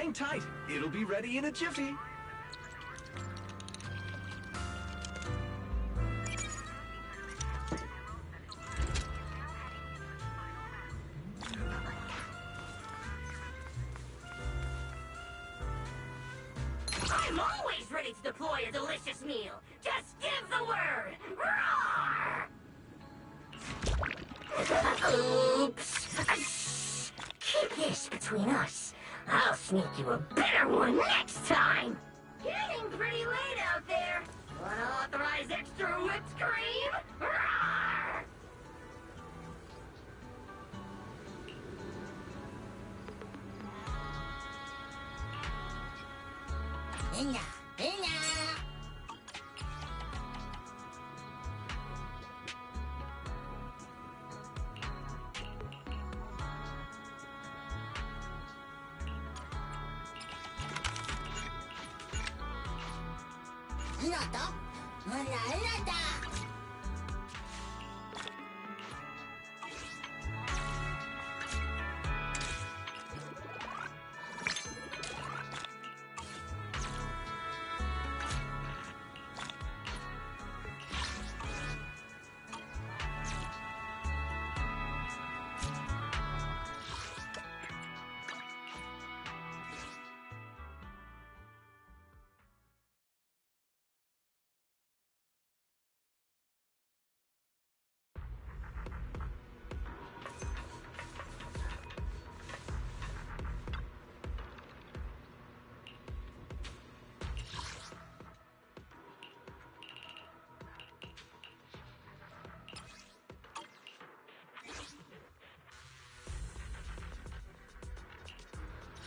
Hang tight. It'll be ready in a jiffy. I'm always ready to deploy a delicious meal. Just give the word. Roar! Oops. Keep this between us. I'll sneak you a better one next time. Getting pretty late out there. Wanna authorize extra whipped cream? Roar!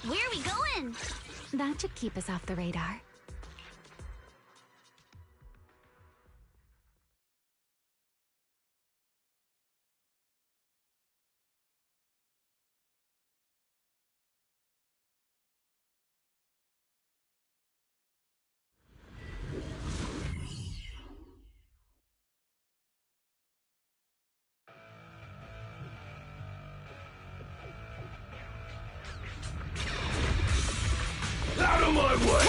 Where are we going? That should keep us off the radar. Out of my way!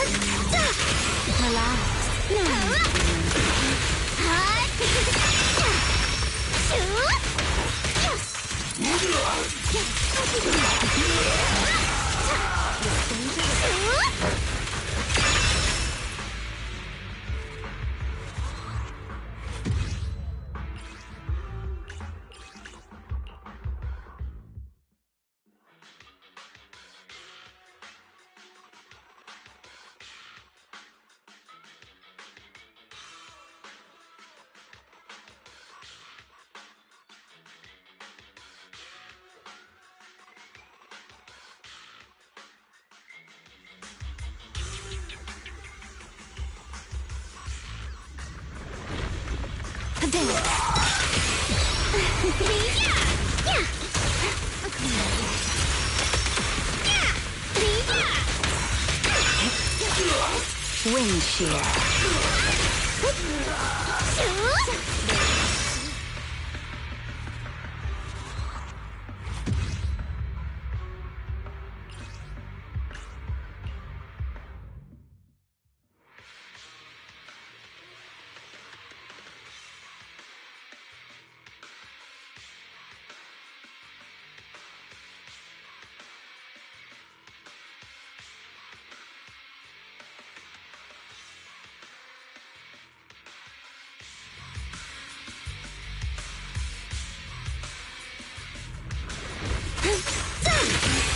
Wind shear.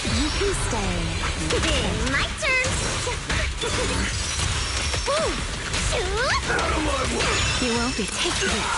You can stay. My turn. Out of my way! You won't be taking this.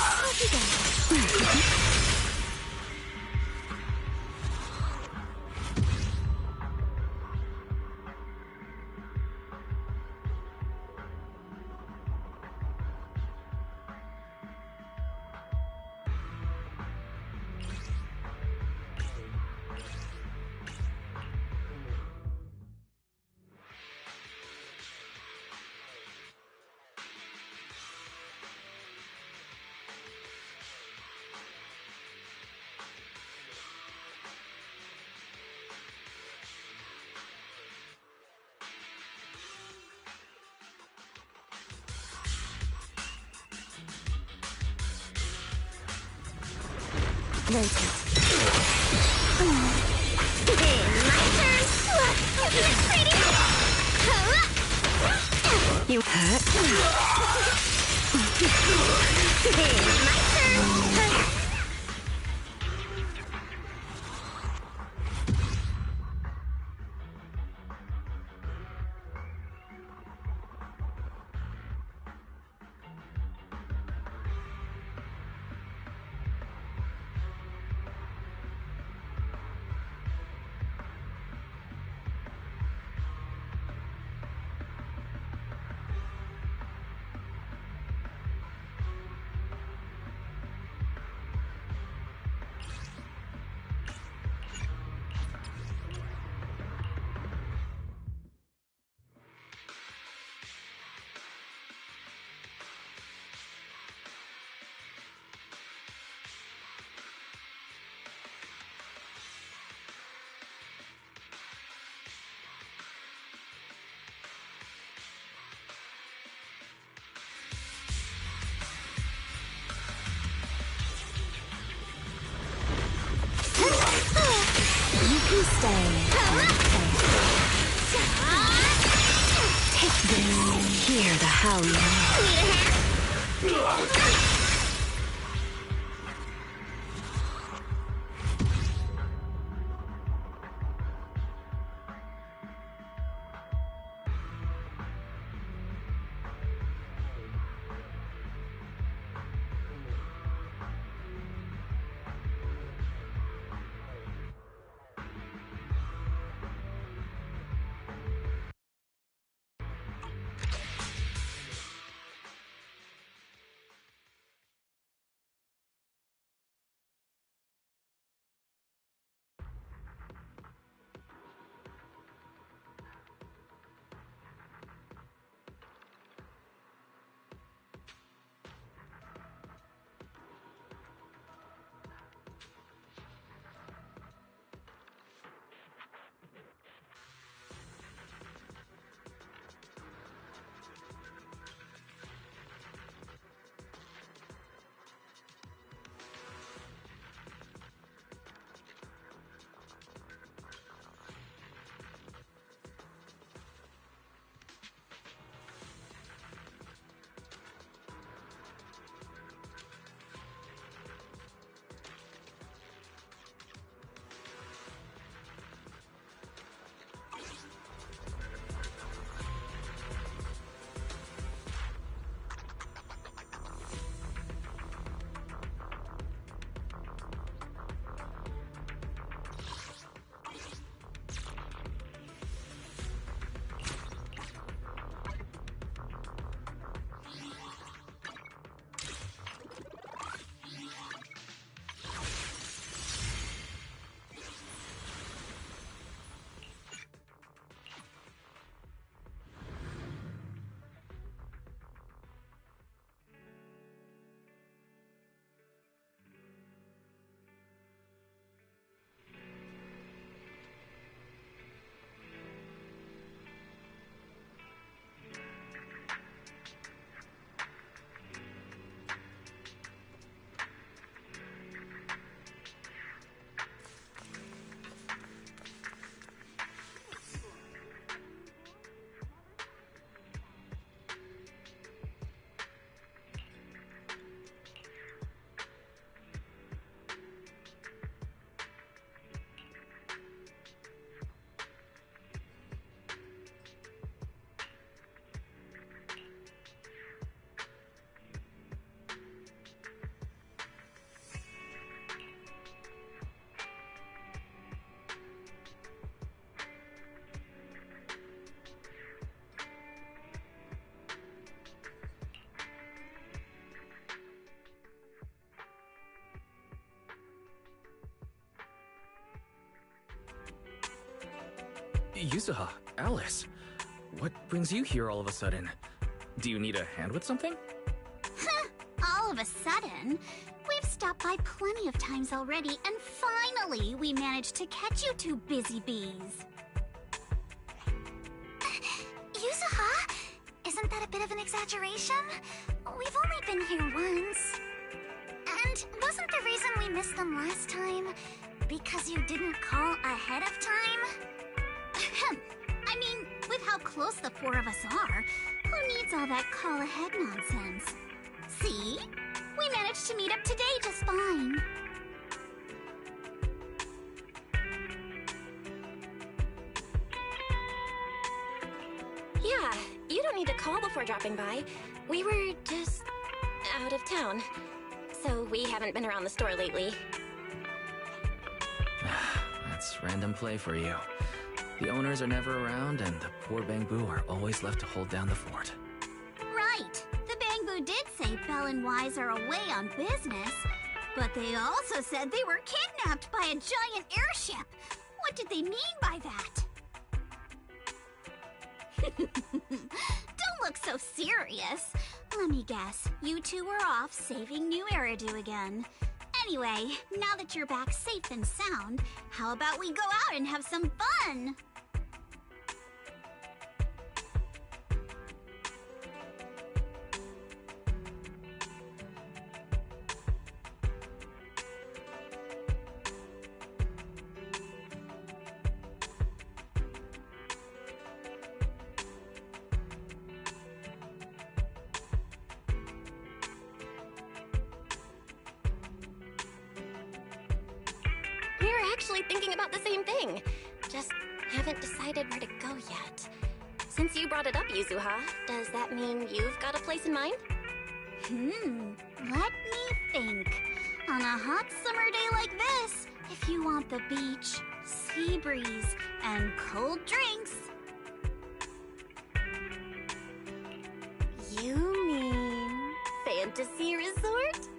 Rotate. My turn! Look, isn't it pretty? You hurt? My turn! You can stay. Take this. Hear the howling. Need a hand? Yuzuha, Alice, what brings you here all of a sudden? Do you need a hand with something? All of a sudden, we've stopped by plenty of times already, and finally we managed to catch you two busy bees. Yuzuha, isn't that a bit of an exaggeration? We've only been here once. And And wasn't the reason we missed them last time because you didn't call ahead of time? I mean, with how close the four of us are, who needs all that call ahead nonsense? See? We managed to meet up today just fine. Yeah, you don't need to call before dropping by. We were just out of town, so we haven't been around the store lately. That's random play for you. The owners are never around, and the poor Bangbu are always left to hold down the fort. Right. The Bangbu did say Belle and Wise are away on business, but they also said they were kidnapped by a giant airship. What did they mean by that? Don't look so serious. Let me guess, you two were off saving New Eridu again. Anyway, now that you're back safe and sound, how about we go out and have some fun? We're actually thinking about the same thing. Just haven't decided where to go yet. Since you brought it up, Yuzuha, does that mean you've got a place in mind? Let me think. On a hot summer day like this, if you want the beach, sea breeze, and cold drinks. You mean Fantasy Resort?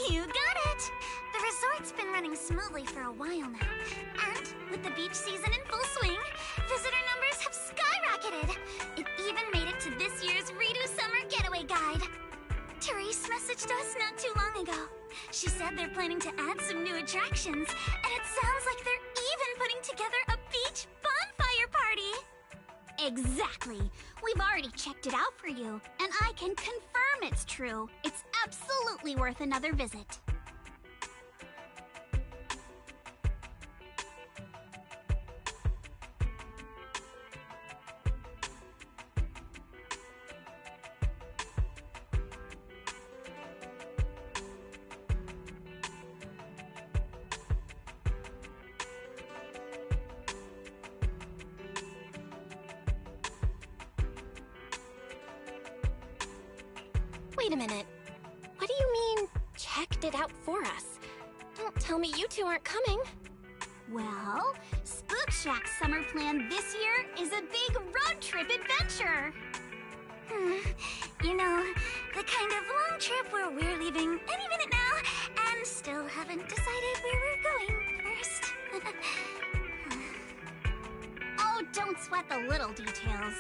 You got it! The resort's been running smoothly for a while now. And with the beach season in full swing, visitor numbers have skyrocketed. It even made it to this year's Redo Summer Getaway Guide. Therese messaged us not too long ago. She said they're planning to add some new attractions, and it sounds like they're even putting together a beach bonfire party! Exactly! We've already checked it out for you, and I can confirm it's true. It's absolutely worth another visit. Wait a minute. What do you mean, checked it out for us? Don't tell me you two aren't coming. Well, Spook Shack's summer plan this year is a big road trip adventure. You know, the kind of long trip where we're leaving any minute now and still haven't decided where we're going first. Oh, don't sweat the little details.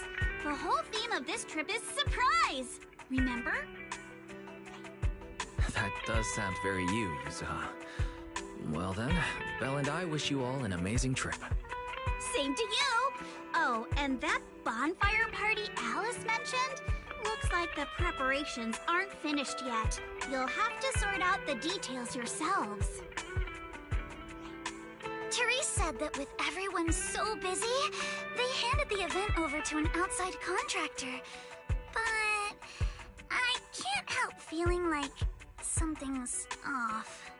The whole theme of this trip is surprise. Remember? That does sound very you, Yuzuha. Well then, Belle and I wish you all an amazing trip. Same to you! Oh, and that bonfire party Alice mentioned? Looks like the preparations aren't finished yet. You'll have to sort out the details yourselves. Therese said that with everyone so busy, they handed the event over to an outside contractor. But I can't help feeling like something's off.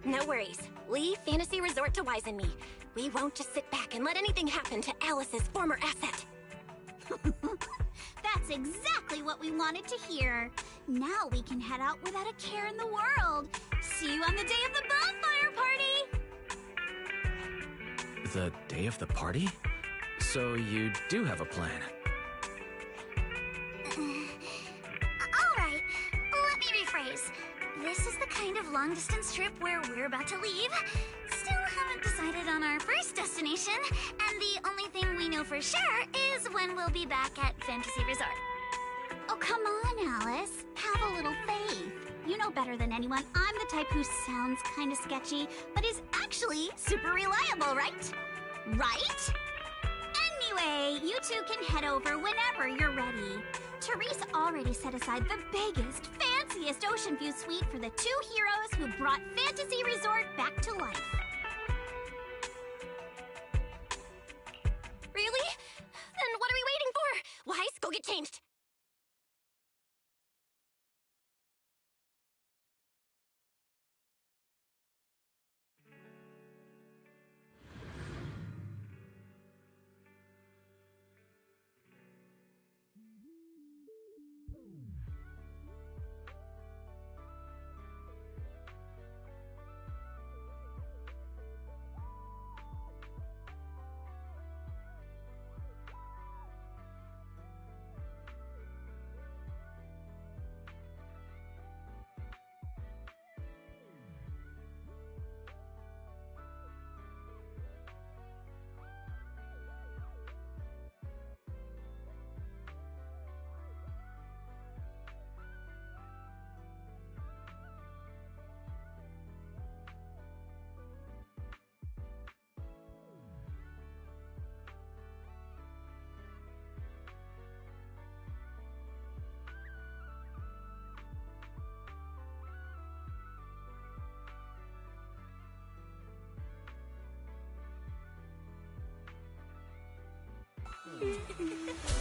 No worries. Leave Fantasy Resort to Wise and me. We won't just sit back and let anything happen to Alice's former asset. That's exactly what we wanted to hear. Now we can head out without a care in the world. See you on the day of the bonfire party! The day of the party? So you do have a plan? Alright, let me rephrase. This is the kind of long-distance trip where we're about to leave, still decided on our first destination, and the only thing we know for sure is when we'll be back at Fantasy Resort. Oh, come on, Alice. Have a little faith. You know better than anyone I'm the type who sounds kind of sketchy, but is actually super reliable, right? Right? Anyway, you two can head over whenever you're ready. Therese already set aside the biggest, fanciest ocean view suite for the two heroes who brought Fantasy Resort back to life. Really? Then what are we waiting for? Wise, go get changed.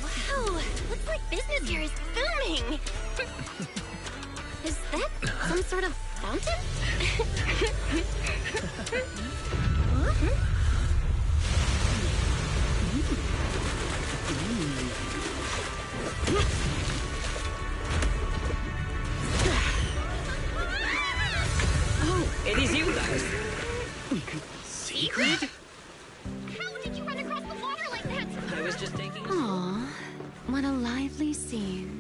Wow, looks like business here is booming. Is that some sort of fountain? Oh, it is you guys. Secret? How did you run across the water like that? I was just taking a Aw, what a lively scene.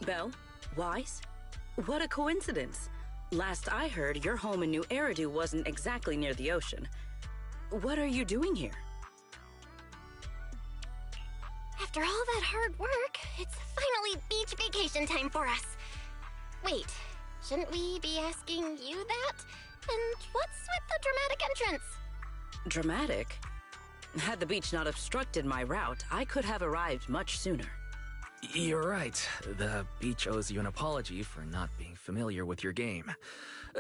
Belle? Wise? What a coincidence. Last I heard, your home in New Eridu wasn't exactly near the ocean. What are you doing here? After all that hard work, it's finally beach vacation time for us. Wait, shouldn't we be asking you that? And what's with the dramatic entrance? Dramatic? Had the beach not obstructed my route, I could have arrived much sooner. You're right. The beach owes you an apology for not being familiar with your game.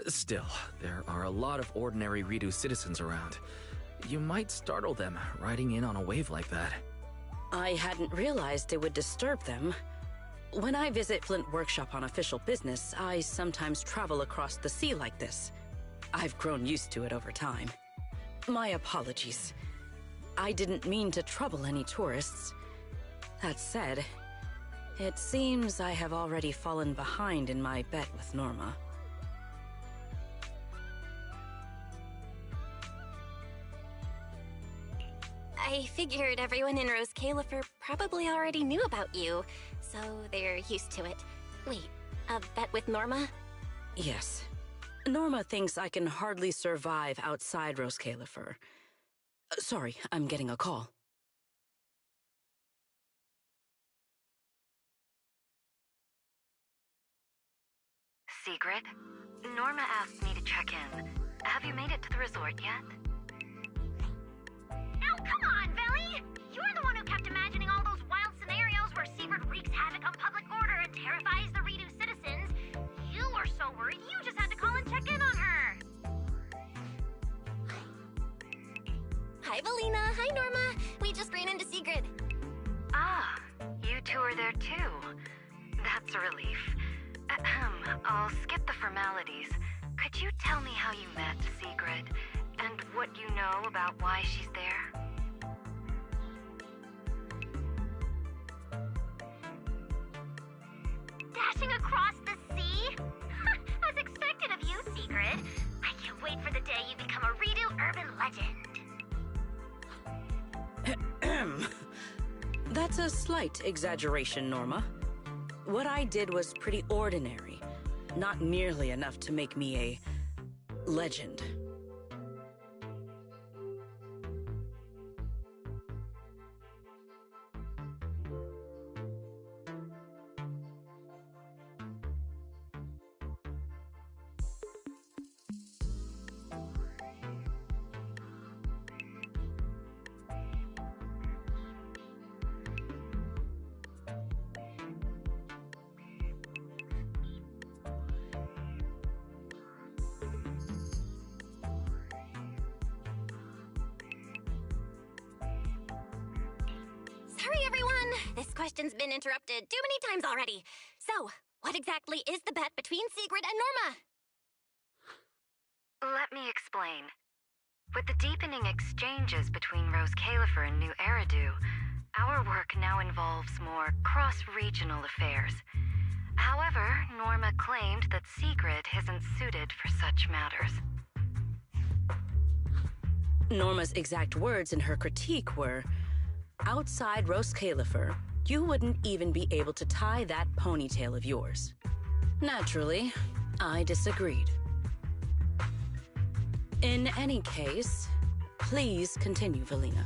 Still, there are a lot of ordinary Redo citizens around. You might startle them riding in on a wave like that. I hadn't realized it would disturb them. When I visit Flint Workshop on official business, I sometimes travel across the sea like this. I've grown used to it over time. My apologies. I didn't mean to trouble any tourists. That said, it seems I have already fallen behind in my bet with Norma. I figured everyone in Rose Califer probably already knew about you, so they're used to it. Wait, a bet with Norma? Yes. Norma thinks I can hardly survive outside Rose Califer. Sorry, I'm getting a call. Secret? Norma asked me to check in. Have you made it to the resort yet? Oh, come on, Velly! You're the one who kept imagining all those wild scenarios where Secret wreaks havoc on public order and terrifies the Redo citizens. You were so worried you just had to call and check in on her. Hi, Valina. Hi, Norma. We just ran into Sigrid. Ah, you two are there too. That's a relief. Ahem, I'll skip the formalities. Could you tell me how you met, Sigrid? And what you know about why she's there? Dashing across the sea? As expected of you, Secret. I can't wait for the day you become a Redo urban legend. That's a slight exaggeration, Norma. What I did was pretty ordinary. Not nearly enough to make me a legend. Sorry, everyone. This question's been interrupted too many times already. So, what exactly is the bet between Sigrid and Norma? Let me explain. With the deepening exchanges between Rose Califer and New Eridu, our work now involves more cross-regional affairs. However, Norma claimed that Sigrid isn't suited for such matters. Norma's exact words in her critique were, outside Rose Califer, you wouldn't even be able to tie that ponytail of yours. Naturally, I disagreed. In any case, please continue, Valina.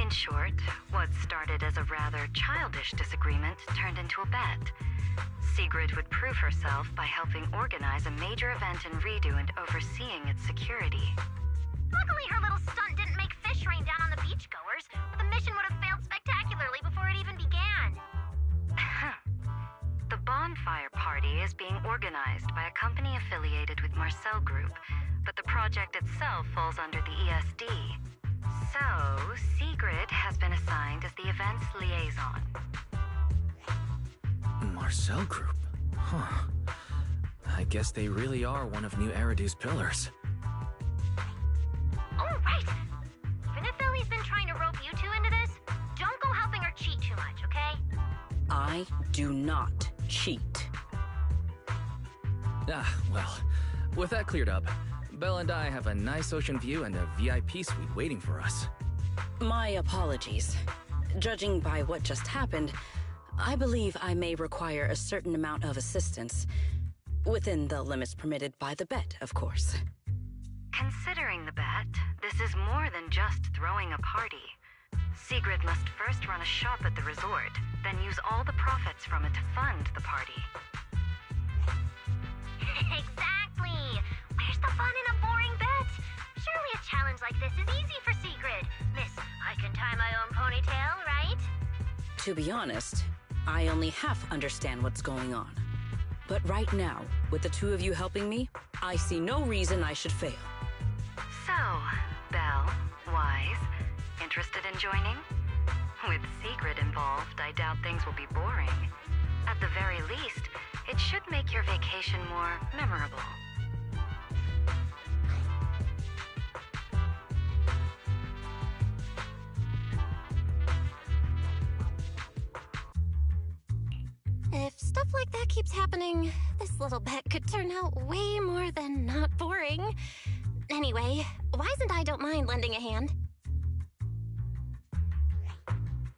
In short, what started as a rather childish disagreement turned into a bet. Sigrid would prove herself by helping organize a major event in Redo and overseeing its security. Luckily, her little stunt didn't make fish rain down on the beachgoers, but the mission would have failed spectacularly before it even began. The bonfire party is being organized by a company affiliated with Marcel Group, but the project itself falls under the ESD. So, Sigrid has been assigned as the event's liaison. Marcel Group? Huh. I guess they really are one of New Eridu's pillars. Oh, right! Even if Ellie's been trying to rope you two into this, don't go helping her cheat too much, okay? I do not cheat. Well, with that cleared up, Belle and I have a nice ocean view and a VIP suite waiting for us. My apologies. Judging by what just happened, I believe I may require a certain amount of assistance. Within the limits permitted by the bet, of course. Considering the bet, this is more than just throwing a party. Sigrid must first run a shop at the resort, then use all the profits from it to fund the party. Exactly! Where's the fun in a boring bet? Surely a challenge like this is easy for Sigrid. Miss, I can tie my own ponytail, right? To be honest, I only half understand what's going on. But right now, with the two of you helping me, I see no reason I should fail. So, Belle, Wise, interested in joining? With Sigrid involved, I doubt things will be boring. At the very least, it should make your vacation more memorable. If stuff like that keeps happening, this little bet could turn out way more than not boring. Anyway, Wise and I don't mind lending a hand.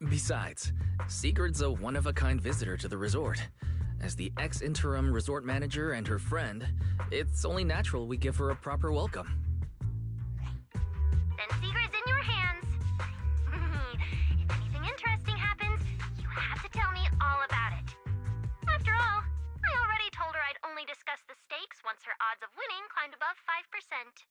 Besides, Sigrid's a one-of-a-kind visitor to the resort. As the ex-interim resort manager and her friend, it's only natural we give her a proper welcome. Then Sigrid's in your hands. If anything interesting happens, you have to tell me all about it. After all, I already told her I'd only discuss the stakes once her odds of winning climbed above 5%.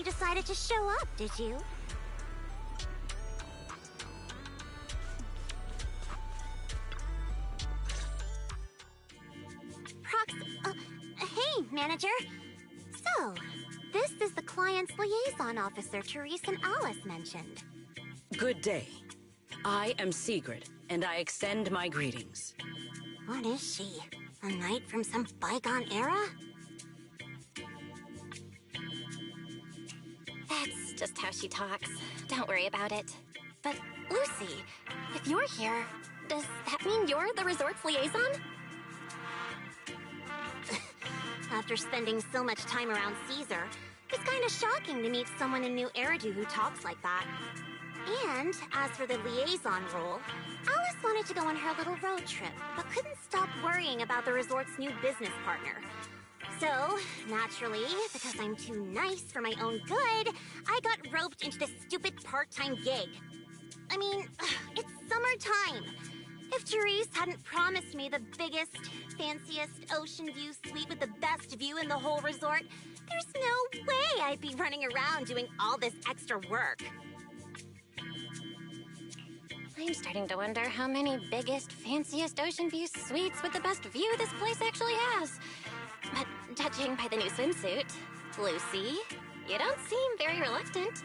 suddenly decided to show up, did you? Hey, manager. So, this is the client's liaison officer Therese and Alice mentioned. Good day. I am Sigrid, and I extend my greetings. What is she? A knight from some bygone era? That's just how she talks. Don't worry about it. But, Lucy, if you're here, does that mean you're the resort's liaison? After spending so much time around Caesar, it's kind of shocking to meet someone in New Eridu who talks like that. And as for the liaison role, Alice wanted to go on her little road trip, but couldn't stop worrying about the resort's new business partner. So, naturally, because I'm too nice for my own good, I got roped into this stupid part-time gig. I mean, it's summertime. If Therese hadn't promised me the biggest, fanciest ocean view suite with the best view in the whole resort, there's no way I'd be running around doing all this extra work. I'm starting to wonder how many biggest, fanciest ocean view suites with the best view this place actually has. But judging by the new swimsuit, Lucy, you don't seem very reluctant.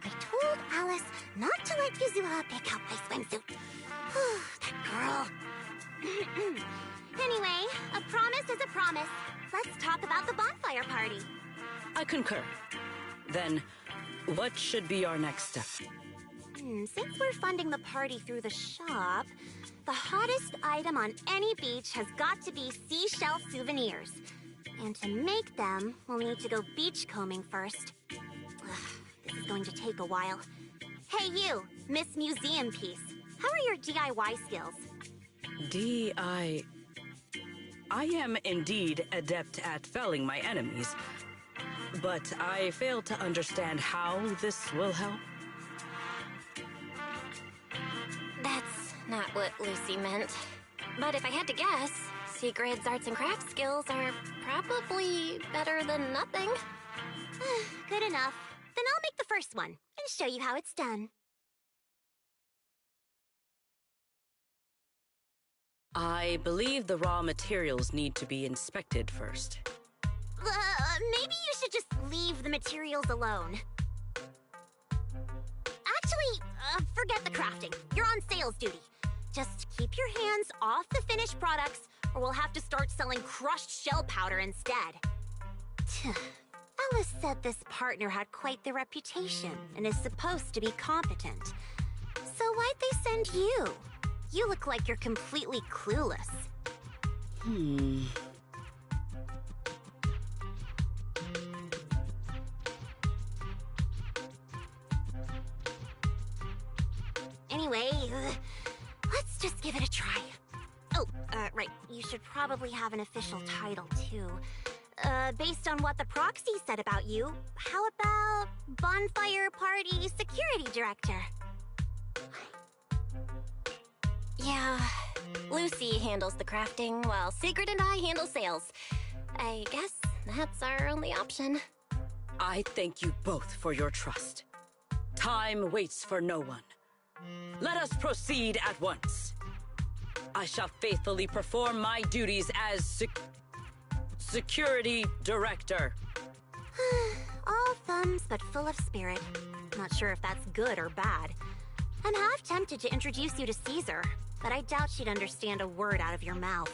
I told Alice not to let Kazuha pick out my swimsuit. That girl. Anyway, a promise is a promise. Let's talk about the bonfire party. I concur. Then, what should be our next step? Since we're funding the party through the shop, the hottest item on any beach has got to be seashell souvenirs. And to make them, we'll need to go beachcombing first. This is going to take a while. Hey you, Miss Museum Piece. How are your DIY skills? I am indeed adept at felling my enemies, but I fail to understand how this will help. That's not what Lucy meant. But if I had to guess, Sigrid's arts and crafts skills are probably better than nothing. Good enough. Then I'll make the first one and show you how it's done. I believe the raw materials need to be inspected first. Maybe you should just leave the materials alone. Actually, forget the crafting. You're on sales duty. Just keep your hands off the finished products, or we'll have to start selling crushed shell powder instead. Alice said this partner had quite the reputation and is supposed to be competent. So why'd they send you? You look like you're completely clueless. Anyway, let's just give it a try. Oh, right. You should probably have an official title, too. Based on what the proxy said about you, how about Bonfire Party Security Director? Yeah, Lucy handles the crafting while Sigrid and I handle sales. I guess that's our only option. I thank you both for your trust. Time waits for no one. Let us proceed at once. I shall faithfully perform my duties as Security Director. All thumbs but full of spirit. Not sure if that's good or bad. I'm half tempted to introduce you to Caesar, but I doubt she'd understand a word out of your mouth.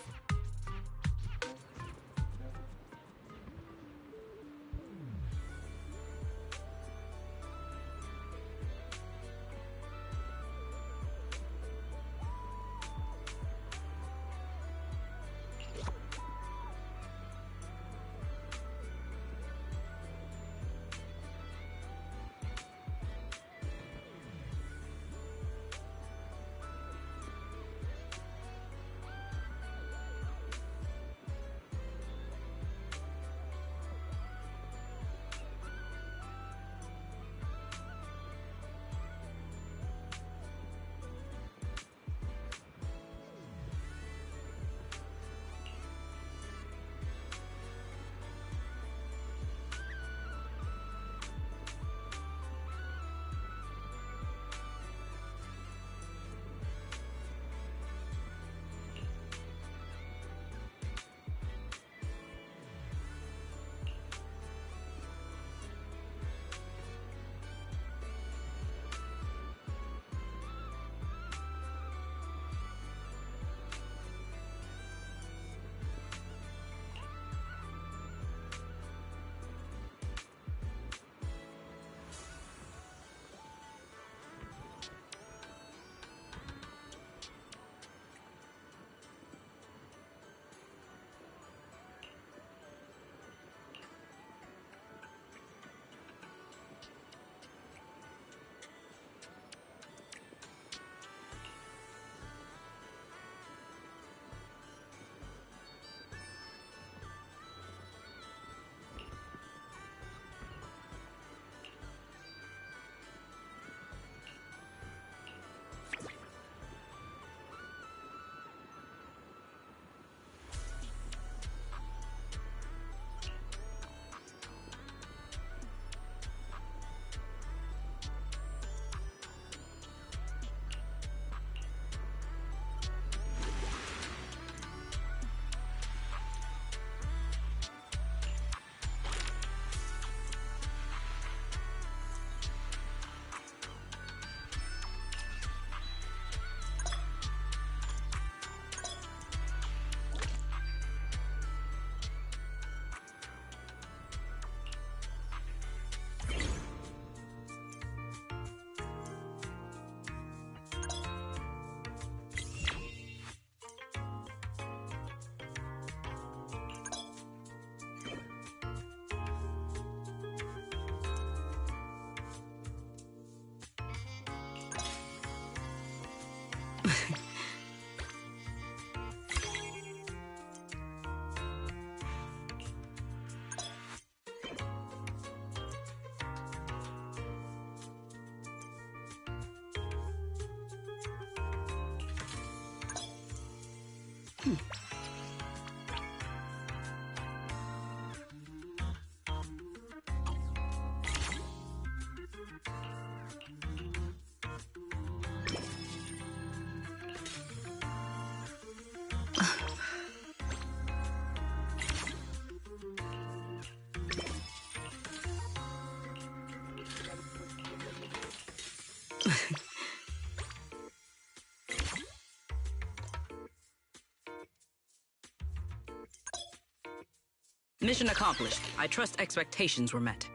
Mission accomplished. I trust expectations were met.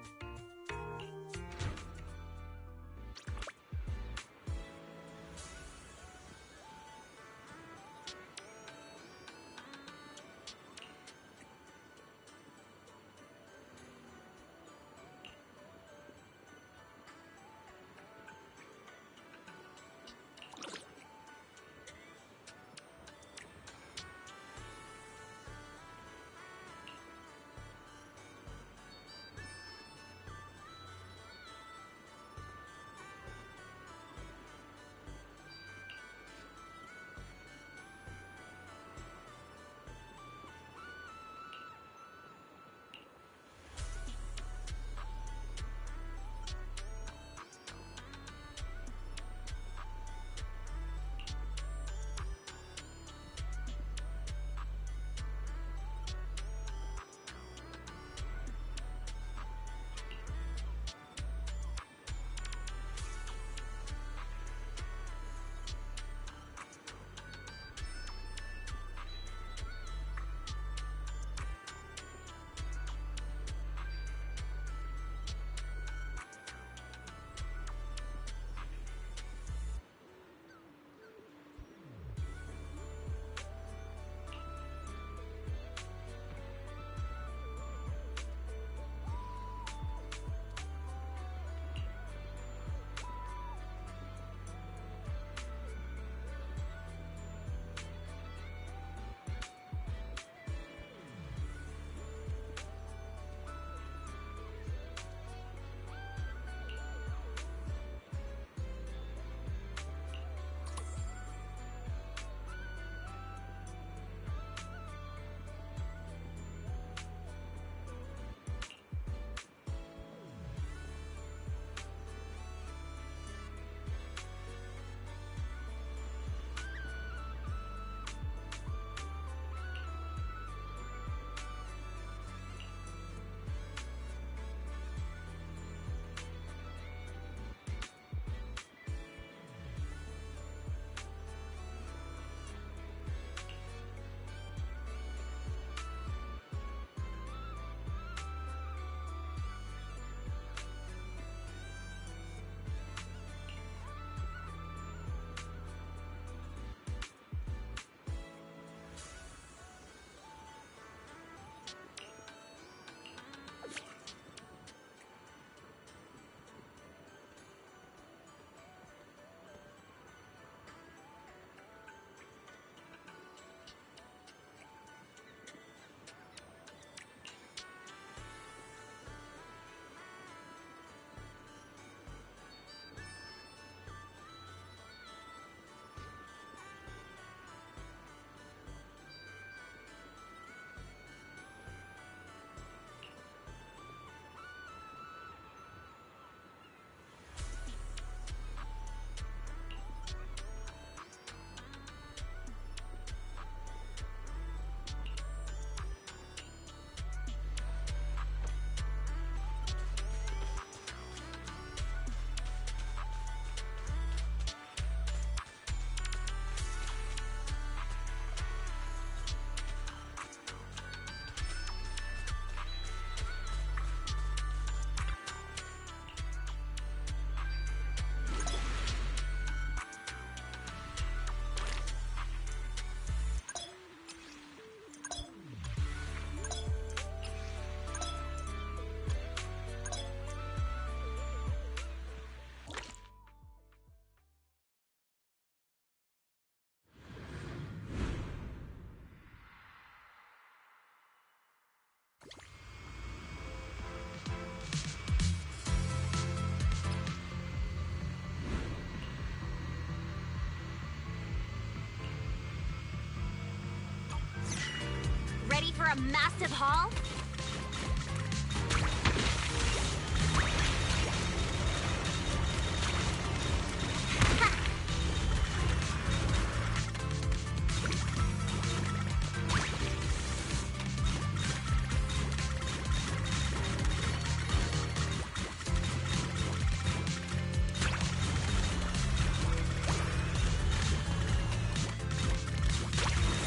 a massive haul?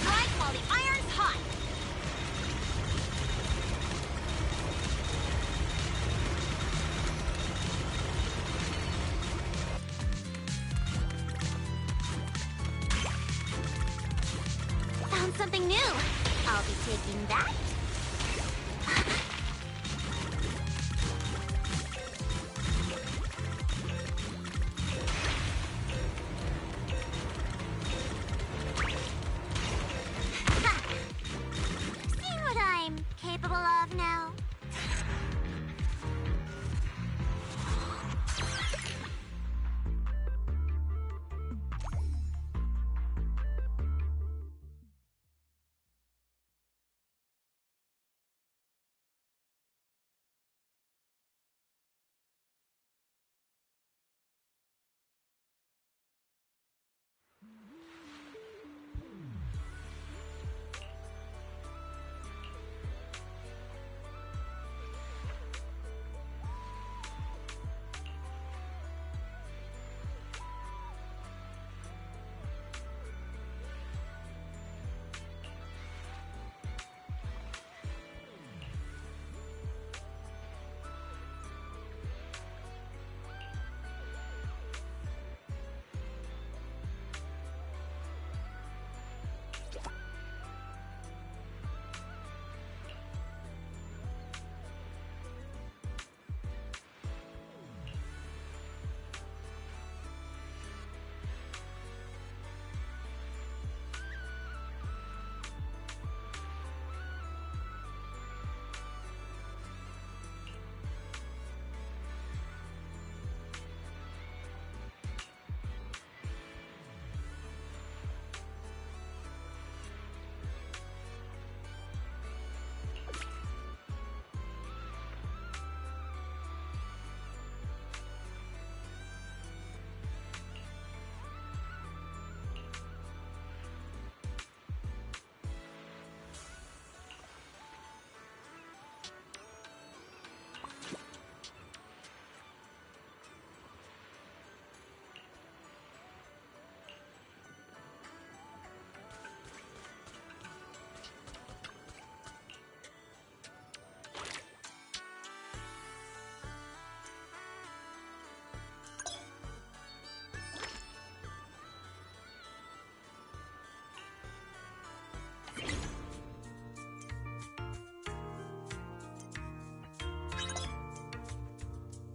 Strike while the iron's hot! Found something new. I'll be taking that. See what I'm capable of now.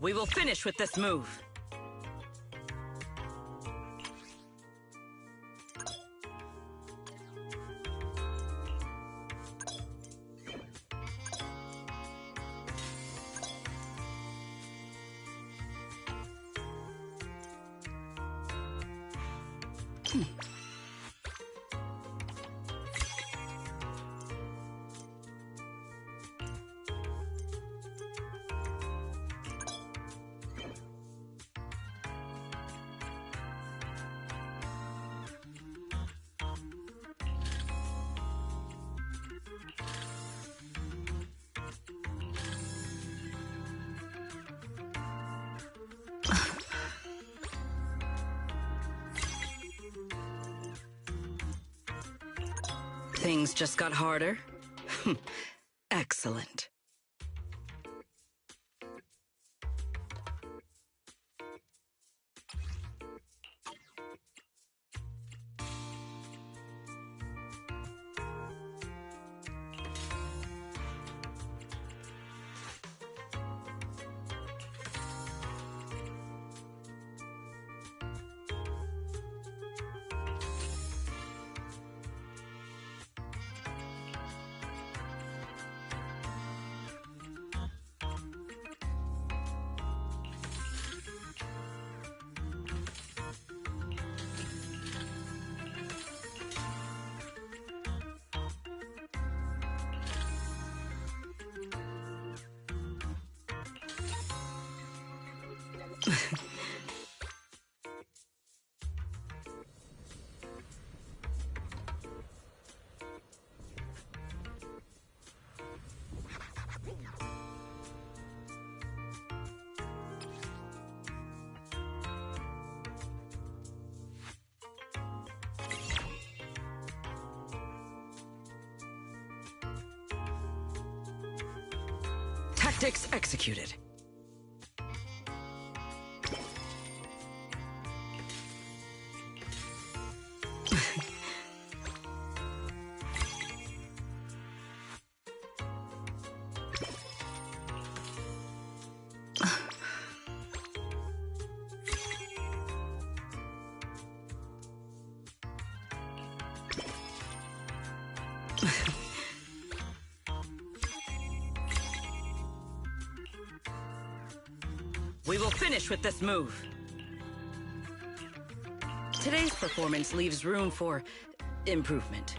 We will finish with this move. Things just got harder? Excellent. Tactics executed. We will finish with this move. Today's performance leaves room for improvement.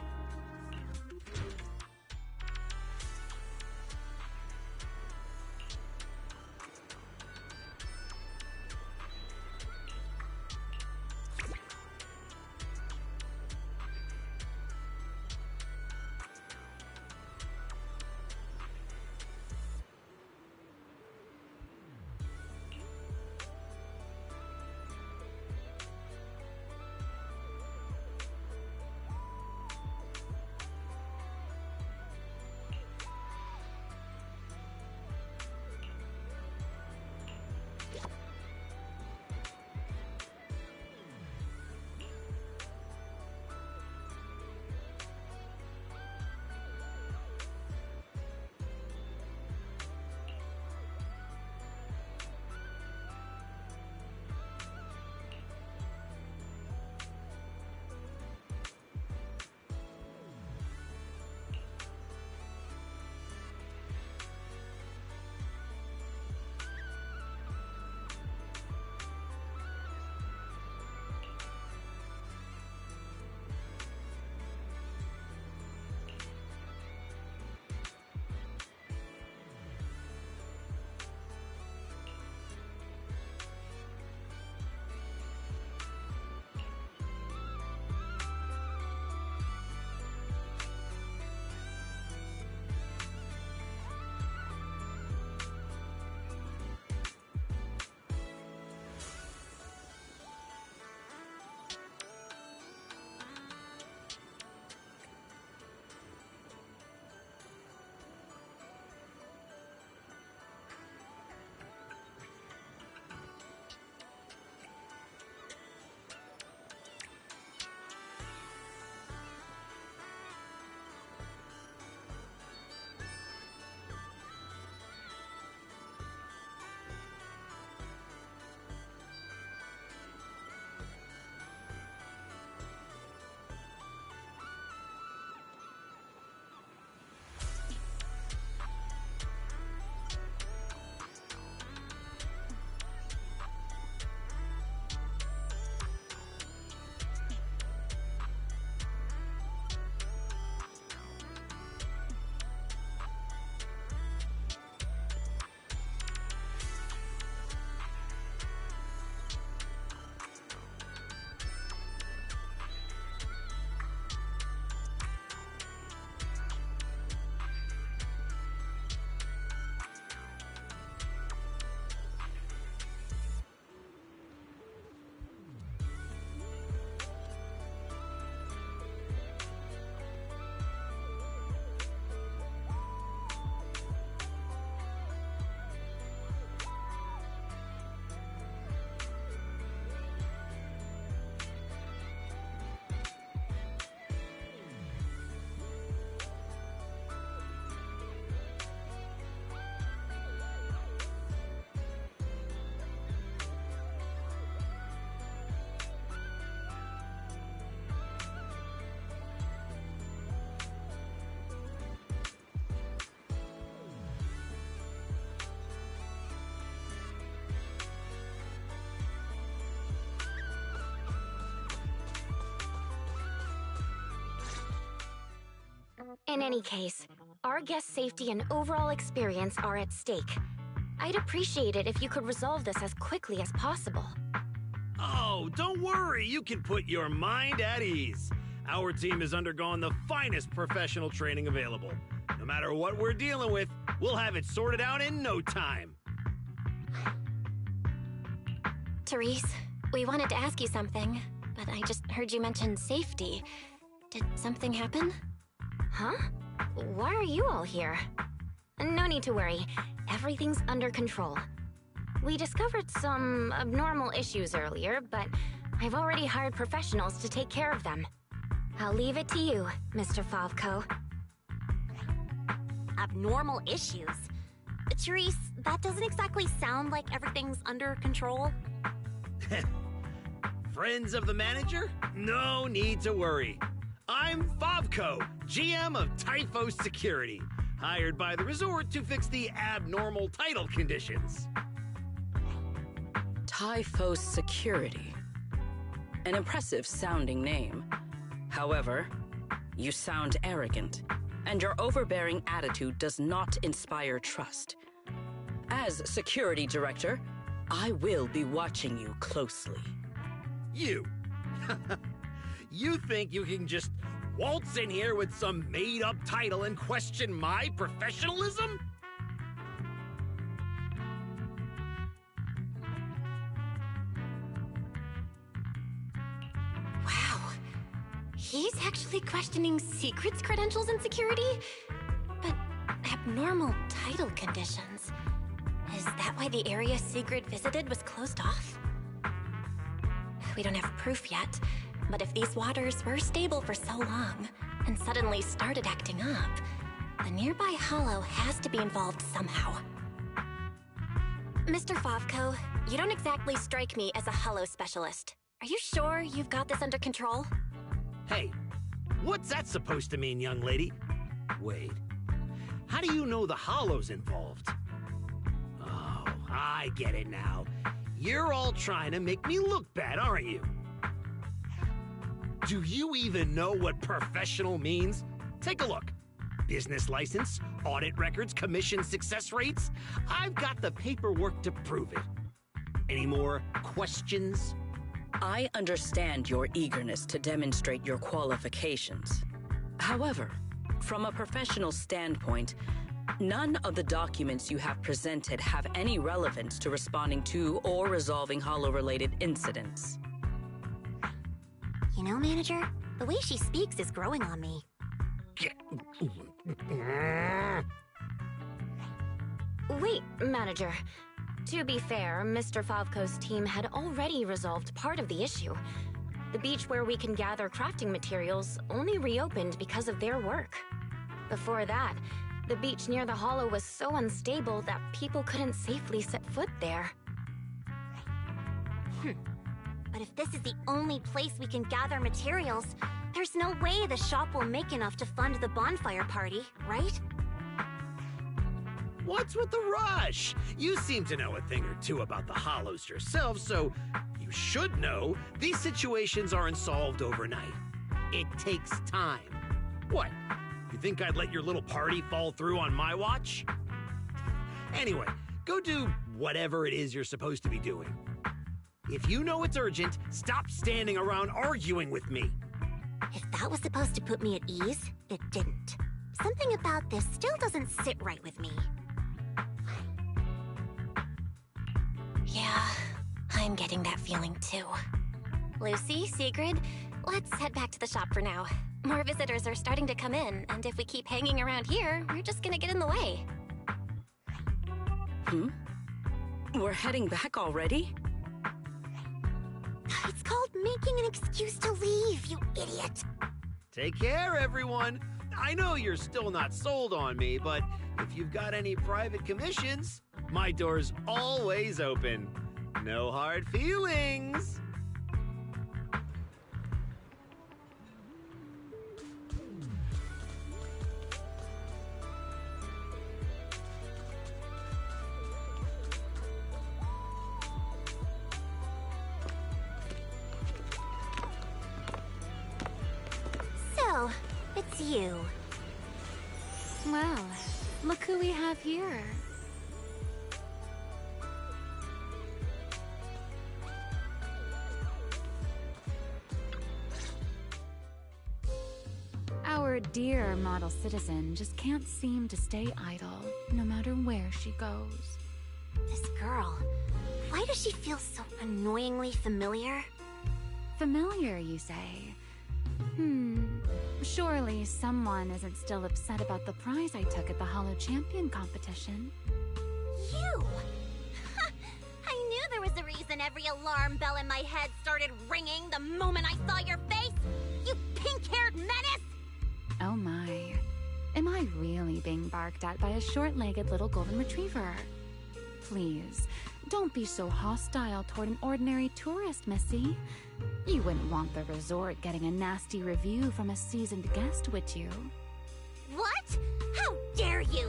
In any case, our guest safety and overall experience are at stake. I'd appreciate it if you could resolve this as quickly as possible. Oh, don't worry. You can put your mind at ease. Our team has undergone the finest professional training available. No matter what we're dealing with, we'll have it sorted out in no time. Therese, we wanted to ask you something, but I just heard you mention safety. Did something happen? Huh? Why are you all here? No need to worry. Everything's under control. We discovered some abnormal issues earlier, but I've already hired professionals to take care of them. I'll leave it to you, Mr. Favko. Abnormal issues? Therese, that doesn't exactly sound like everything's under control. Friends of the manager? No need to worry. I'm Favko, GM of Typhos Security, hired by the resort to fix the abnormal title conditions. Typhos Security. An impressive sounding name. However, you sound arrogant, and your overbearing attitude does not inspire trust. As security director, I will be watching you closely. You? You think you can just waltz in here with some made-up title and question my professionalism? Wow. He's actually questioning secrets credentials and security? But abnormal title conditions. Is that why the area Sigrid visited was closed off? We don't have proof yet, but if these waters were stable for so long and suddenly started acting up, the nearby hollow has to be involved somehow. Mr. Favko, you don't exactly strike me as a hollow specialist. Are you sure you've got this under control? Hey, what's that supposed to mean, young lady? Wait, how do you know the hollow's involved? Oh, I get it now. You're all trying to make me look bad, aren't you? Do you even know what professional means? Take a look. Business license, audit records, commission success rates. I've got the paperwork to prove it. Any more questions? I understand your eagerness to demonstrate your qualifications. However, from a professional standpoint, none of the documents you have presented have any relevance to responding to or resolving hollow-related incidents. You know, Manager, the way she speaks is growing on me. Wait, Manager. To be fair, Mr. Favko's team had already resolved part of the issue. The beach where we can gather crafting materials only reopened because of their work. Before that, the beach near the hollow was so unstable that people couldn't safely set foot there. But if this is the only place we can gather materials, there's no way the shop will make enough to fund the bonfire party, right? What's with the rush? You seem to know a thing or two about the hollows yourself, so you should know these situations aren't solved overnight. It takes time. What? You think I'd let your little party fall through on my watch? Anyway, go do whatever it is you're supposed to be doing. If you know it's urgent, stop standing around arguing with me. If that was supposed to put me at ease, it didn't. Something about this still doesn't sit right with me. Yeah, I'm getting that feeling too. Lucy, Sigrid, let's head back to the shop for now. More visitors are starting to come in, and if we keep hanging around here, we're just gonna get in the way. We're heading back already? It's called making an excuse to leave, you idiot. Take care, everyone. I know you're still not sold on me, but if you've got any private commissions, my door's always open. No hard feelings. So, it's you. Well, look who we have here. dear model citizen just can't seem to stay idle, no matter where she goes. This girl, why does she feel so annoyingly familiar? Familiar, you say? Surely someone isn't still upset about the prize I took at the Hollow Champion competition. You! I knew there was a reason every alarm bell in my head started ringing the moment I saw your face! You pink-haired menace! Oh my. Am I really being barked at by a short-legged little golden retriever? Please, don't be so hostile toward an ordinary tourist, Missy. You wouldn't want the resort getting a nasty review from a seasoned guest, would you? What? How dare you!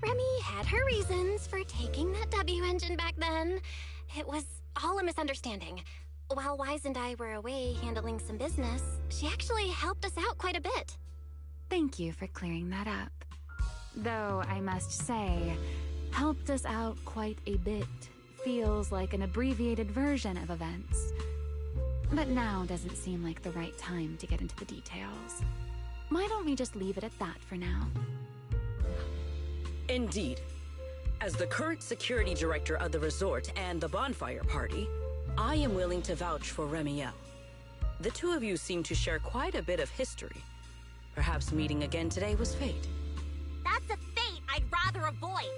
Remy had her reasons for taking that W engine back then. It was all a misunderstanding. While Wise and I were away handling some business, she actually helped us out quite a bit. Thank you for clearing that up. Though, I must say, helped us out quite a bit feels like an abbreviated version of events. But now doesn't seem like the right time to get into the details. Why don't we just leave it at that for now? Indeed. As the current security director of the resort and the bonfire party, I am willing to vouch for Remiel. The two of you seem to share quite a bit of history. Perhaps meeting again today was fate. That's a fate I'd rather avoid.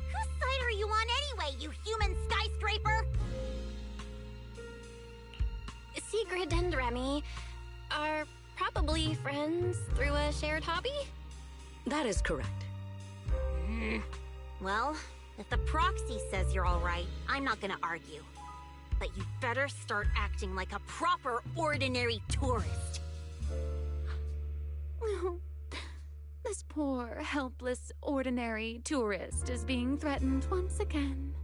Whose side are you on anyway, you human skyscraper? Sigrid and Remy are probably friends through a shared hobby? That is correct. Well, if the proxy says you're all right, I'm not gonna argue. But you better start acting like a proper, ordinary tourist. This poor, helpless, ordinary tourist is being threatened once again.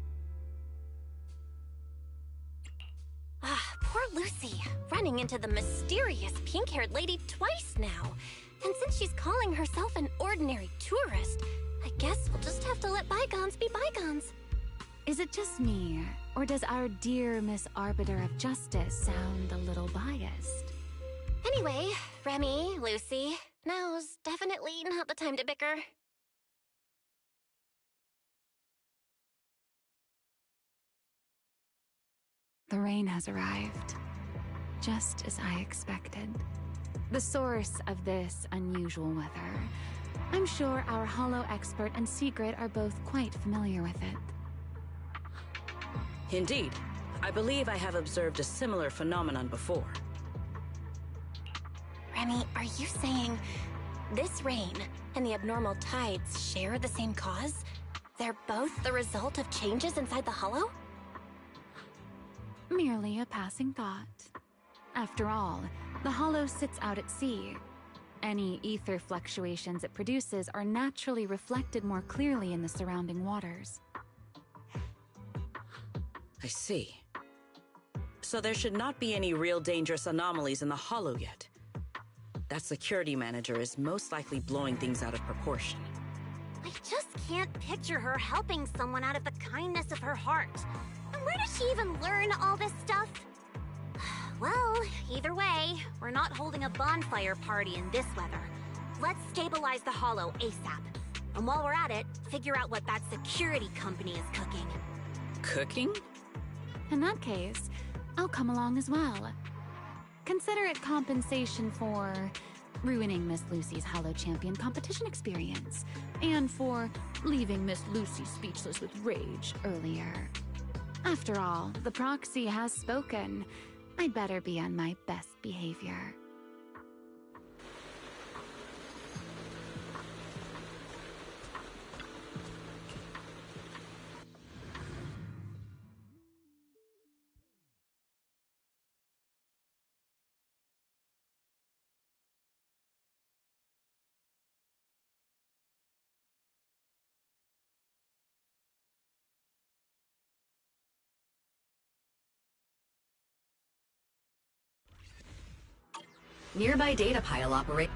Poor Lucy, running into the mysterious pink-haired lady twice now. And since she's calling herself an ordinary tourist, I guess we'll just have to let bygones be bygones. Is it just me, or does our dear Miss Arbiter of Justice sound a little biased? Anyway, Remy, Lucy, now's definitely not the time to bicker. The rain has arrived, just as I expected. The source of this unusual weather. I'm sure our Hollow expert and Sigrid are both quite familiar with it. Indeed. I believe I have observed a similar phenomenon before. Remy, are you saying this rain and the abnormal tides share the same cause? They're both the result of changes inside the Hollow? Merely a passing thought. After all, the Hollow sits out at sea. Any ether fluctuations it produces are naturally reflected more clearly in the surrounding waters. I see. So there should not be any real dangerous anomalies in the Hollow yet. That security manager is most likely blowing things out of proportion. I just can't picture her helping someone out of the kindness of her heart. And where does she even learn all this stuff? Well, either way, we're not holding a bonfire party in this weather. Let's stabilize the Hollow ASAP. And while we're at it, figure out what that security company is cooking. Cooking? In that case, I'll come along as well. Consider it compensation for ruining Miss Lucy's Hollow Champion competition experience, and for leaving Miss Lucy speechless with rage earlier. After all, the proxy has spoken. I'd better be on my best behavior. Nearby data pile operate.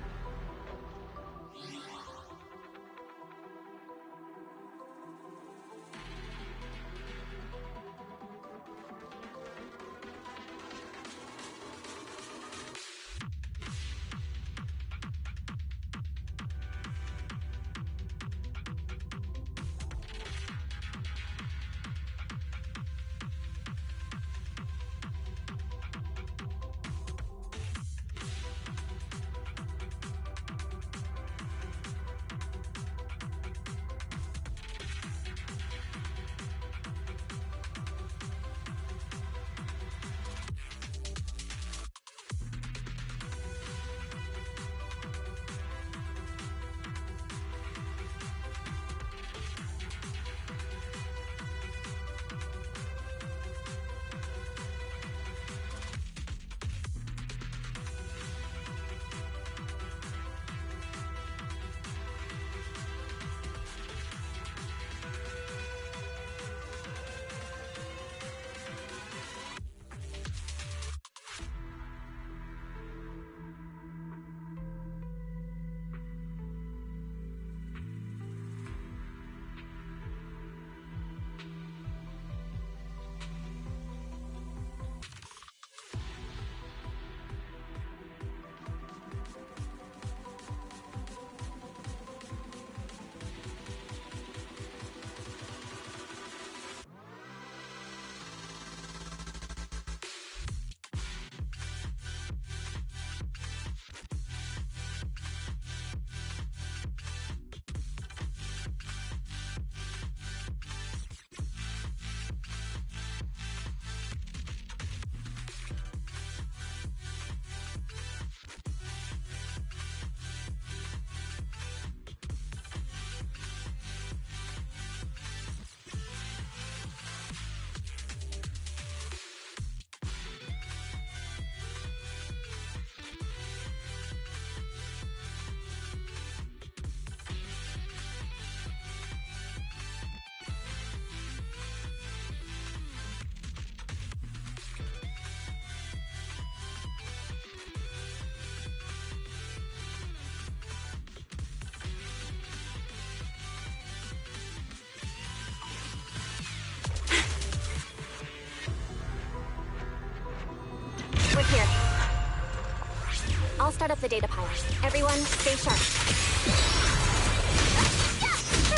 I'll start up the data pilers. Everyone, stay sharp.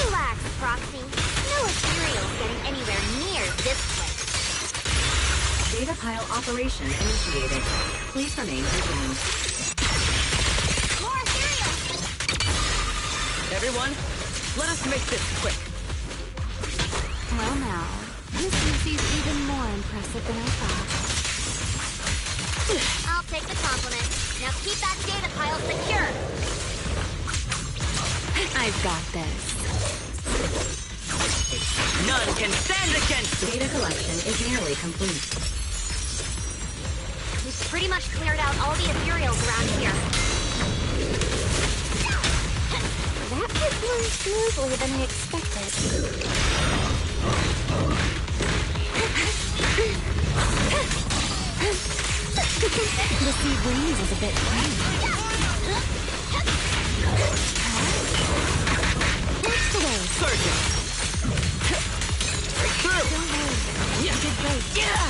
Relax, Proxy. No ethereal's getting anywhere near this place. Data pile operation initiated. Please remain vigilant. More ethereal! Everyone, let us make this quick. Well now, Miss Lucy's even more impressive than I thought. I'll take the compliment. Now keep that data pile secure. I've got this. None can stand against Data collection is nearly complete. We've pretty much cleared out all the ethereals around here. That went more smoothly than I expected. The sea breeze is a bit funny. What's the way? Surgeon! Break through! Don't worry. You did great. Yeah!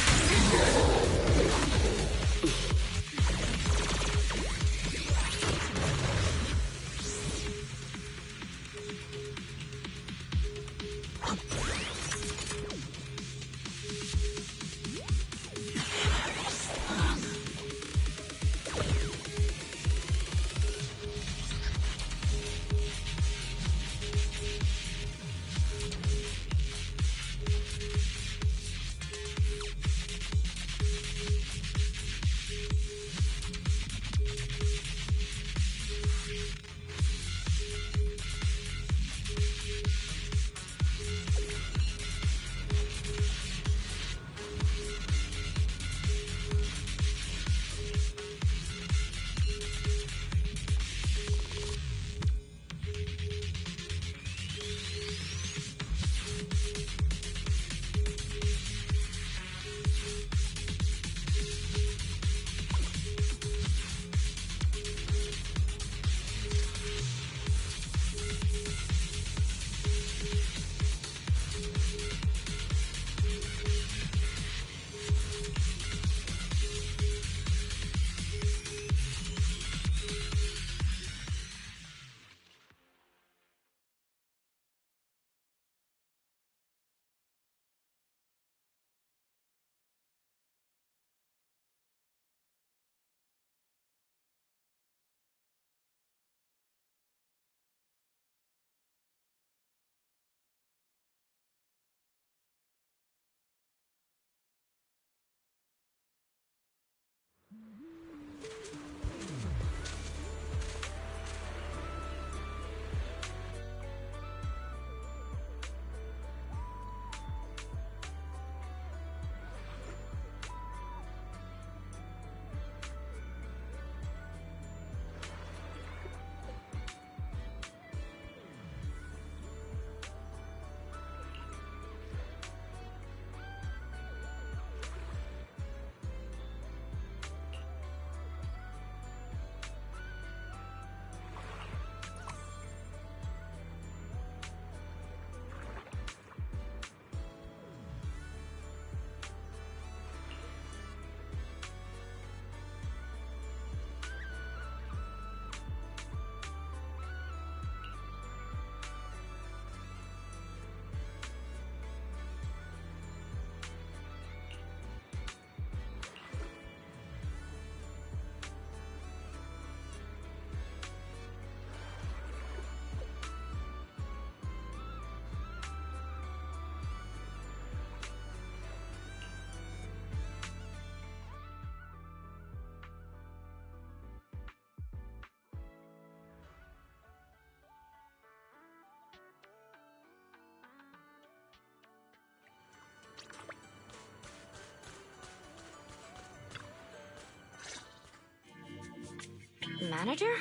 Manager?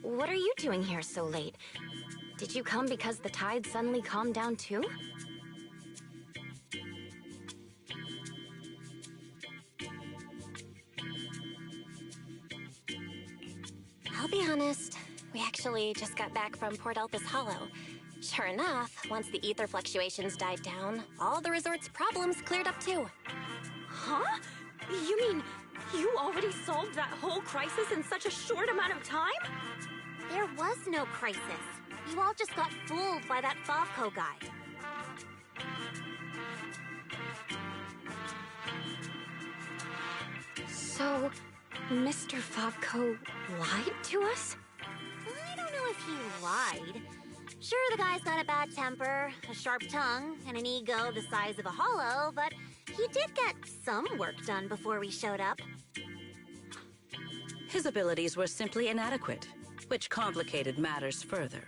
What are you doing here so late? Did you come because the tide suddenly calmed down too? I'll be honest, we actually just got back from Port Elpis Hollow. Sure enough, once the ether fluctuations died down, all the resort's problems cleared up too. Huh? You mean You already solved that whole crisis in such a short amount of time? There was no crisis. You all just got fooled by that Favco guy. So, Mr. Favco lied to us? I don't know if he lied. Sure, the guy's got a bad temper, a sharp tongue, and an ego the size of a hollow, but he did get some work done before we showed up. His abilities were simply inadequate, which complicated matters further.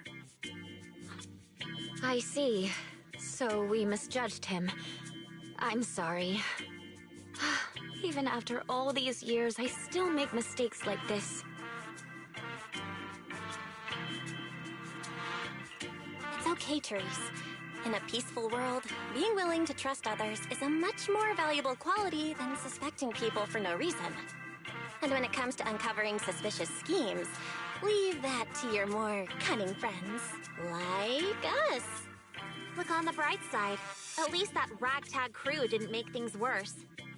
I see. So we misjudged him. I'm sorry. Even after all these years, I still make mistakes like this. It's okay, Therese. In a peaceful world, being willing to trust others is a much more valuable quality than suspecting people for no reason. And when it comes to uncovering suspicious schemes, leave that to your more cunning friends, like us. Look on the bright side. At least that ragtag crew didn't make things worse.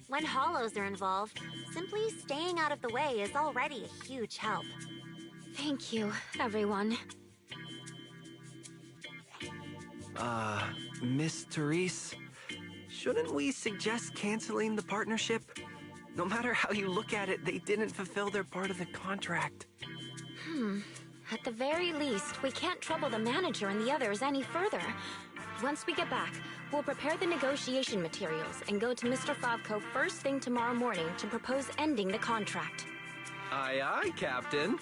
When hollows are involved, simply staying out of the way is already a huge help. Thank you, everyone. Miss Therese, shouldn't we suggest canceling the partnership? No matter how you look at it, they didn't fulfill their part of the contract. At the very least, we can't trouble the manager and the others any further. Once we get back, we'll prepare the negotiation materials and go to Mr. Favco first thing tomorrow morning to propose ending the contract. Aye, aye, Captain.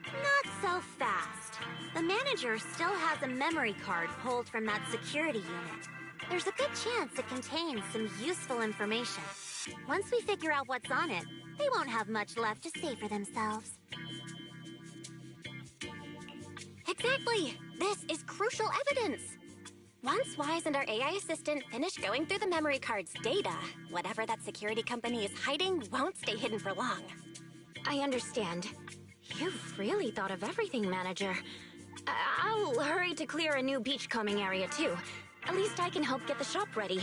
Not so fast. The manager still has a memory card pulled from that security unit. There's a good chance it contains some useful information. Once we figure out what's on it, they won't have much left to say for themselves. Exactly! This is crucial evidence! Once Wise and our AI assistant finish going through the memory card's data, whatever that security company is hiding won't stay hidden for long. I understand. You've really thought of everything, Manager. I'll hurry to clear a new beachcombing area, too. At least I can help get the shop ready.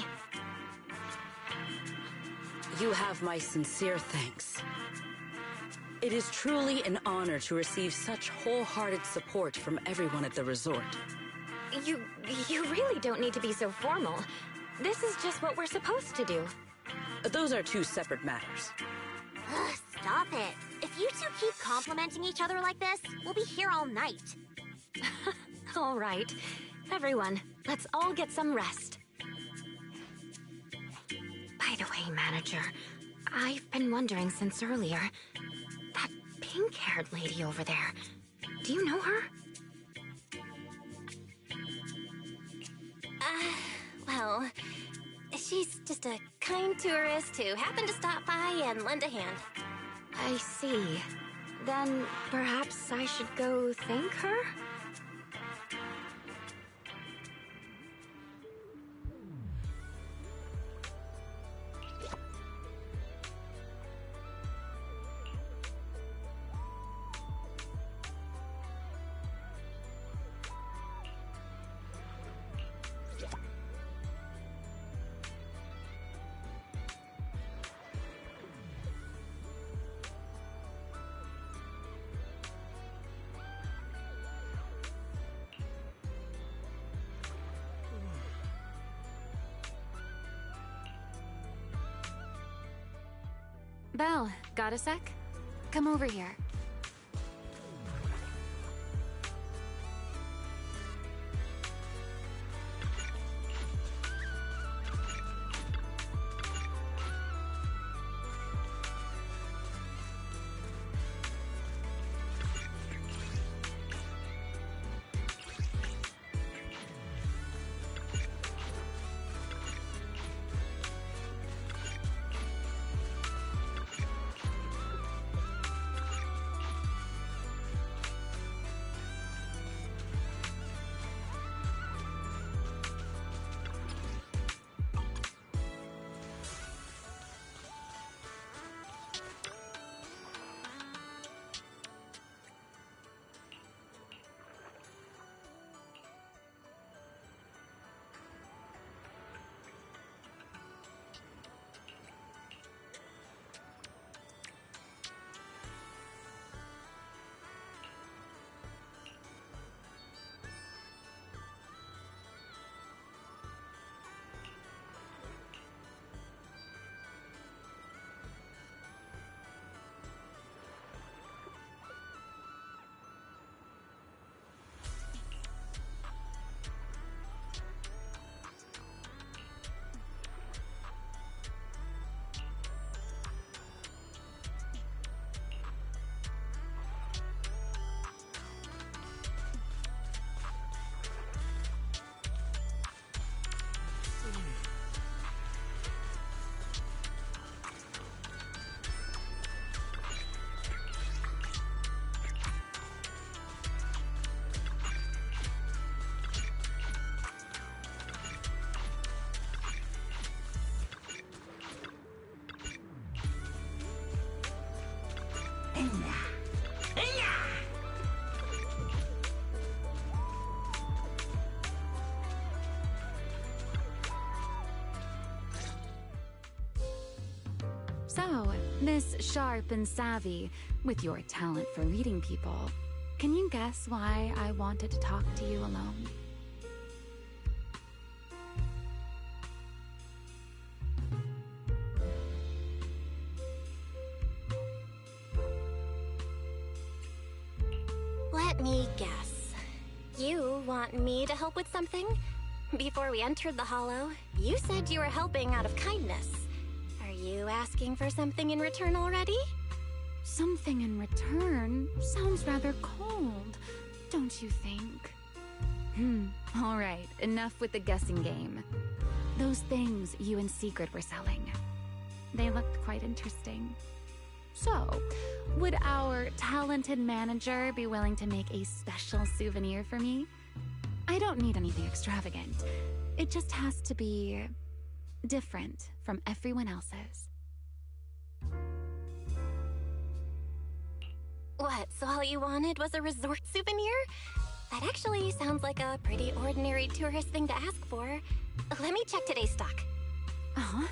You have my sincere thanks. It is truly an honor to receive such wholehearted support from everyone at the resort. You really don't need to be so formal. This is just what we're supposed to do. Those are two separate matters. Ugh, stop it. If you two keep complimenting each other like this, we'll be here all night. All right. Everyone, let's all get some rest. By the way, Manager, I've been wondering since earlier. That pink-haired lady over there, do you know her? Well, she's just a kind tourist who happened to stop by and lend a hand. I see. Then perhaps I should go thank her? Belle, got a sec? Come over here. So, Miss Sharp and Savvy, with your talent for reading people, can you guess why I wanted to talk to you alone? Let me guess. You want me to help with something? Before we entered the Hollow, you said you were helping out of kindness. Are you asking for something in return already? Something in return sounds rather cold, don't you think? All right, enough with the guessing game. Those things you and Secret were selling, they looked quite interesting. So, would our talented manager be willing to make a special souvenir for me? I don't need anything extravagant. It just has to be different from everyone else's. What, so all you wanted was a resort souvenir? That actually sounds like a pretty ordinary tourist thing to ask for. Let me check today's stock. Uh-huh.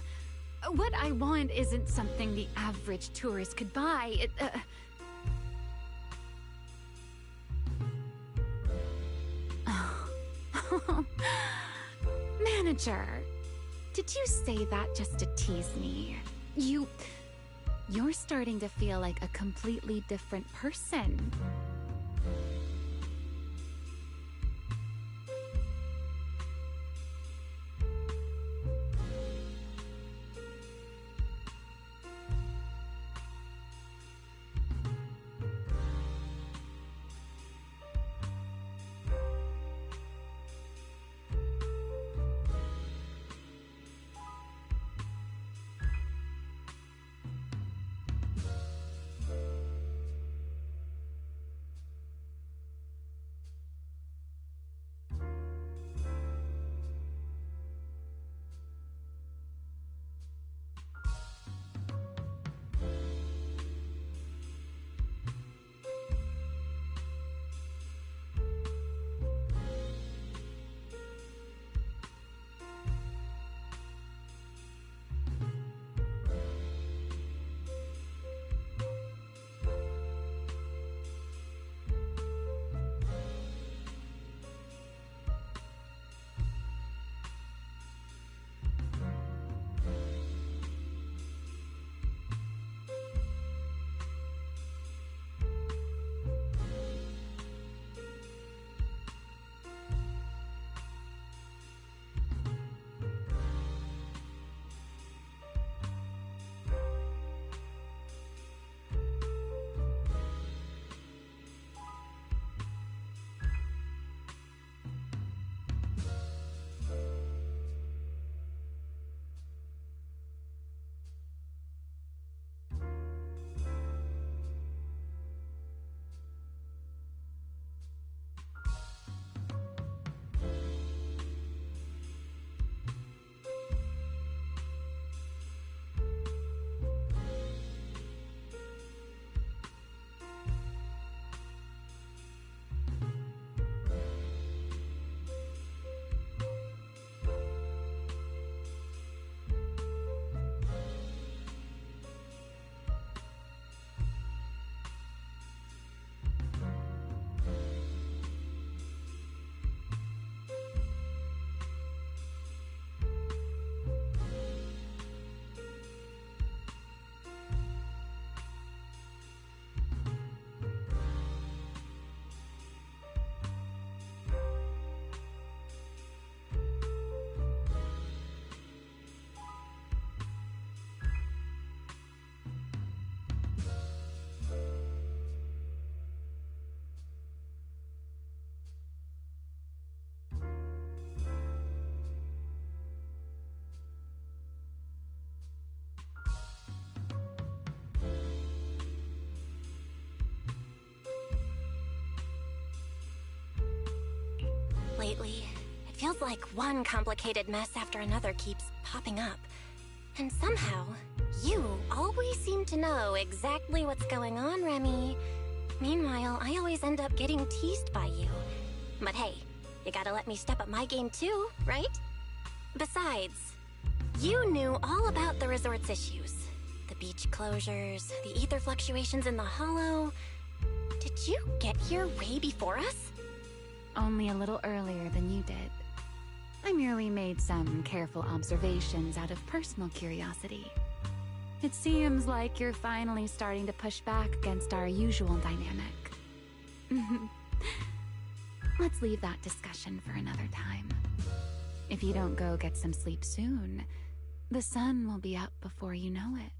What I want isn't something the average tourist could buy. Manager, did you say that just to tease me? You're starting to feel like a completely different person. Lately, it feels like one complicated mess after another keeps popping up. And somehow, You always seem to know exactly what's going on, Remy. Meanwhile, I always end up getting teased by you. But hey, you gotta let me step up my game too, right? Besides, you knew all about the resort's issues. The beach closures, the ether fluctuations in the hollow. Did you get here way before us? Only a little earlier than you did. I merely made some careful observations out of personal curiosity. It seems like you're finally starting to push back against our usual dynamic. Let's leave that discussion for another time. If you don't go get some sleep soon, the sun will be up before you know it.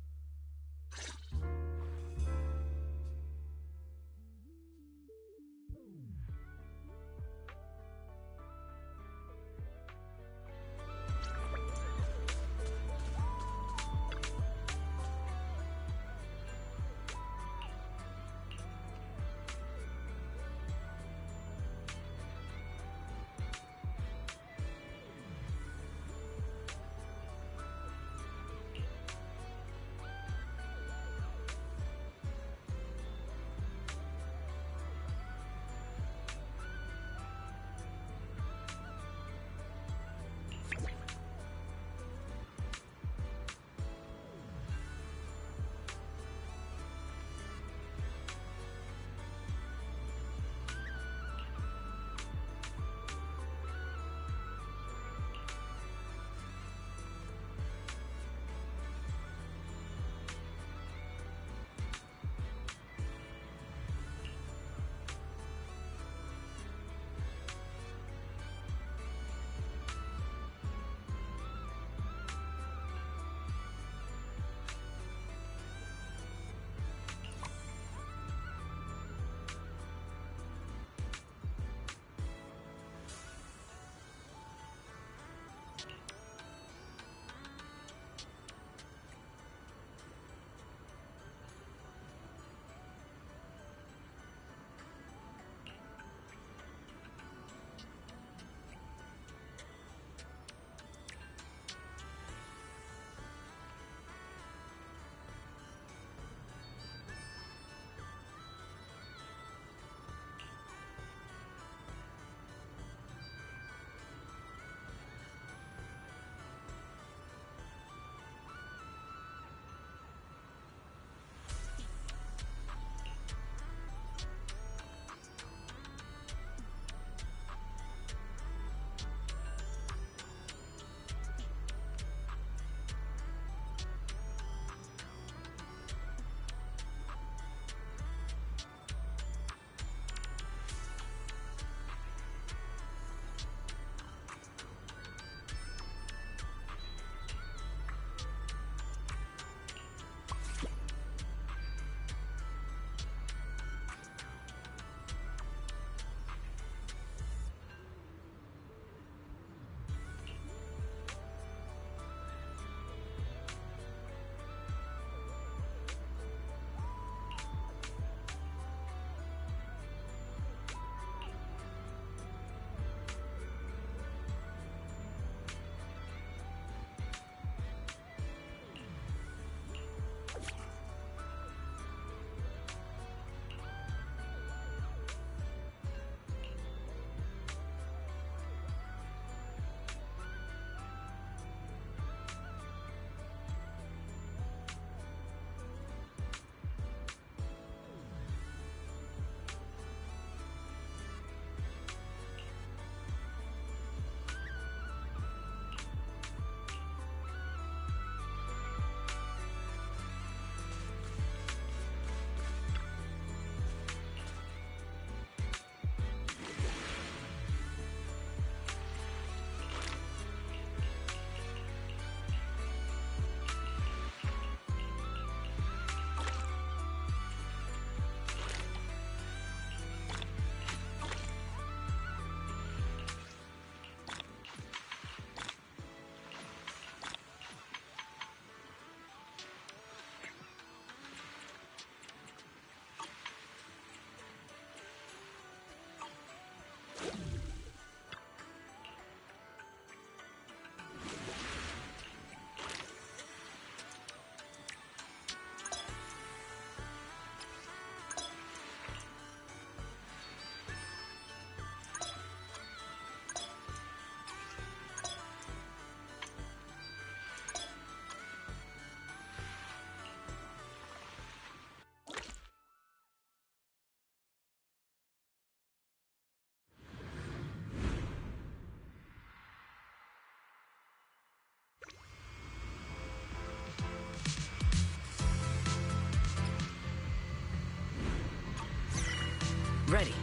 Ready.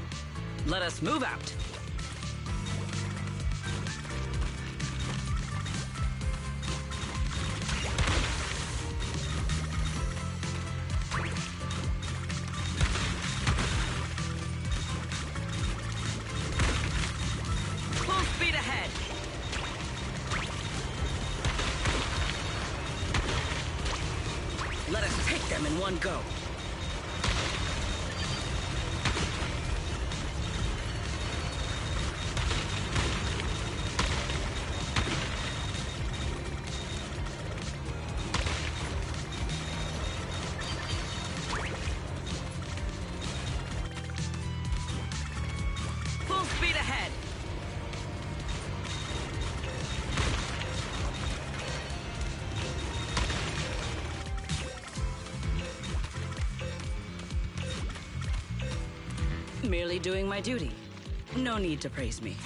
Let us move out. Full speed ahead. Let us take them in one go. Full speed ahead. Merely doing my duty. No need to praise me.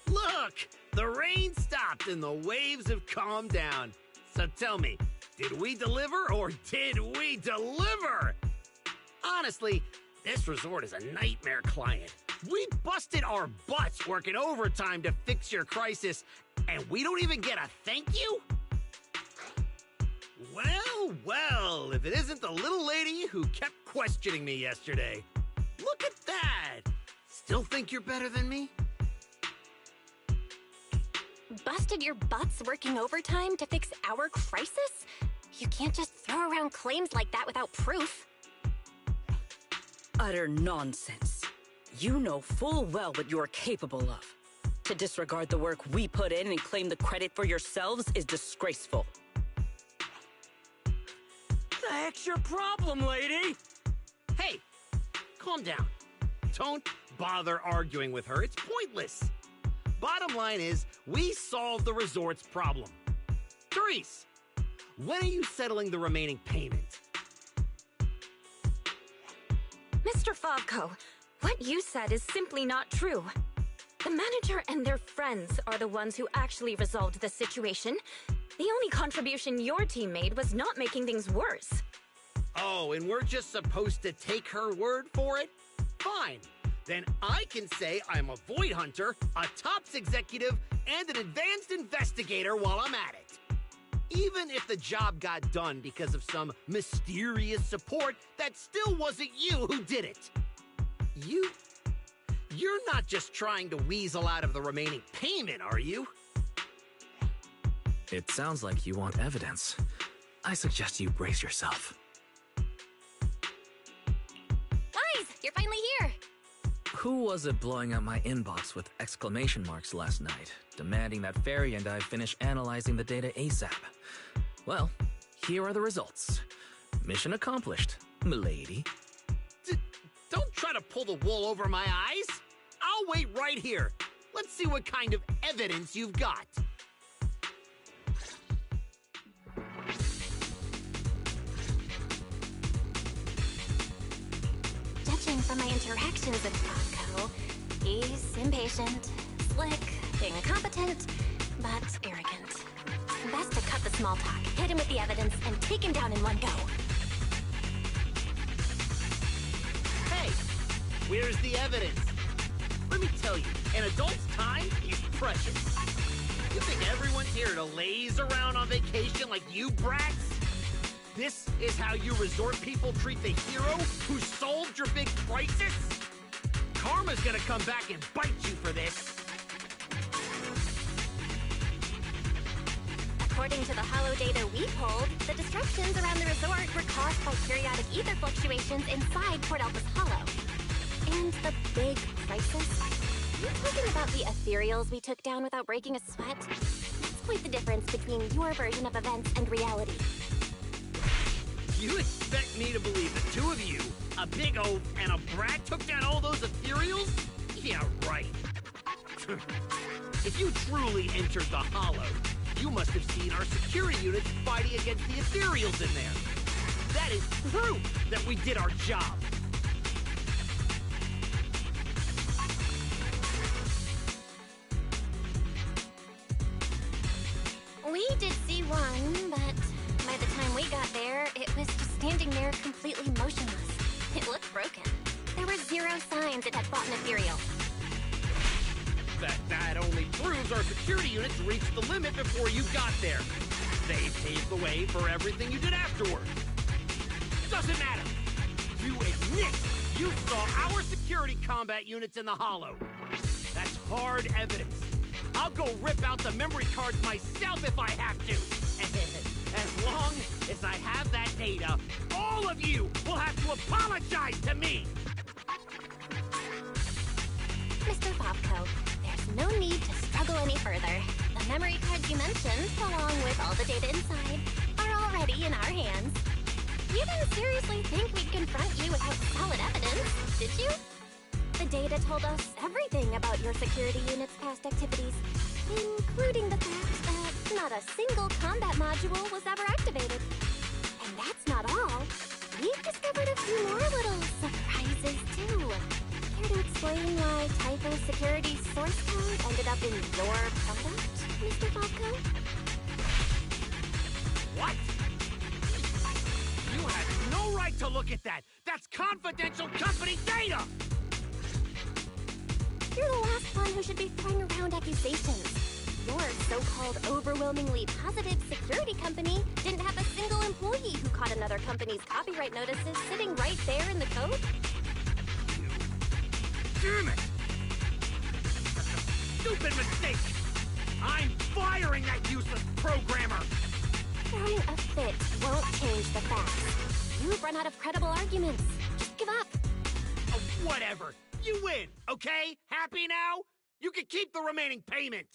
Look! The rain stopped and the waves have calmed down. So tell me, did we deliver or did we deliver? Honestly, this resort is a nightmare client. We busted our butts working overtime to fix your crisis, and we don't even get a thank you? Well, well, if it isn't the little lady who kept questioning me yesterday. Look at that! Still think you're better than me? Busted your butts working overtime to fix our crisis? You can't just throw around claims like that without proof. Utter nonsense. You know full well what you're capable of. To disregard the work we put in and claim the credit for yourselves is disgraceful. The heck's your problem, lady? Hey, calm down. Don't bother arguing with her. It's pointless. Bottom line is, we solved the resort's problem. Therese, when are you settling the remaining payment? Mr. Favko, what you said is simply not true. The manager and their friends are the ones who actually resolved the situation. The only contribution your team made was not making things worse. Oh, and we're just supposed to take her word for it? Fine. Then I can say I'm a void hunter, a TOPS executive, and an advanced investigator while I'm at it. Even if the job got done because of some mysterious support, that still wasn't you who did it. You're not just trying to weasel out of the remaining payment, are you? It sounds like you want evidence. I suggest you brace yourself. Guys, you're finally here! Who was it blowing up my inbox with exclamation marks last night, demanding that Fairy and I finish analyzing the data ASAP? Well, here are the results. Mission accomplished, milady. Don't try to pull the wool over my eyes. I'll wait right here. Let's see what kind of evidence you've got. from my interactions with Falco, he's impatient, slick, incompetent, but arrogant. Best to cut the small talk, hit him with the evidence, and take him down in one go. Hey, where's the evidence? Let me tell you, an adult's time is precious. You think everyone's here to laze around on vacation like you brats? This is how you resort people treat the hero who solved your big crisis? Karma's gonna come back and bite you for this. According to the hollow data we pulled, the disruptions around the resort were caused by periodic ether fluctuations inside Port Alpha's hollow. And the big crisis? You talking about the ethereals we took down without breaking a sweat? That's quite the difference between your version of events and reality. You expect me to believe the two of you, a big oaf and a brat, took down all those ethereals? Yeah, right. If you truly entered the hollow, you must have seen our security units fighting against the ethereals in there. That is proof that we did our job. We did see one, but by the time we got there, it was just standing there completely motionless. It looked broken. There were 0 signs it had fought an ethereal. That only proves our security units reached the limit before you got there. They paved the way for everything you did afterward. Doesn't matter. You admit you saw our security combat units in the hollow. That's hard evidence. I'll go rip out the memory cards myself if I have to. As long as I have that data, all of you will have to apologize to me. Mr. Bobco, there's no need to struggle any further. The memory cards you mentioned, along with all the data inside, are already in our hands. You didn't seriously think we'd confront you without solid evidence, did you? The data told us everything about your security unit's past activities, including the fact that not a single combat module was ever activated. And that's not all. We've discovered a few more little surprises, too. Care to explain why Typho's security source code ended up in your product, Mr. Falco? What? You have no right to look at that! That's confidential company data! You're the last one who should be throwing around accusations. Your so-called overwhelmingly positive security company didn't have a single employee who caught another company's copyright notices sitting right there in the code. Damn it! That's a stupid mistake! I'm firing that useless programmer! Throwing a fit won't change the facts. You've run out of credible arguments. Just give up. Oh, whatever. You win, okay? Happy now? You can keep the remaining payment.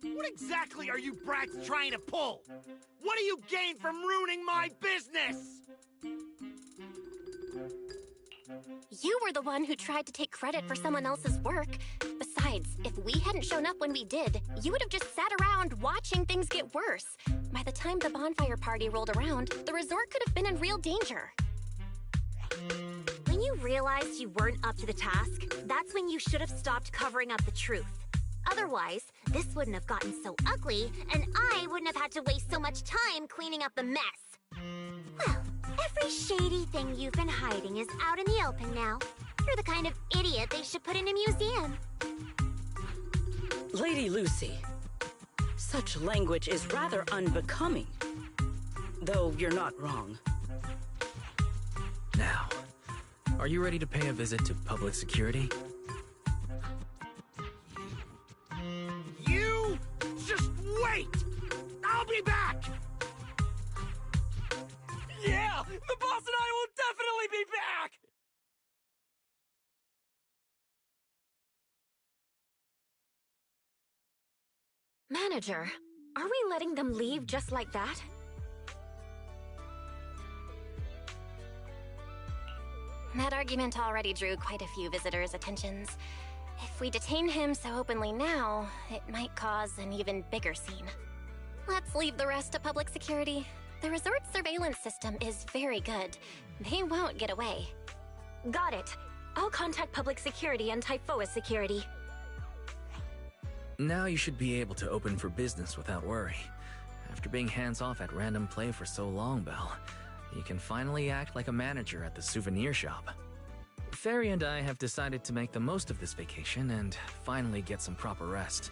What exactly are you brats trying to pull? What do you gain from ruining my business? You were the one who tried to take credit for someone else's work. Besides, if we hadn't shown up when we did, you would have just sat around watching things get worse. By the time the bonfire party rolled around, the resort could have been in real danger. When you realized you weren't up to the task, that's when you should have stopped covering up the truth. Otherwise, this wouldn't have gotten so ugly, and I wouldn't have had to waste so much time cleaning up the mess. Well, every shady thing you've been hiding is out in the open now. You're the kind of idiot they should put in a museum. Lady Lucy, such language is rather unbecoming. Though you're not wrong. Now, are you ready to pay a visit to public security? You just wait! I'll be back! Yeah! The boss and I will definitely be back! Manager, are we letting them leave just like that? That argument already drew quite a few visitors' attentions. If we detain him so openly now, it might cause an even bigger scene. Let's leave the rest to public security. The resort's surveillance system is very good. They won't get away. Got it. I'll contact public security and Typhoa security. Now you should be able to open for business without worry. After being hands-off at random play for so long, Belle, you can finally act like a manager at the souvenir shop. Fairy and I have decided to make the most of this vacation and finally get some proper rest.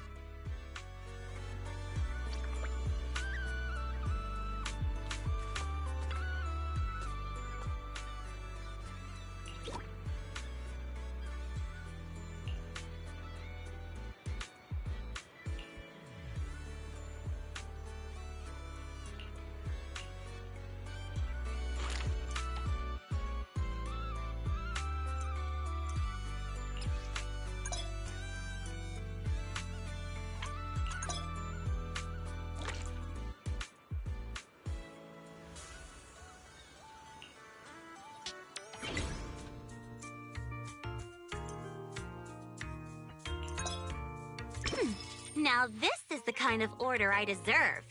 Now this is the kind of order I deserve.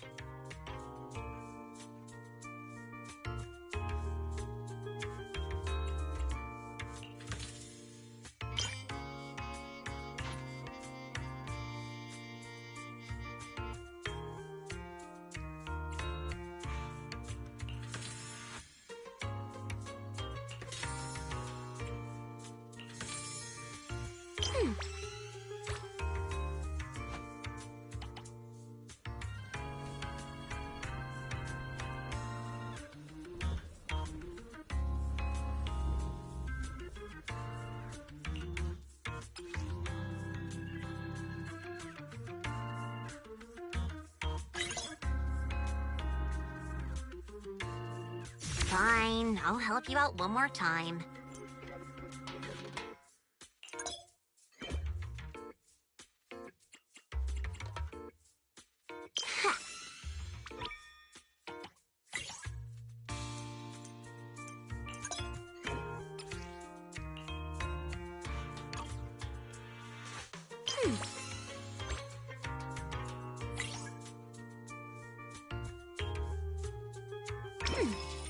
Fine, I'll help you out one more time.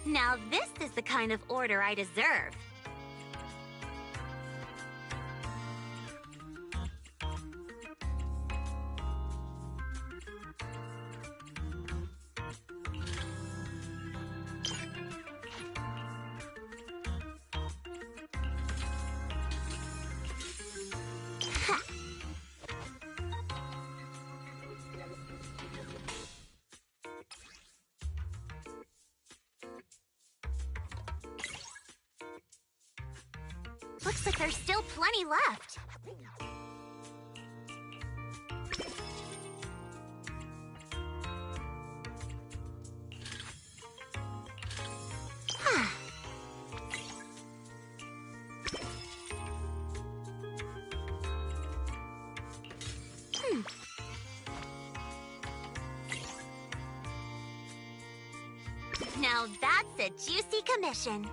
Now this is the kind of order I deserve. Looks like there's still plenty left. Now that's a juicy commission.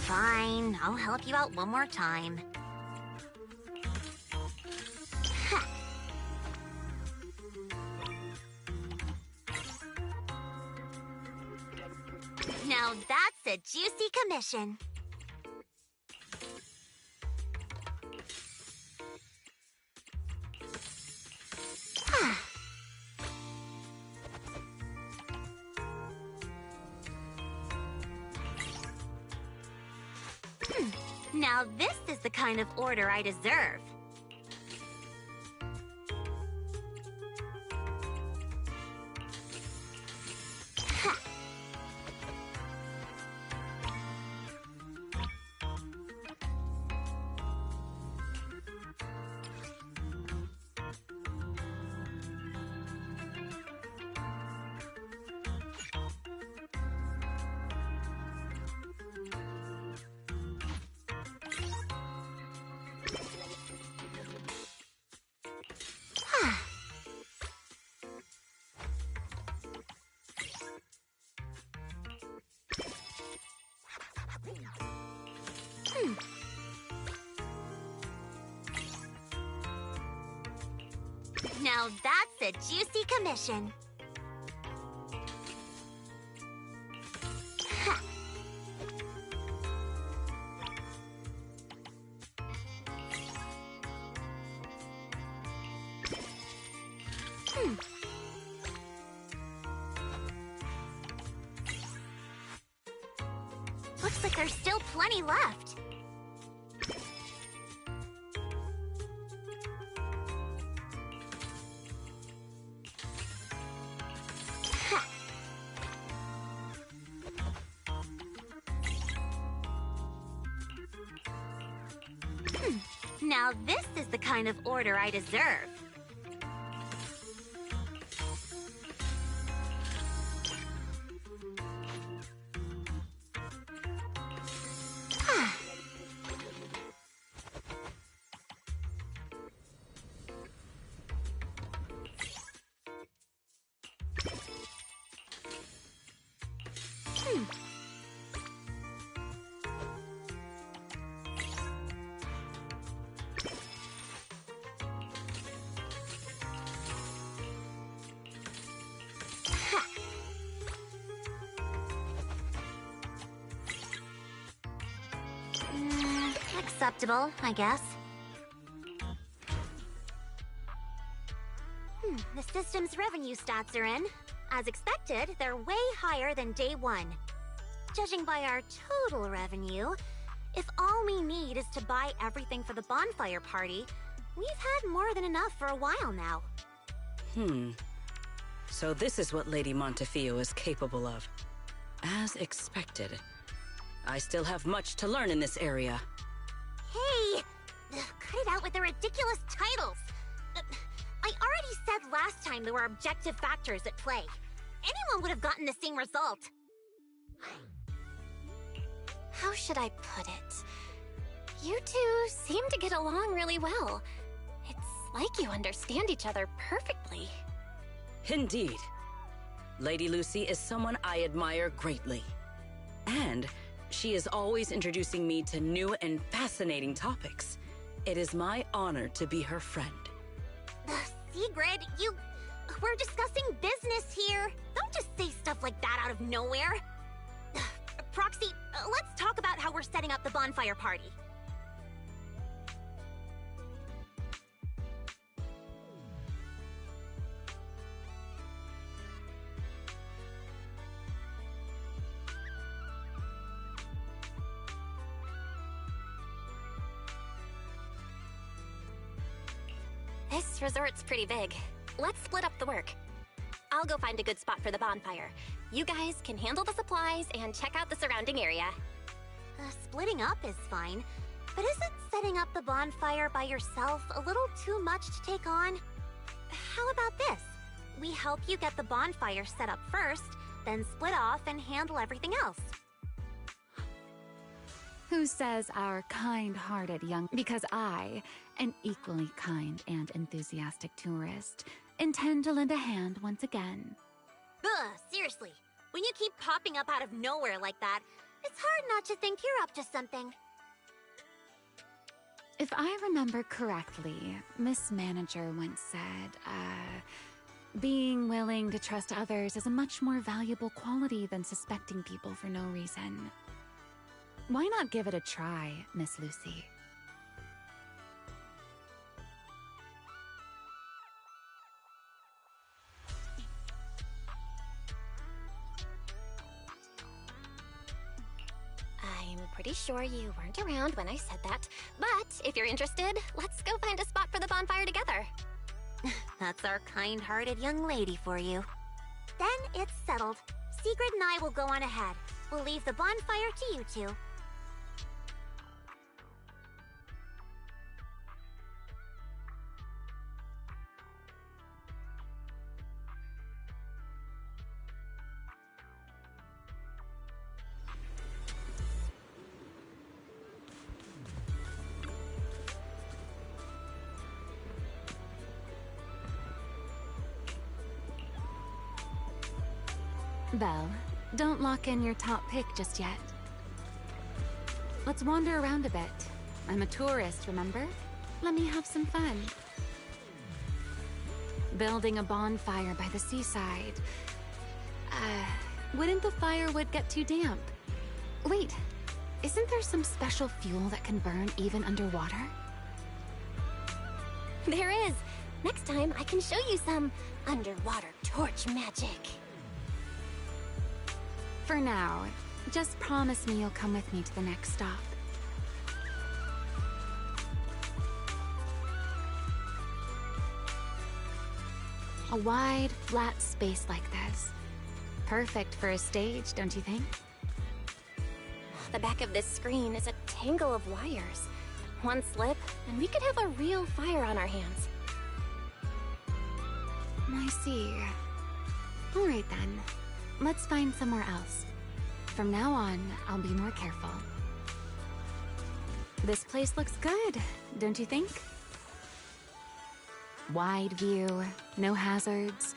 Fine, I'll help you out one more time. Now that's a juicy commission. Now this is the kind of order I deserve. Now that's a juicy commission. Ha. Looks like there's still plenty left. Now this is the kind of order I deserve. Acceptable, I guess. The system's revenue stats are in. As expected, they're way higher than day one. Judging by our total revenue, if all we need is to buy everything for the bonfire party, we've had more than enough for a while now. So this is what Lady Montefiore is capable of. As expected. I still have much to learn in this area. Hey! Cut it out with the ridiculous titles! I already said last time there were objective factors at play. Anyone would have gotten the same result. How should I put it? You two seem to get along really well. It's like you understand each other perfectly. Indeed. Lady Lucy is someone I admire greatly. And she is always introducing me to new and fascinating topics. It is my honor to be her friend. Sigrid, we're discussing business here. Don't just say stuff like that out of nowhere. Proxy, let's talk about how we're setting up the bonfire party. This resort's pretty big. Let's split up the work. I'll go find a good spot for the bonfire. You guys can handle the supplies and check out the surrounding area. Splitting up is fine, but isn't setting up the bonfire by yourself a little too much to take on? How about this? We help you get the bonfire set up first, then split off and handle everything else. Who says our kind-hearted young... Because I, an equally kind and enthusiastic tourist, intend to lend a hand once again. Ugh, seriously. When you keep popping up out of nowhere like that, it's hard not to think you're up to something. If I remember correctly, Miss Manager once said, being willing to trust others is a much more valuable quality than suspecting people for no reason. Why not give it a try, Miss Lucy? I'm pretty sure you weren't around when I said that, but if you're interested, let's go find a spot for the bonfire together. That's our kind-hearted young lady for you. Then it's settled. Sigrid and I will go on ahead. We'll leave the bonfire to you two. Belle, don't lock in your top pick just yet. Let's wander around a bit. I'm a tourist, remember? Let me have some fun. building a bonfire by the seaside. Wouldn't the firewood get too damp? Wait, isn't there some special fuel that can burn even underwater? There is. Next time, I can show you some underwater torch magic. For now, just promise me you'll come with me to the next stop. A wide, flat space like this. Perfect for a stage, don't you think? The back of this screen is a tangle of wires. One slip, and we could have a real fire on our hands. I see. All right then. Let's find somewhere else. From now on, I'll be more careful. This place looks good, don't you think? Wide view, no hazards.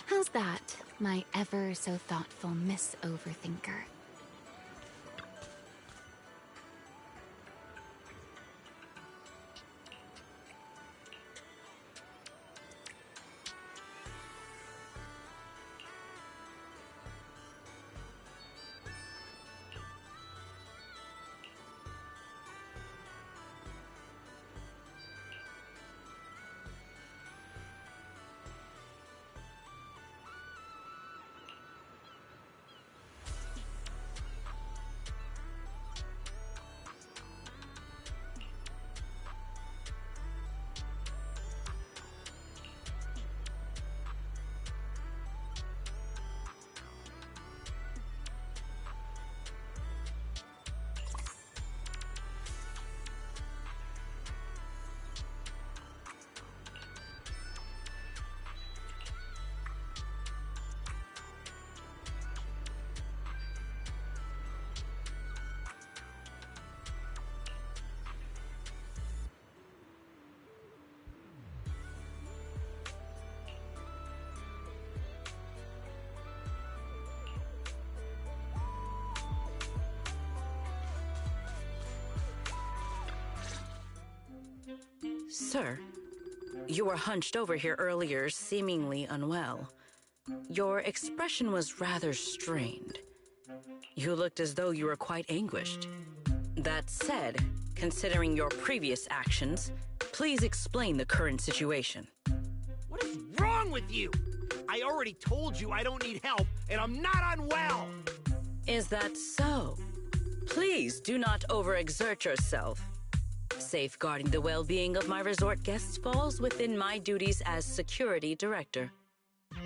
How's that, my ever so thoughtful Miss Overthinker? Sir, you were hunched over here earlier, seemingly unwell. Your expression was rather strained. You looked as though you were quite anguished. That said, considering your previous actions, please explain the current situation. What is wrong with you? I already told you I don't need help, and I'm not unwell! Is that so? Please do not overexert yourself. Safeguarding the well-being of my resort guests falls within my duties as security director.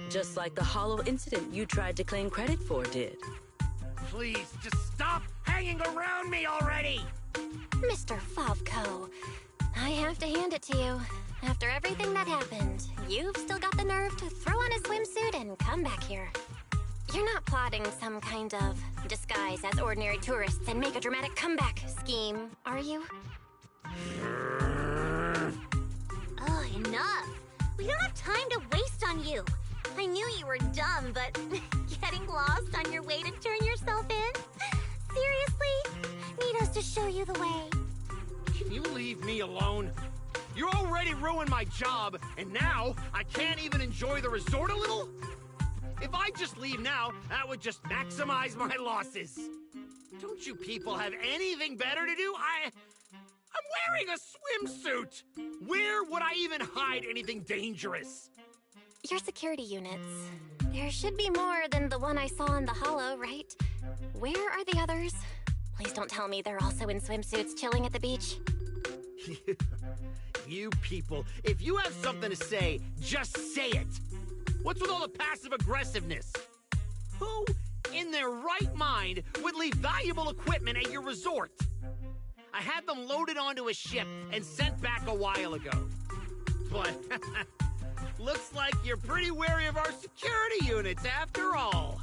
Just like the Hollow incident you tried to claim credit for did. Please, just stop hanging around me already! Mr. Favco, I have to hand it to you. After everything that happened, you've still got the nerve to throw on a swimsuit and come back here. You're not plotting some kind of disguise as ordinary tourists and make a dramatic comeback scheme, are you? Oh, enough! We don't have time to waste on you. I knew you were dumb, but getting lost on your way to turn yourself in? Seriously? Need us to show you the way? Can you leave me alone? You already ruined my job, and now I can't even enjoy the resort a little? If I just leave now, that would just maximize my losses. Don't you people have anything better to do? I'm wearing a swimsuit! Where would I even hide anything dangerous? Your security units. There should be more than the one I saw in the Hollow, right? Where are the others? Please don't tell me they're also in swimsuits chilling at the beach. You people, if you have something to say, just say it. What's with all the passive aggressiveness? Who in their right mind would leave valuable equipment at your resort? I had them loaded onto a ship and sent back a while ago. But looks like you're pretty wary of our security units after all.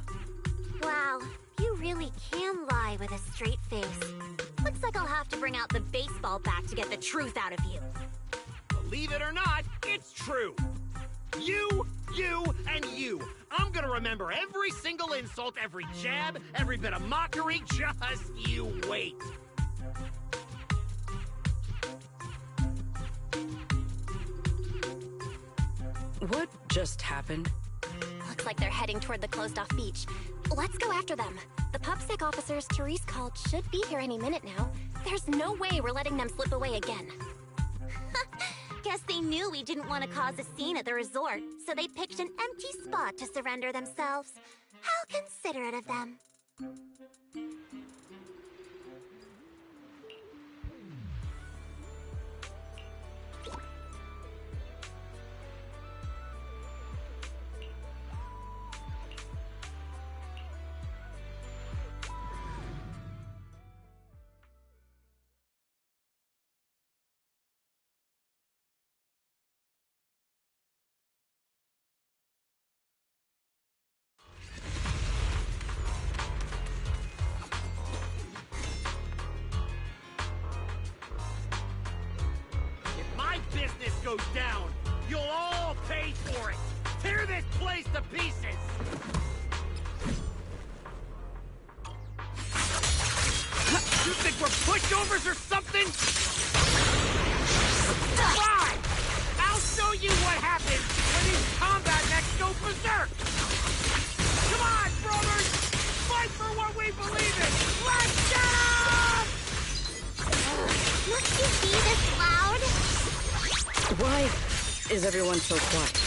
Wow, you really can lie with a straight face. Looks like I'll have to bring out the baseball bat to get the truth out of you. Believe it or not, it's true. You, and you. I'm gonna remember every single insult, every jab, every bit of mockery. Just you wait. What just happened? Looks like they're heading toward the closed-off beach. Let's go after them. The PubSec officers Therese called should be here any minute now. There's no way we're letting them slip away again. Guess they knew we didn't want to cause a scene at the resort, so they picked an empty spot to surrender themselves. How considerate of them. Business goes down, you'll all pay for it. Tear this place to pieces. You think we're pushovers or something? Fine! I'll show you what happens when these combat mechs go berserk. Come on, brothers! Fight for what we believe in! Let's go! Must you be this loud? Why is everyone so quiet?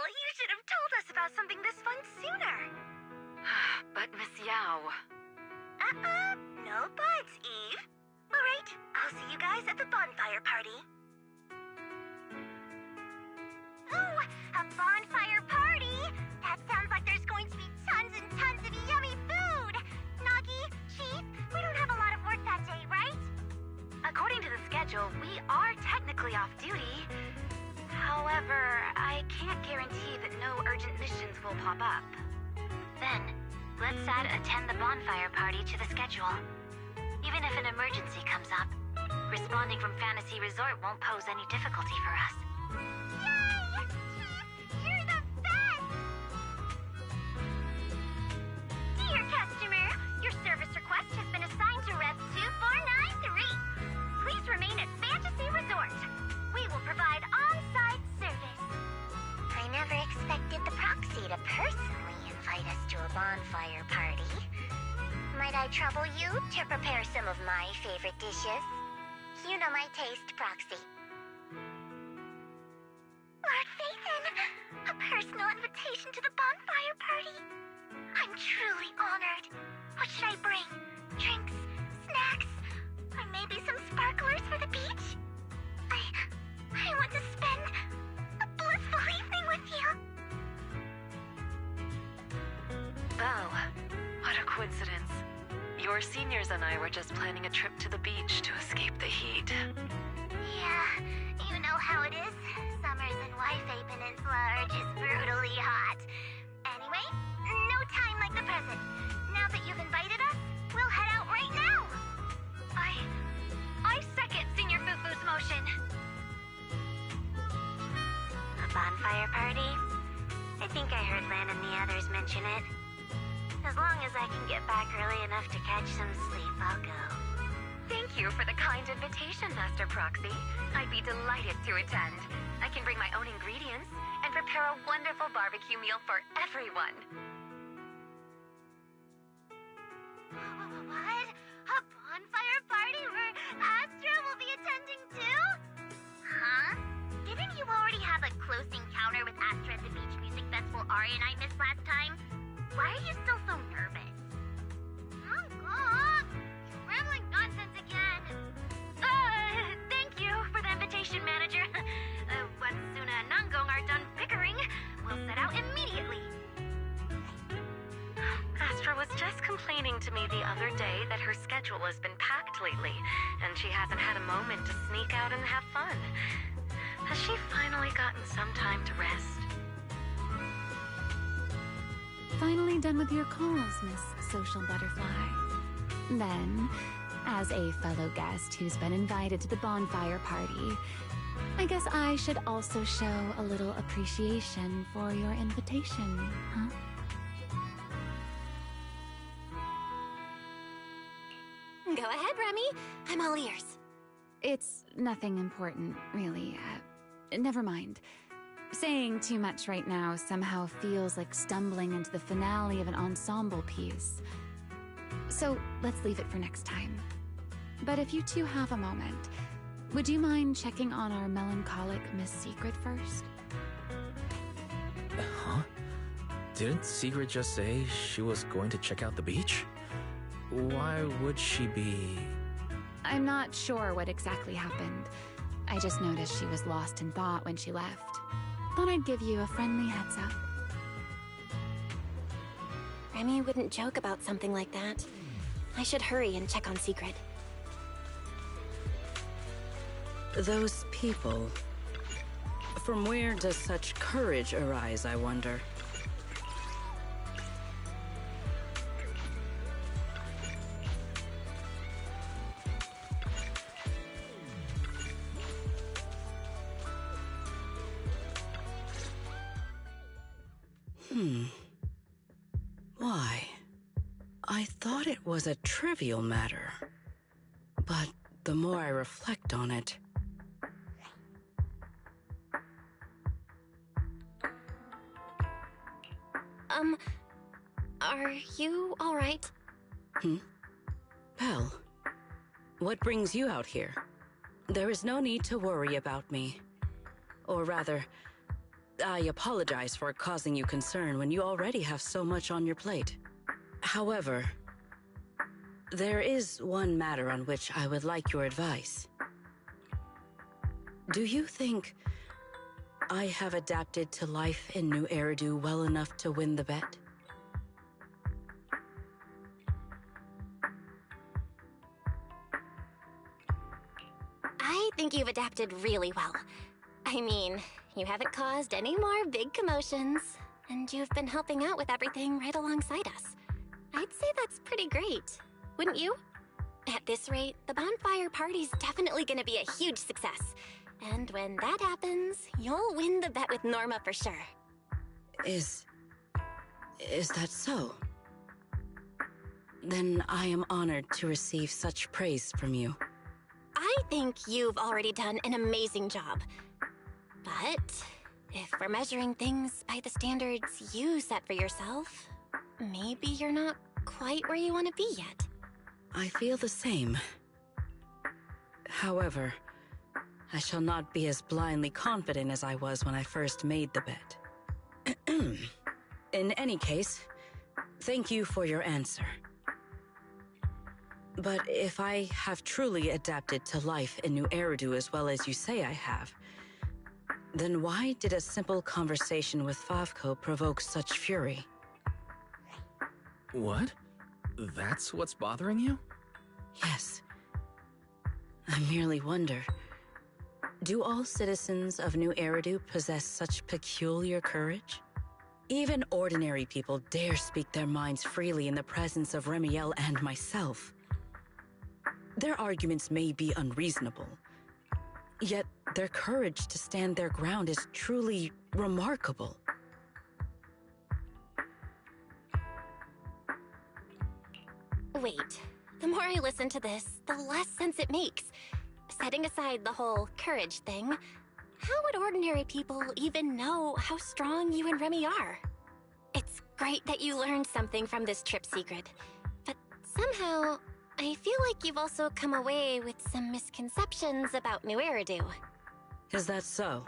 You should have told us about something this fun sooner. But Miss Yao... No buts, Eve. All right, I'll see you guys at the bonfire party. Ooh, a bonfire party? That sounds like there's going to be tons and tons of yummy food. Nagi, Chief, we don't have a lot of work that day, right? According to the schedule, we are technically off duty. However, I can't guarantee that no urgent missions will pop up. Then, let's add attend the bonfire party to the schedule. Even if an emergency comes up, responding from Fantasy Resort won't pose any difficulty for us. Yay! You're the best! Dear customer, your service request has been assigned to Rev 2493. Please remain at Fantasy Resort. We will provide on-site service. I never expected the proxy to personally invite us to a bonfire party. Might I trouble you to prepare some of my favorite dishes? You know my taste, Proxy. Lord Phaethon, a personal invitation to the bonfire party. I'm truly honored. What should I bring? Drinks? Snacks? Or maybe some sparklers for the beach? I want to spend a blissful evening with you. Oh, what a coincidence. Your seniors and I were just planning a trip to the beach to escape the heat. Yeah, you know how it is. Summers in Wi-Fi Peninsula are just brutally hot. Anyway, no time like the present. Now that you've invited us, we'll head out right now. I second Senior Fufu's motion. A bonfire party? I think I heard Lan and the others mention it. As long as I can get back early enough to catch some sleep, I'll go. Thank you for the kind invitation, Master Proxy. I'd be delighted to attend. I can bring my own ingredients and prepare a wonderful barbecue meal for everyone. What? A bonfire party where Astra will be attending too? Huh? Didn't you already have a close encounter with Astra at the Beach Music Festival Ari and I missed last time? Why are you still so nervous? Oh, God! You're rambling nonsense again. Thank you for the invitation, Manager. Once Suna and Nangong are done bickering, we'll set out immediately. Astra was just complaining to me the other day that her schedule has been packed lately, and she hasn't had a moment to sneak out and have fun. Has she finally gotten some time to rest? Finally done with your calls, Miss Social Butterfly. Then, as a fellow guest who's been invited to the bonfire party, I guess I should also show a little appreciation for your invitation, huh? Go ahead, Remy. I'm all ears. It's nothing important, really. Never mind. Saying too much right now somehow feels like stumbling into the finale of an ensemble piece. So let's leave it for next time. But if you two have a moment, would you mind checking on our melancholic Miss Secret first? Huh? Didn't Secret just say she was going to check out the beach? Why would she be... I'm not sure what exactly happened. I just noticed she was lost in thought when she left. Thought I'd give you a friendly heads up. Remy wouldn't joke about something like that. I should hurry and check on Secret. Those people... From where does such courage arise, I wonder? Why? I thought it was a trivial matter. But the more I reflect on it... Are you all right? Belle, what brings you out here? There is no need to worry about me. Or rather, I apologize for causing you concern when you already have so much on your plate. However, there is one matter on which I would like your advice. Do you think I have adapted to life in New Eridu well enough to win the bet? I think you've adapted really well. I mean, you haven't caused any more big commotions, and you've been helping out with everything right alongside us. I'd say that's pretty great, wouldn't you? At this rate, the bonfire party's definitely gonna be a huge success. And when that happens, you'll win the bet with Norma for sure. Is that so? Then I am honored to receive such praise from you. I think you've already done an amazing job. But if we're measuring things by the standards you set for yourself, maybe you're not quite where you want to be yet. I feel the same. However, I shall not be as blindly confident as I was when I first made the bet. In any case, thank you for your answer. But if I have truly adapted to life in New Eridu as well as you say I have, then why did a simple conversation with Favko provoke such fury? What? That's what's bothering you? Yes. I merely wonder, do all citizens of New Eridu possess such peculiar courage? Even ordinary people dare speak their minds freely in the presence of Remiel and myself. Their arguments may be unreasonable, yet their courage to stand their ground is truly remarkable. Wait, the more I listen to this, the less sense it makes. Setting aside the whole courage thing, how would ordinary people even know how strong you and Remy are? It's great that you learned something from this trip, Secret, but somehow I feel like you've also come away with some misconceptions about New Eridu. Is that so?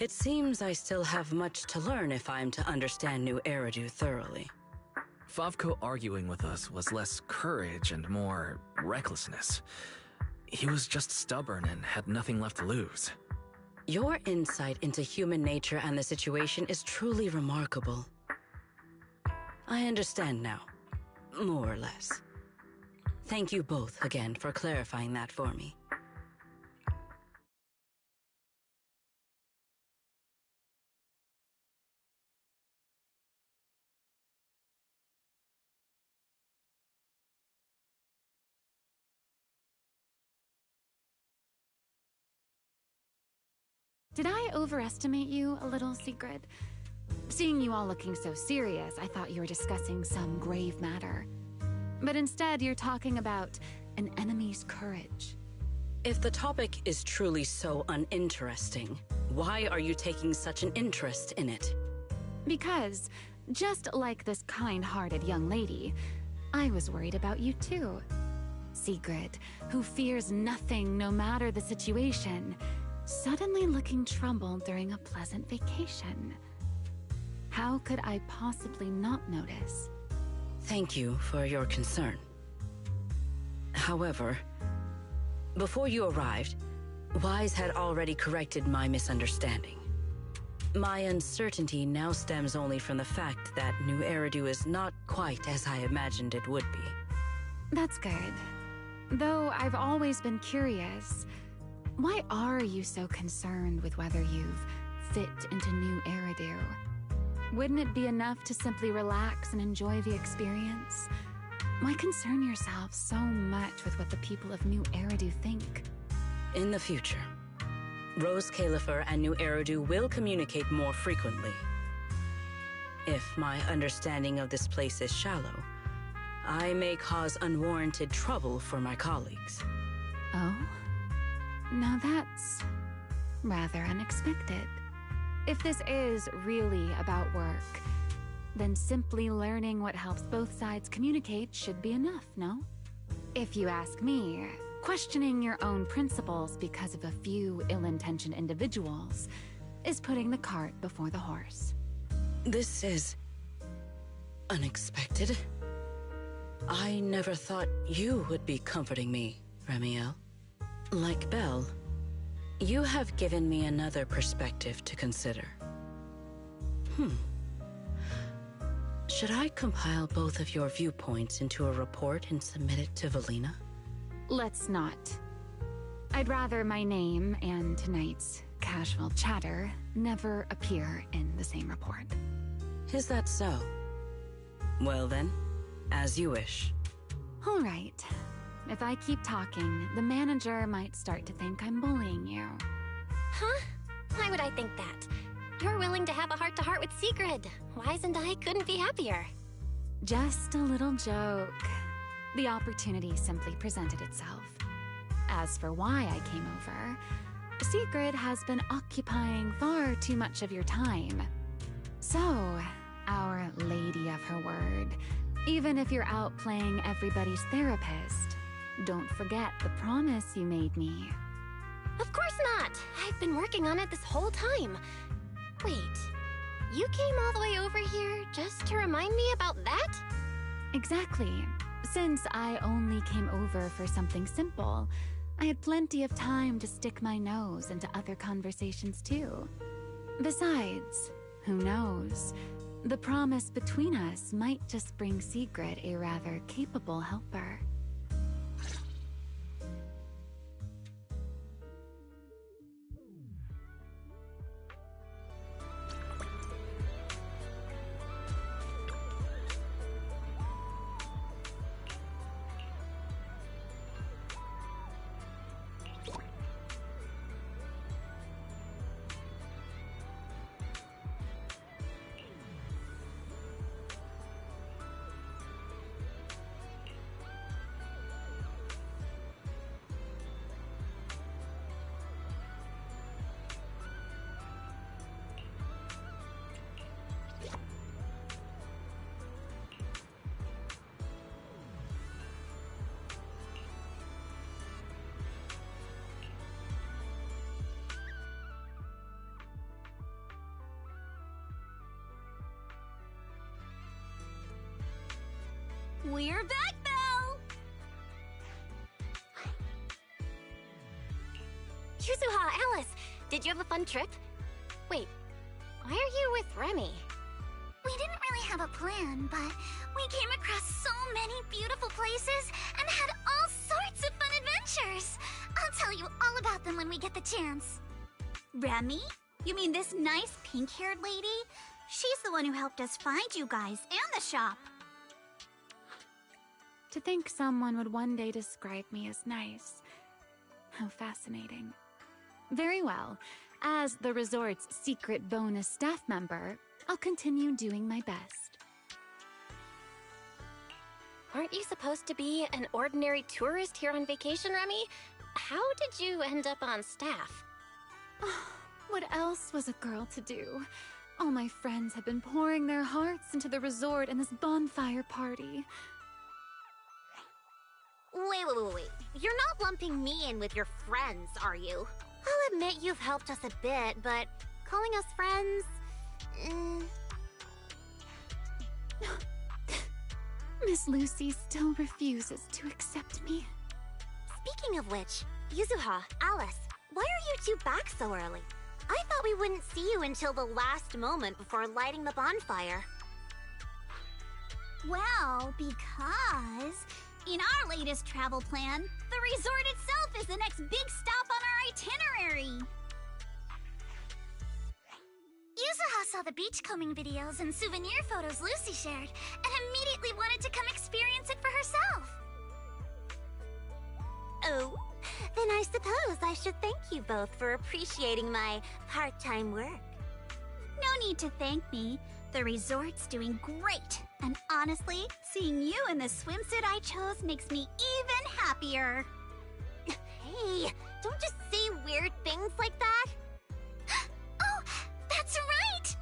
It seems I still have much to learn if I'm to understand New Eridu thoroughly. Favko arguing with us was less courage and more recklessness. He was just stubborn and had nothing left to lose. Your insight into human nature and the situation is truly remarkable. I understand now, more or less. Thank you both again for clarifying that for me. Did I overestimate you a little, Secret? Seeing you all looking so serious, I thought you were discussing some grave matter. But instead, you're talking about an enemy's courage. If the topic is truly so uninteresting, why are you taking such an interest in it? Because, just like this kind-hearted young lady, I was worried about you too. Secret, who fears nothing no matter the situation, suddenly looking troubled during a pleasant vacation. How could I possibly not notice? Thank you for your concern. However, before you arrived, Wise had already corrected my misunderstanding. My uncertainty now stems only from the fact that New Eridu is not quite as I imagined it would be. That's good. Though I've always been curious, why are you so concerned with whether you've fit into New Eridu? Wouldn't it be enough to simply relax and enjoy the experience? Why concern yourself so much with what the people of New Eridu think? In the future, Rose Califer and New Eridu will communicate more frequently. If my understanding of this place is shallow, I may cause unwarranted trouble for my colleagues. Oh? Now that's rather unexpected. If this is really about work, then simply learning what helps both sides communicate should be enough, no? If you ask me, questioning your own principles because of a few ill-intentioned individuals is putting the cart before the horse. This is unexpected. I never thought you would be comforting me, Remiel. Like Belle, you have given me another perspective to consider. Should I compile both of your viewpoints into a report and submit it to Valina? Let's not. I'd rather my name and tonight's casual chatter never appear in the same report. Is that so? Well then, as you wish. All right. If I keep talking, the manager might start to think I'm bullying you. Huh? Why would I think that? You're willing to have a heart-to-heart with Sigrid. Wise and I couldn't be happier. Just a little joke. The opportunity simply presented itself. As for why I came over, Sigrid has been occupying far too much of your time. So, our lady of her word, even if you're out playing everybody's therapist, don't forget the promise you made me. Of course not! I've been working on it this whole time. Wait, you came all the way over here just to remind me about that? Exactly. Since I only came over for something simple, I had plenty of time to stick my nose into other conversations too. Besides, who knows? The promise between us might just bring Sigrid a rather capable helper. We're back, Belle! Yuzuha, Alice, did you have a fun trip? Wait, why are you with Remy? We didn't really have a plan, but we came across so many beautiful places and had all sorts of fun adventures. I'll tell you all about them when we get the chance. Remy? You mean this nice pink-haired lady? She's the one who helped us find you guys and the shop. To think someone would one day describe me as nice. How fascinating. Very well. As the resort's secret bonus staff member, I'll continue doing my best. Aren't you supposed to be an ordinary tourist here on vacation, Remy? How did you end up on staff? What else was a girl to do? All my friends have been pouring their hearts into the resort and this bonfire party. Wait. You're not lumping me in with your friends, are you? I'll admit you've helped us a bit, but calling us friends... Miss Lucy still refuses to accept me. Speaking of which, Yuzuha, Alice, why are you two back so early? I thought we wouldn't see you until the last moment before lighting the bonfire. Well, because... in our latest travel plan, the resort itself is the next big stop on our itinerary. Yuzuha saw the beachcombing videos and souvenir photos Lucy shared, and immediately wanted to come experience it for herself. Oh, then I suppose I should thank you both for appreciating my part-time work. No need to thank me. The resort's doing great. And honestly, seeing you in the swimsuit I chose makes me even happier. Hey, don't just say weird things like that. Oh, that's right!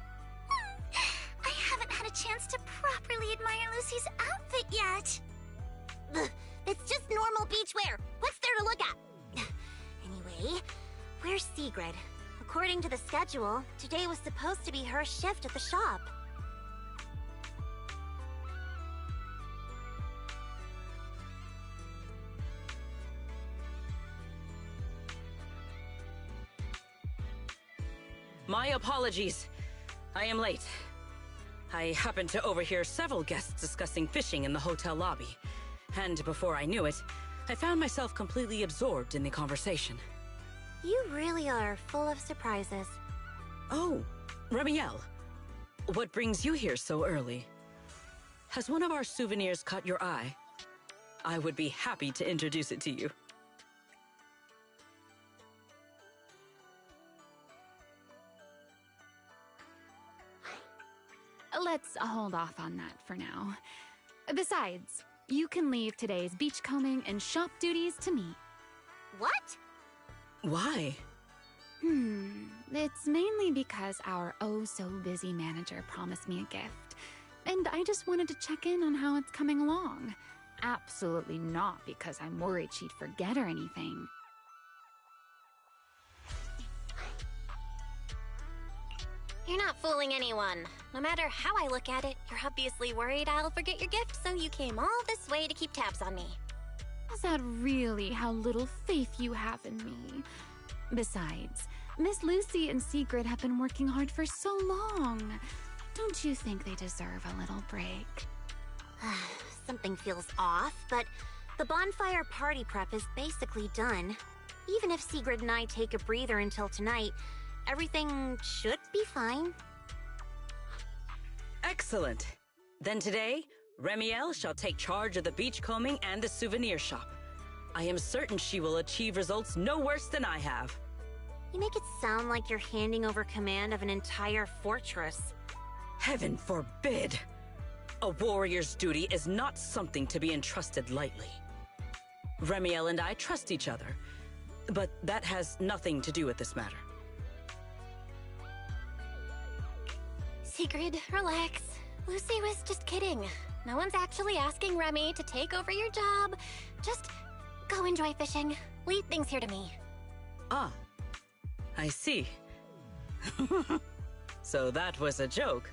I haven't had a chance to properly admire Lucy's outfit yet. Ugh, it's just normal beachwear. What's there to look at? Anyway, where's Sigrid? According to the schedule, today was supposed to be her shift at the shop. My apologies. I am late. I happened to overhear several guests discussing fishing in the hotel lobby. And before I knew it, I found myself completely absorbed in the conversation. You really are full of surprises. Oh, Remiel. What brings you here so early? Has one of our souvenirs caught your eye? I would be happy to introduce it to you. Let's hold off on that for now. Besides, you can leave today's beachcombing and shop duties to me. What? Why? It's mainly because our oh-so-busy manager promised me a gift, and I just wanted to check in on how it's coming along. Absolutely not because I'm worried she'd forget or anything. You're not fooling anyone. No matter how I look at it, you're obviously worried I'll forget your gift, so you came all this way to keep tabs on me. Is that really how little faith you have in me? Besides, Miss Lucy and Sigrid have been working hard for so long. Don't you think they deserve a little break? Something feels off, but the bonfire party prep is basically done. Even if Sigrid and I take a breather until tonight, everything should be fine. Excellent. Then today, Remiel shall take charge of the beachcombing and the souvenir shop. I am certain she will achieve results no worse than I have. You make it sound like you're handing over command of an entire fortress. Heaven forbid! A warrior's duty is not something to be entrusted lightly. Remiel and I trust each other, but that has nothing to do with this matter. Sigrid, relax. Lucy was just kidding. No one's actually asking Remy to take over your job. Just go enjoy fishing. Leave things here to me. Ah, I see. So that was a joke.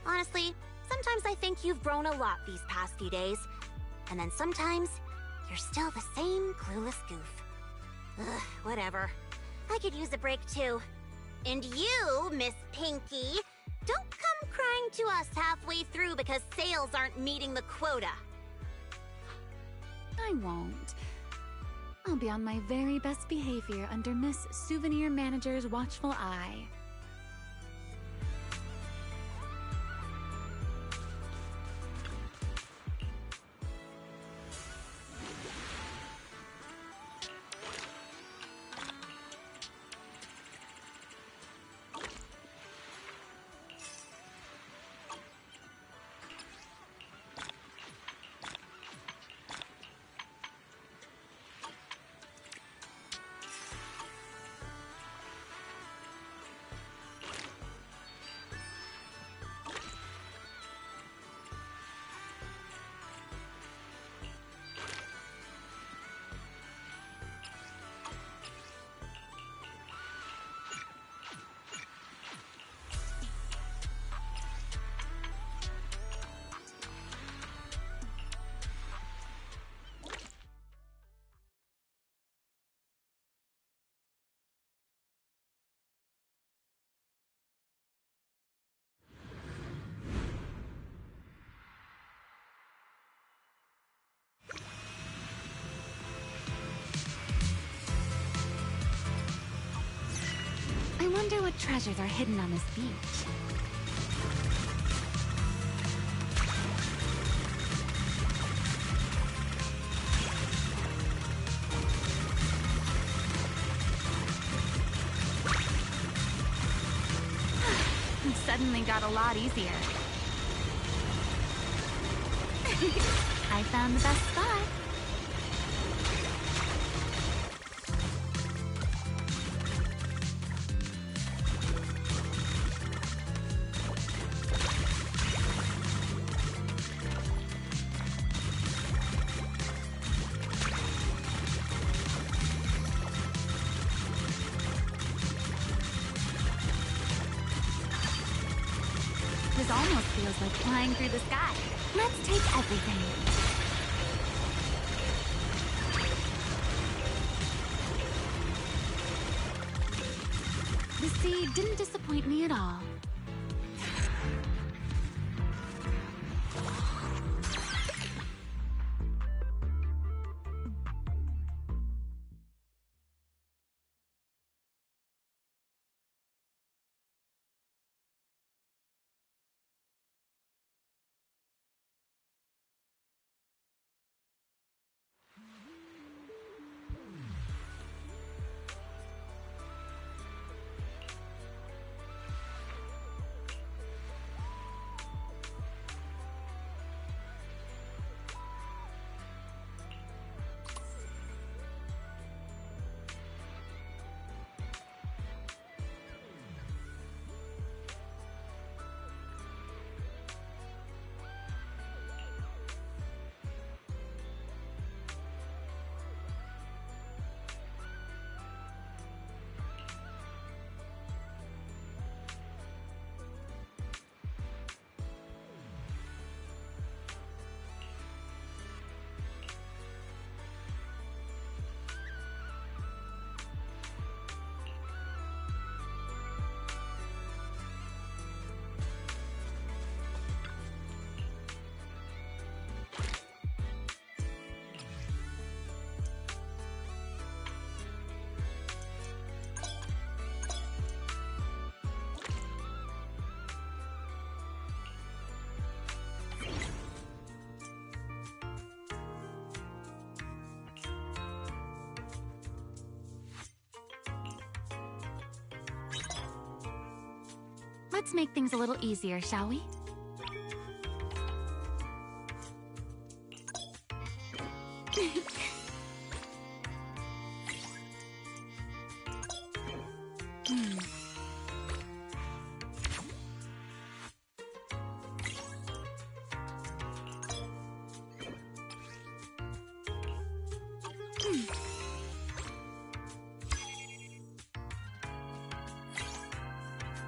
Honestly, sometimes I think you've grown a lot these past few days. And then sometimes, you're still the same clueless goof. Ugh, whatever. I could use a break too. And you, Miss Pinky, don't come crying to us halfway through because sales aren't meeting the quota. I won't. I'll be on my very best behavior under Miss Souvenir Manager's watchful eye. I wonder what treasures are hidden on this beach. It suddenly got a lot easier. I found the best spot. This almost feels like flying through the sky. Let's take everything. The sea didn't disappoint me at all. Let's make things a little easier, shall we?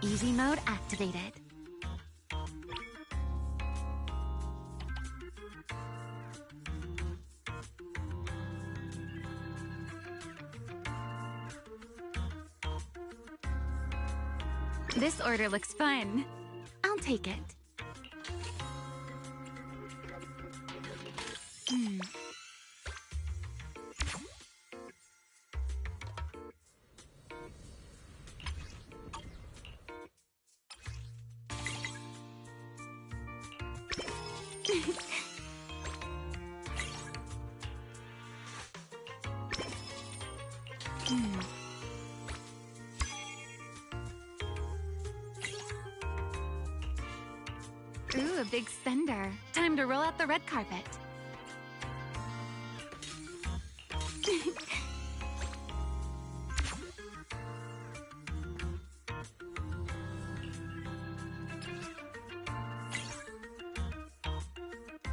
Easy mode activated. This order looks fun. I'll take it. Ooh, a big spender. Time to roll out the red carpet.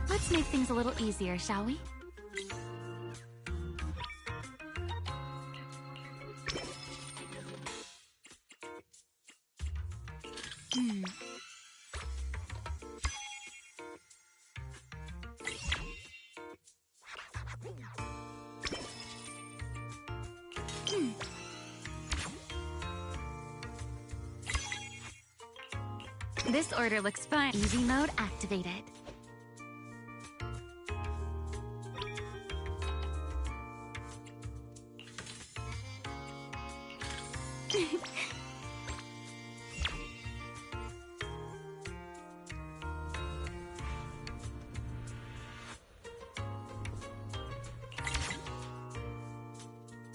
Let's make things a little easier, shall we? This order looks fun. Easy mode activated.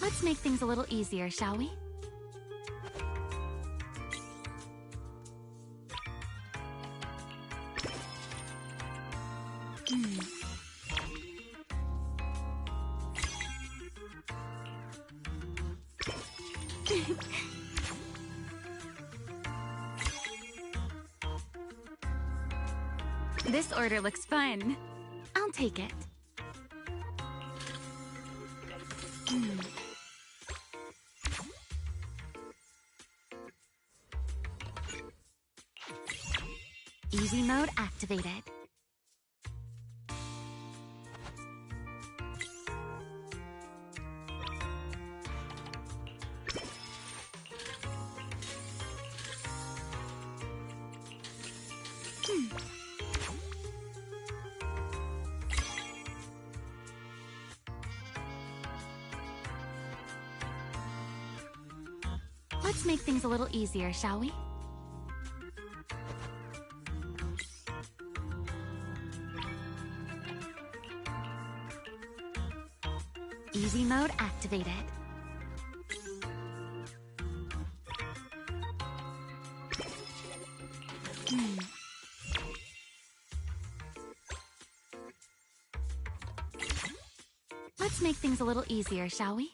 Let's make things a little easier, shall we? This order looks fun. I'll take it. Easy mode activated. Let's make things a little easier, shall we? Easy mode activated. Let's make things a little easier, shall we?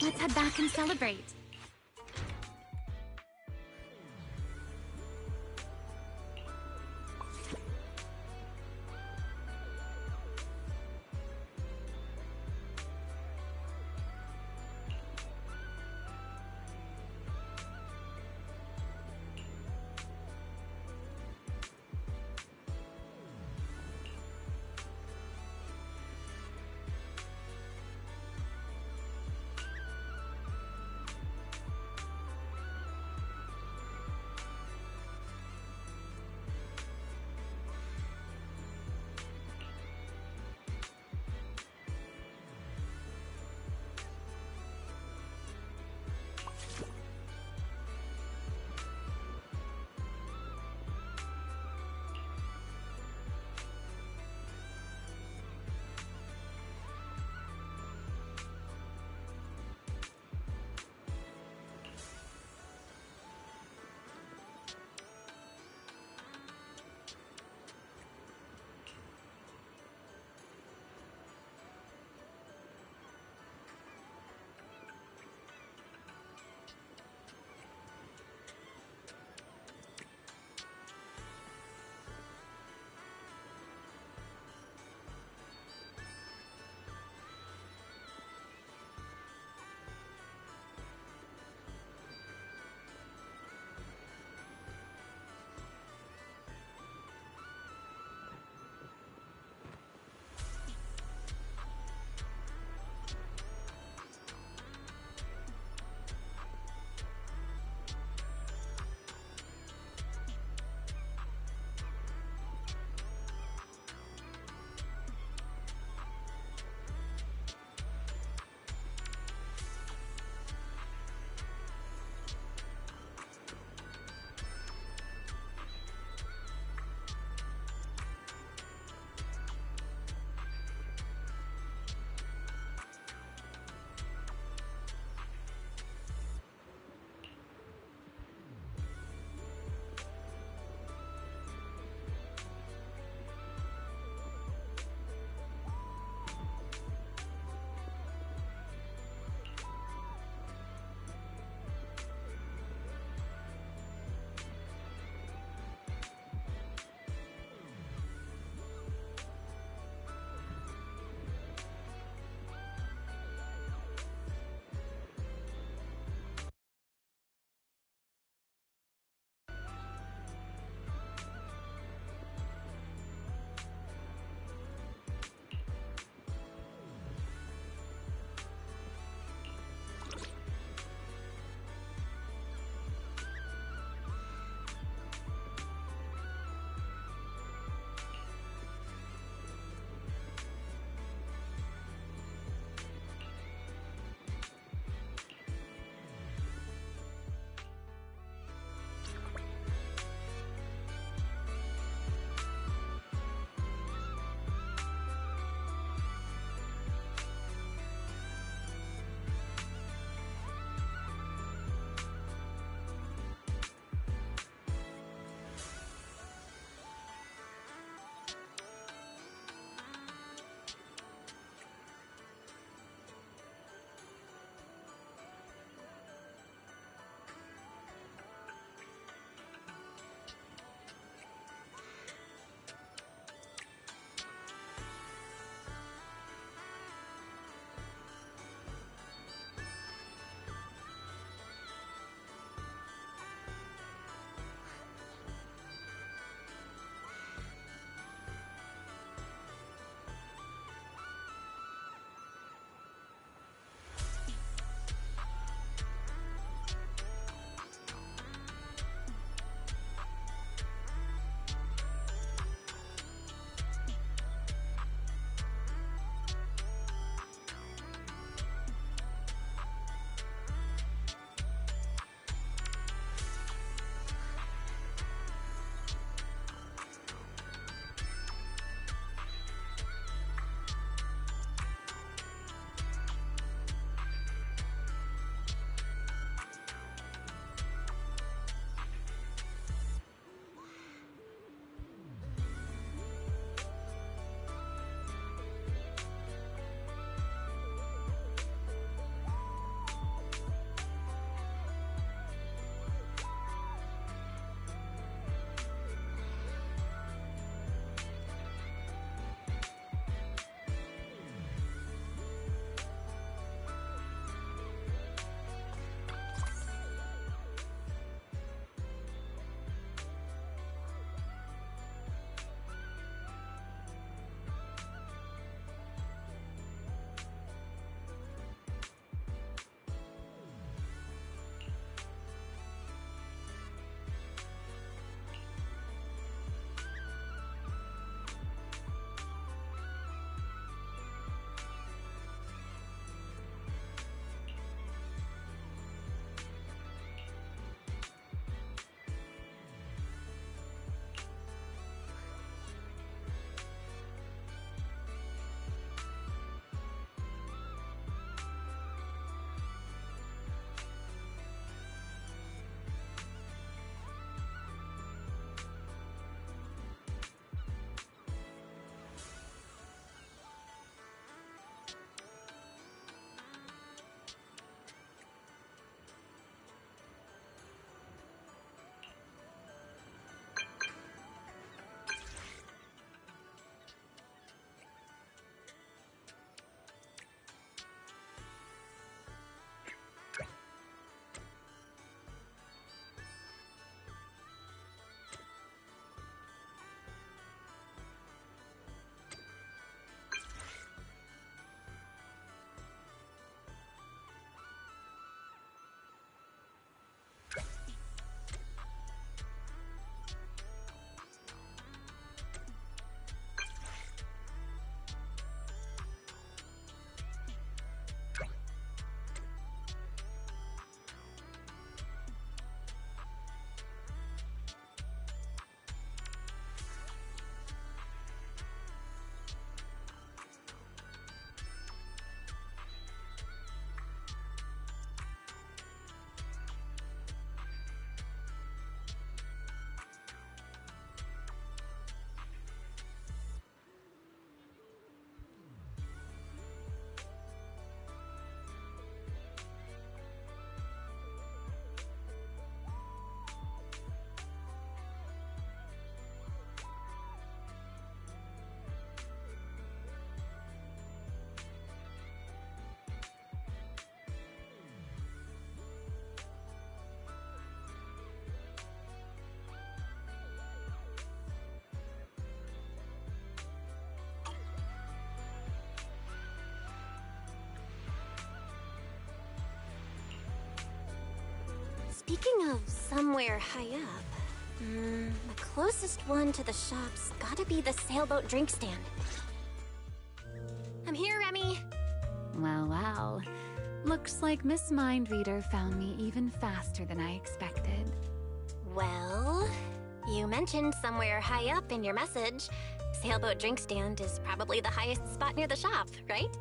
Let's head back and celebrate. Speaking of somewhere high up, the closest one to the shop's gotta be the sailboat drink stand. I'm here, Remy. Well, well. Looks like Miss Mindreader found me even faster than I expected. Well, you mentioned somewhere high up in your message. Sailboat drink stand is probably the highest spot near the shop, right?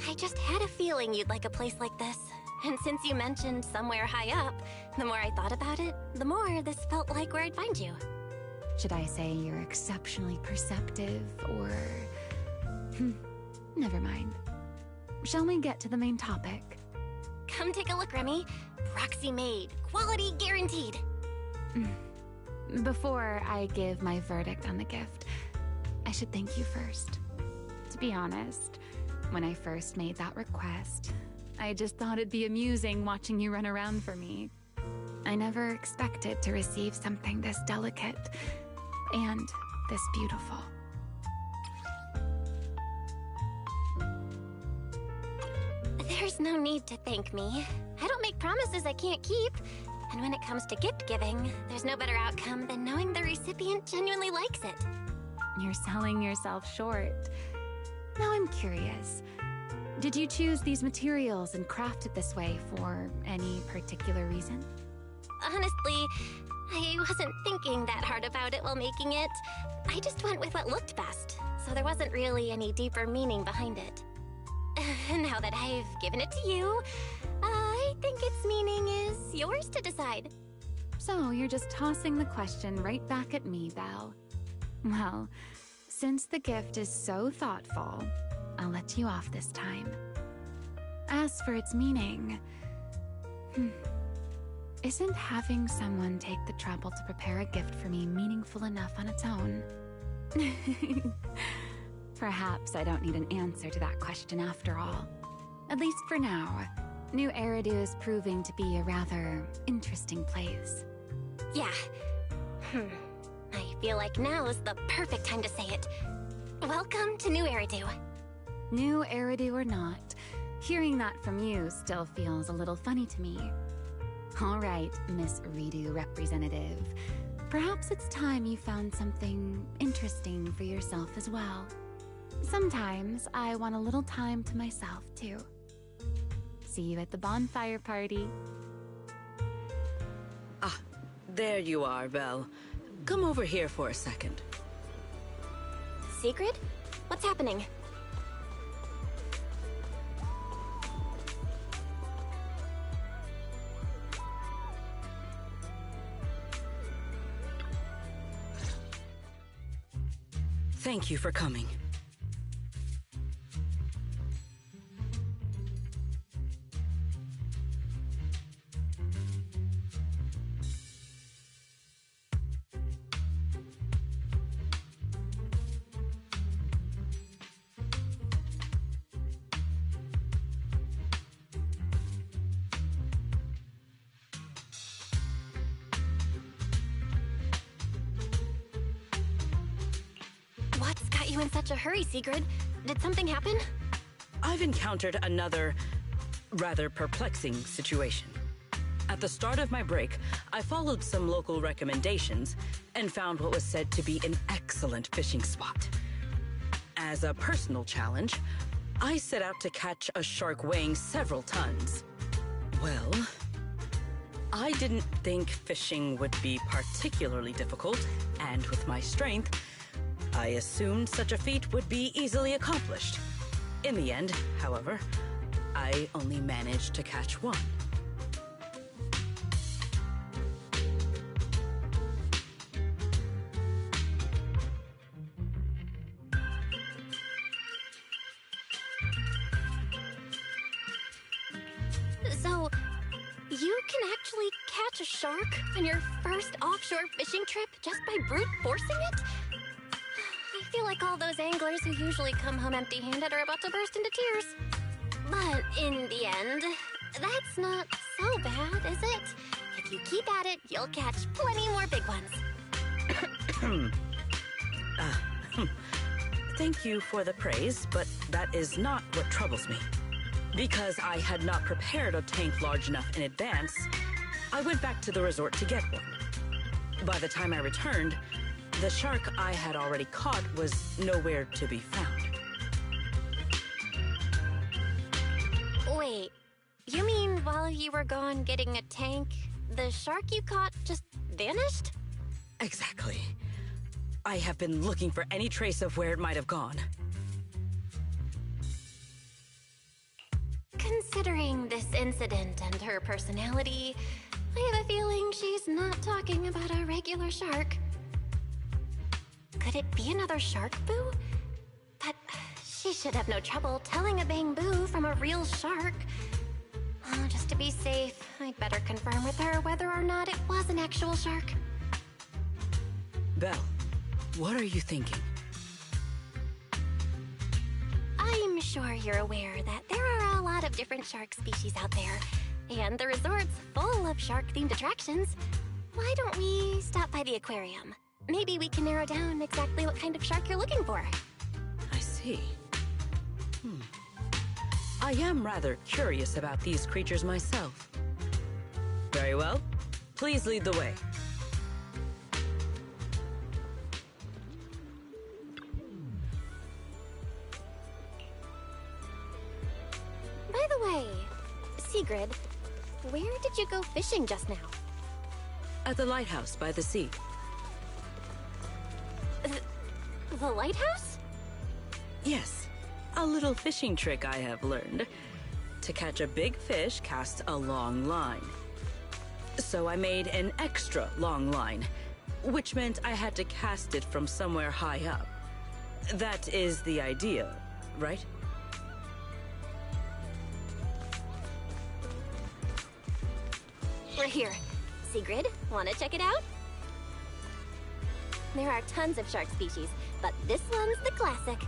I just had a feeling you'd like a place like this. And since you mentioned somewhere high up, the more I thought about it, the more this felt like where I'd find you. Should I say you're exceptionally perceptive, or... never mind. Shall we get to the main topic? Come take a look, Remy. Proxy made. Quality guaranteed. Before I give my verdict on the gift, I should thank you first. To be honest, when I first made that request, I just thought it'd be amusing watching you run around for me. I never expected to receive something this delicate and this beautiful. There's no need to thank me. I don't make promises I can't keep. And when it comes to gift giving, there's no better outcome than knowing the recipient genuinely likes it. You're selling yourself short. Now I'm curious. Did you choose these materials and craft it this way for any particular reason? Honestly, I wasn't thinking that hard about it while making it. I just went with what looked best, so there wasn't really any deeper meaning behind it. Now that I've given it to you, I think its meaning is yours to decide. So you're just tossing the question right back at me, Belle. Well, since the gift is so thoughtful, I'll let you off this time. As for its meaning, isn't having someone take the trouble to prepare a gift for me meaningful enough on its own? Perhaps I don't need an answer to that question after all. At least for now, New Eridu is proving to be a rather interesting place. Yeah. I feel like now is the perfect time to say it. Welcome to New Eridu. New Eridu or not, hearing that from you still feels a little funny to me. All right, Miss Redo representative. Perhaps it's time you found something interesting for yourself as well. Sometimes I want a little time to myself, too. See you at the bonfire party. Ah, there you are, Belle. Come over here for a second. Sigrid? What's happening? Thank you for coming. What's got you in such a hurry, Sigrid? Did something happen? I've encountered another, rather perplexing situation. At the start of my break, I followed some local recommendations and found what was said to be an excellent fishing spot. As a personal challenge, I set out to catch a shark weighing several tons. Well, I didn't think fishing would be particularly difficult, and with my strength, I assumed such a feat would be easily accomplished. In the end, however, I only managed to catch one. So, you can actually catch a shark on your first offshore fishing trip just by brute forcing it? I feel like all those anglers who usually come home empty-handed are about to burst into tears. But in the end, that's not so bad, is it? If you keep at it, you'll catch plenty more big ones. Thank you for the praise, but that is not what troubles me. Because I had not prepared a tank large enough in advance, I went back to the resort to get one. By the time I returned, the shark I had already caught was nowhere to be found. Wait, you mean while you were gone getting a tank, the shark you caught just vanished? Exactly. I have been looking for any trace of where it might have gone. Considering this incident and her personality, I have a feeling she's not talking about a regular shark. Could it be another shark boo? But she should have no trouble telling a bamboo from a real shark. Oh, just to be safe, I'd better confirm with her whether or not it was an actual shark. Belle, what are you thinking? I'm sure you're aware that there are a lot of different shark species out there, and the resort's full of shark-themed attractions. Why don't we stop by the aquarium? Maybe we can narrow down exactly what kind of shark you're looking for. I see. I am rather curious about these creatures myself. Very well. Please lead the way. By the way, Sigrid, where did you go fishing just now? At the lighthouse by the sea. The lighthouse? Yes, a little fishing trick I have learned. To catch a big fish, cast a long line. So I made an extra long line, which meant I had to cast it from somewhere high up. That is the idea, right? We're here. Sigrid, wanna check it out? There are tons of shark species, but this one's the classic.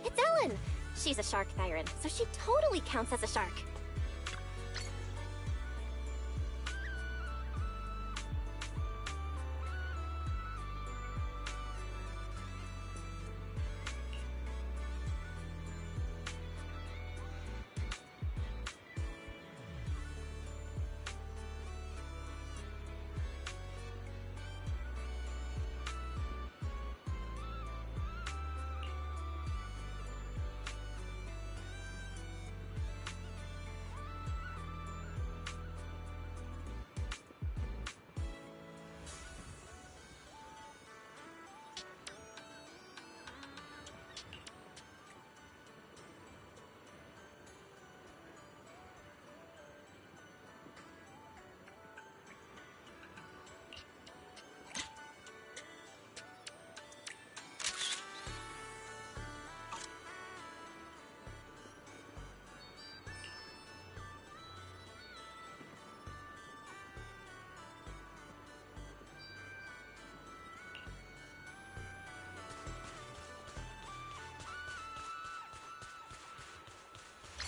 It's Ellen! She's a shark siren, so she totally counts as a shark.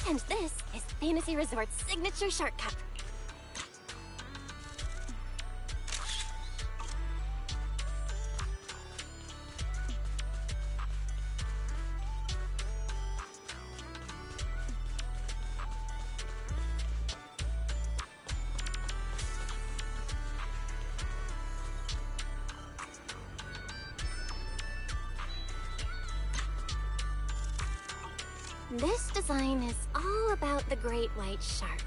And this is Fantasy Resort's signature shark cup. This design is all about the great white shark.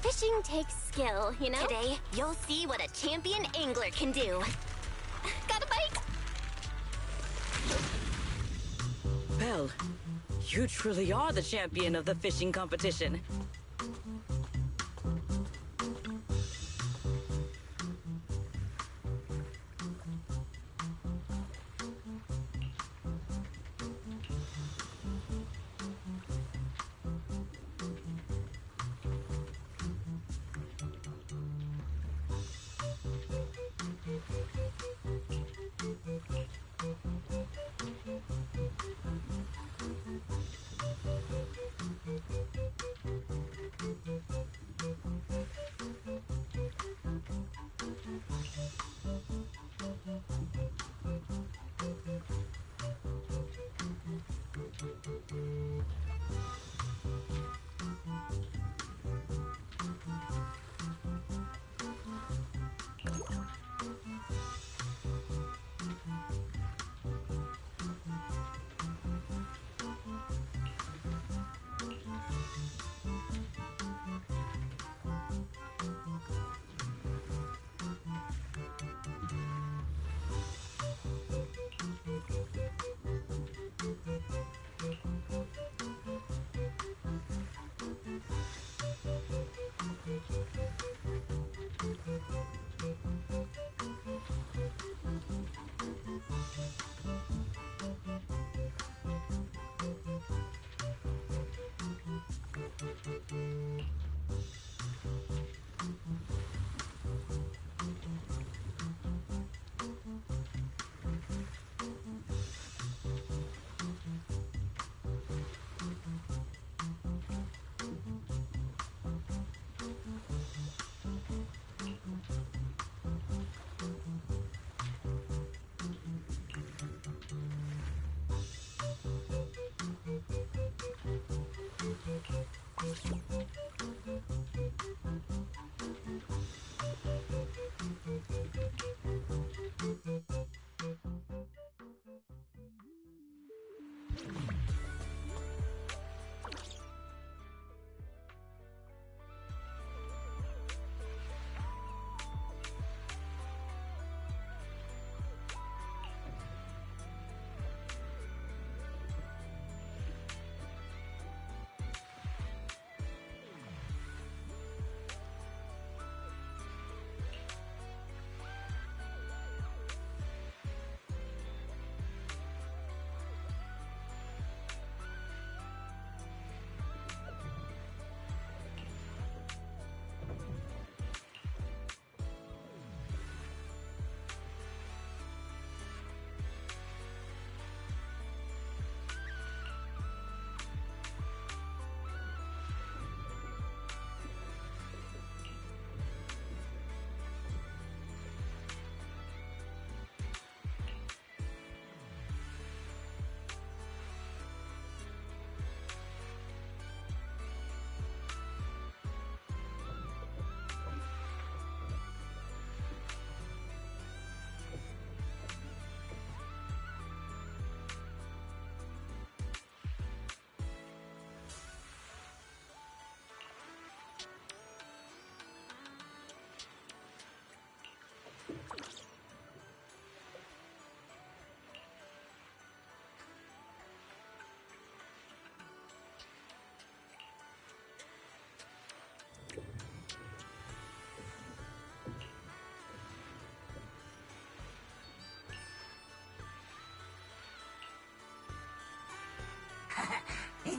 Fishing takes skill, you know? Today, you'll see what a champion angler can do. Got a bite? Belle, you truly are the champion of the fishing competition.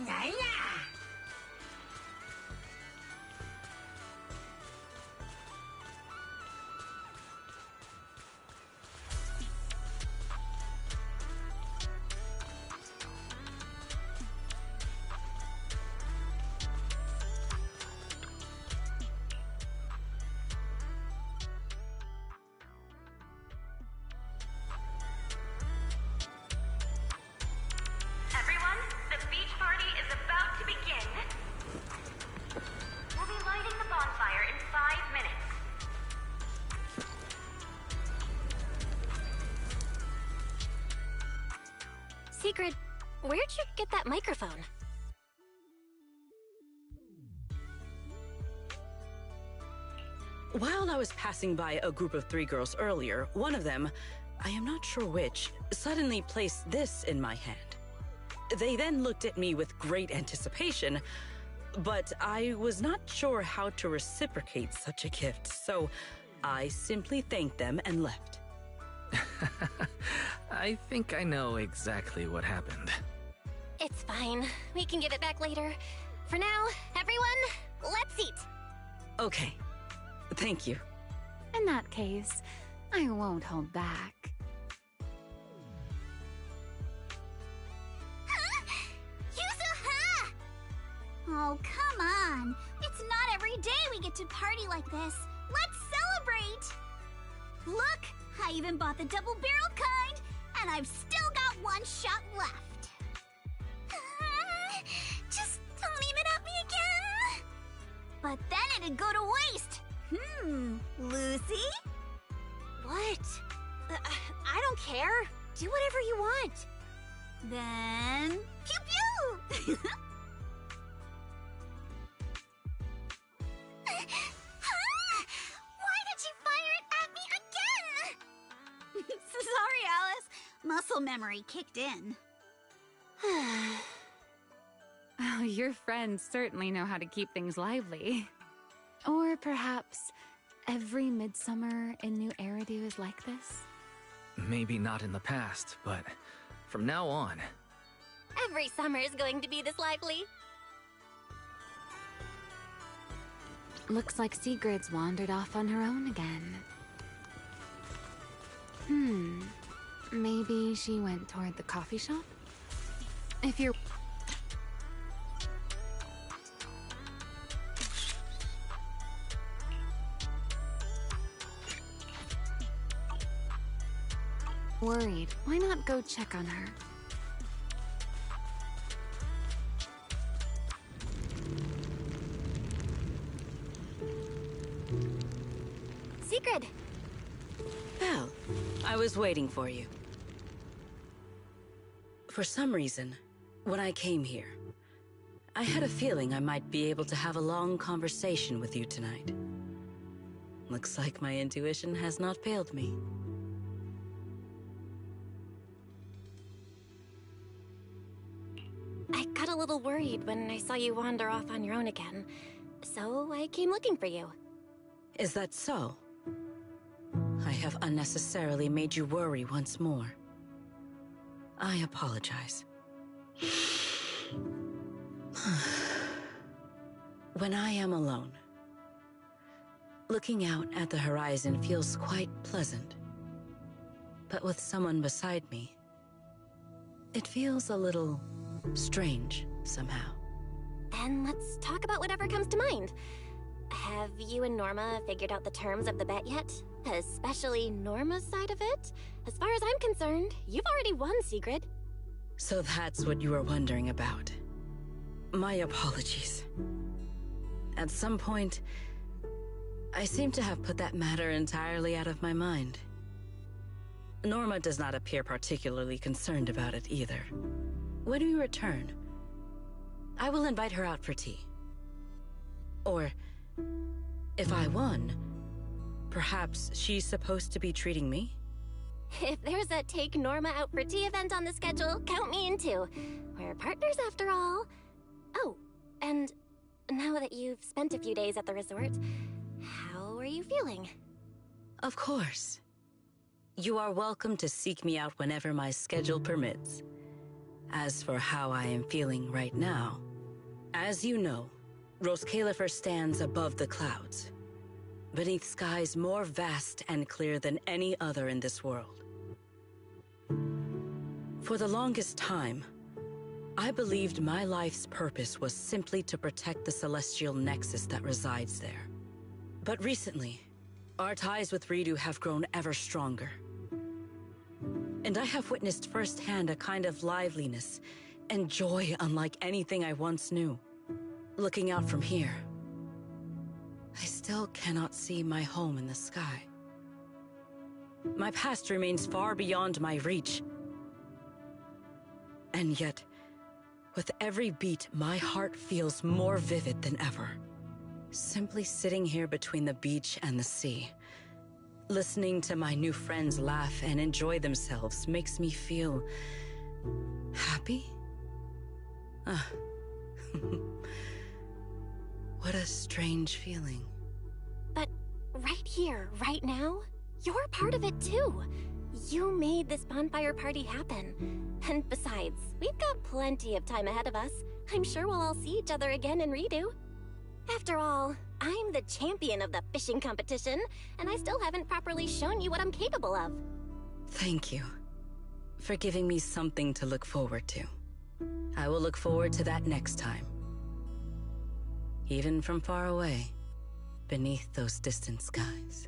la la! Everyone, the beach party is about to begin. We'll be lighting the bonfire in 5 minutes. Secret, where'd you get that microphone? While I was passing by a group of 3 girls earlier, one of them, I am not sure which, suddenly placed this in my hand. They then looked at me with great anticipation, but I was not sure how to reciprocate such a gift, so I simply thanked them and left. I think I know exactly what happened. It's fine. We can give it back later. For now, everyone, let's eat. Okay. Thank you. In that case, I won't hold back. Yuzuha! Oh, come on. It's not every day we get to party like this. Let's celebrate! Look, I even bought the double-barreled kind, and I've still got 1 shot left. Just don't aim it at me again. But then it'd go to waste. Lucy? What? I don't care. Do whatever you want. Then, pew-pew! Why did you fire it at me again? Sorry, Alice. Muscle memory kicked in. Oh, your friends certainly know how to keep things lively. Or perhaps every midsummer in New Eridu is like this? Maybe not in the past, but from now on. Every summer is going to be this lively. Looks like Sigrid's wandered off on her own again. Maybe she went toward the coffee shop? If you're... worried, why not go check on her? Secret! Well, I was waiting for you. For some reason, when I came here, I had a feeling I might be able to have a long conversation with you tonight. Looks like my intuition has not failed me. I got a little worried when I saw you wander off on your own again, so I came looking for you. Is that so? I have unnecessarily made you worry once more. I apologize. When I am alone, looking out at the horizon feels quite pleasant. But with someone beside me, it feels a little strange somehow. Then let's talk about whatever comes to mind. Have you and Norma figured out the terms of the bet yet? Especially Norma's side of it? As far as I'm concerned, you've already won, Sigrid. So that's what you were wondering about. My apologies. At some point, I seem to have put that matter entirely out of my mind. Norma does not appear particularly concerned about it either. When we return, I will invite her out for tea. Or, if I won, perhaps she's supposed to be treating me? If there's a Take Norma Out for Tea event on the schedule, count me in too. We're partners after all. Oh, and now that you've spent a few days at the resort, how are you feeling? Of course. You are welcome to seek me out whenever my schedule permits. As for how I am feeling right now, as you know, Rose Califer stands above the clouds, beneath skies more vast and clear than any other in this world. For the longest time, I believed my life's purpose was simply to protect the celestial nexus that resides there. But recently, our ties with Redo have grown ever stronger. And I have witnessed firsthand a kind of liveliness and joy unlike anything I once knew. Looking out from here, I still cannot see my home in the sky. My past remains far beyond my reach. And yet, with every beat, my heart feels more vivid than ever. Simply sitting here between the beach and the sea, listening to my new friends laugh and enjoy themselves makes me feel happy? What a strange feeling. But right here, right now, you're part of it too. You made this bonfire party happen. And besides, we've got plenty of time ahead of us. I'm sure we'll all see each other again in Redo. After all, I'm the champion of the fishing competition, and I still haven't properly shown you what I'm capable of. Thank you for giving me something to look forward to. I will look forward to that next time. Even from far away, beneath those distant skies.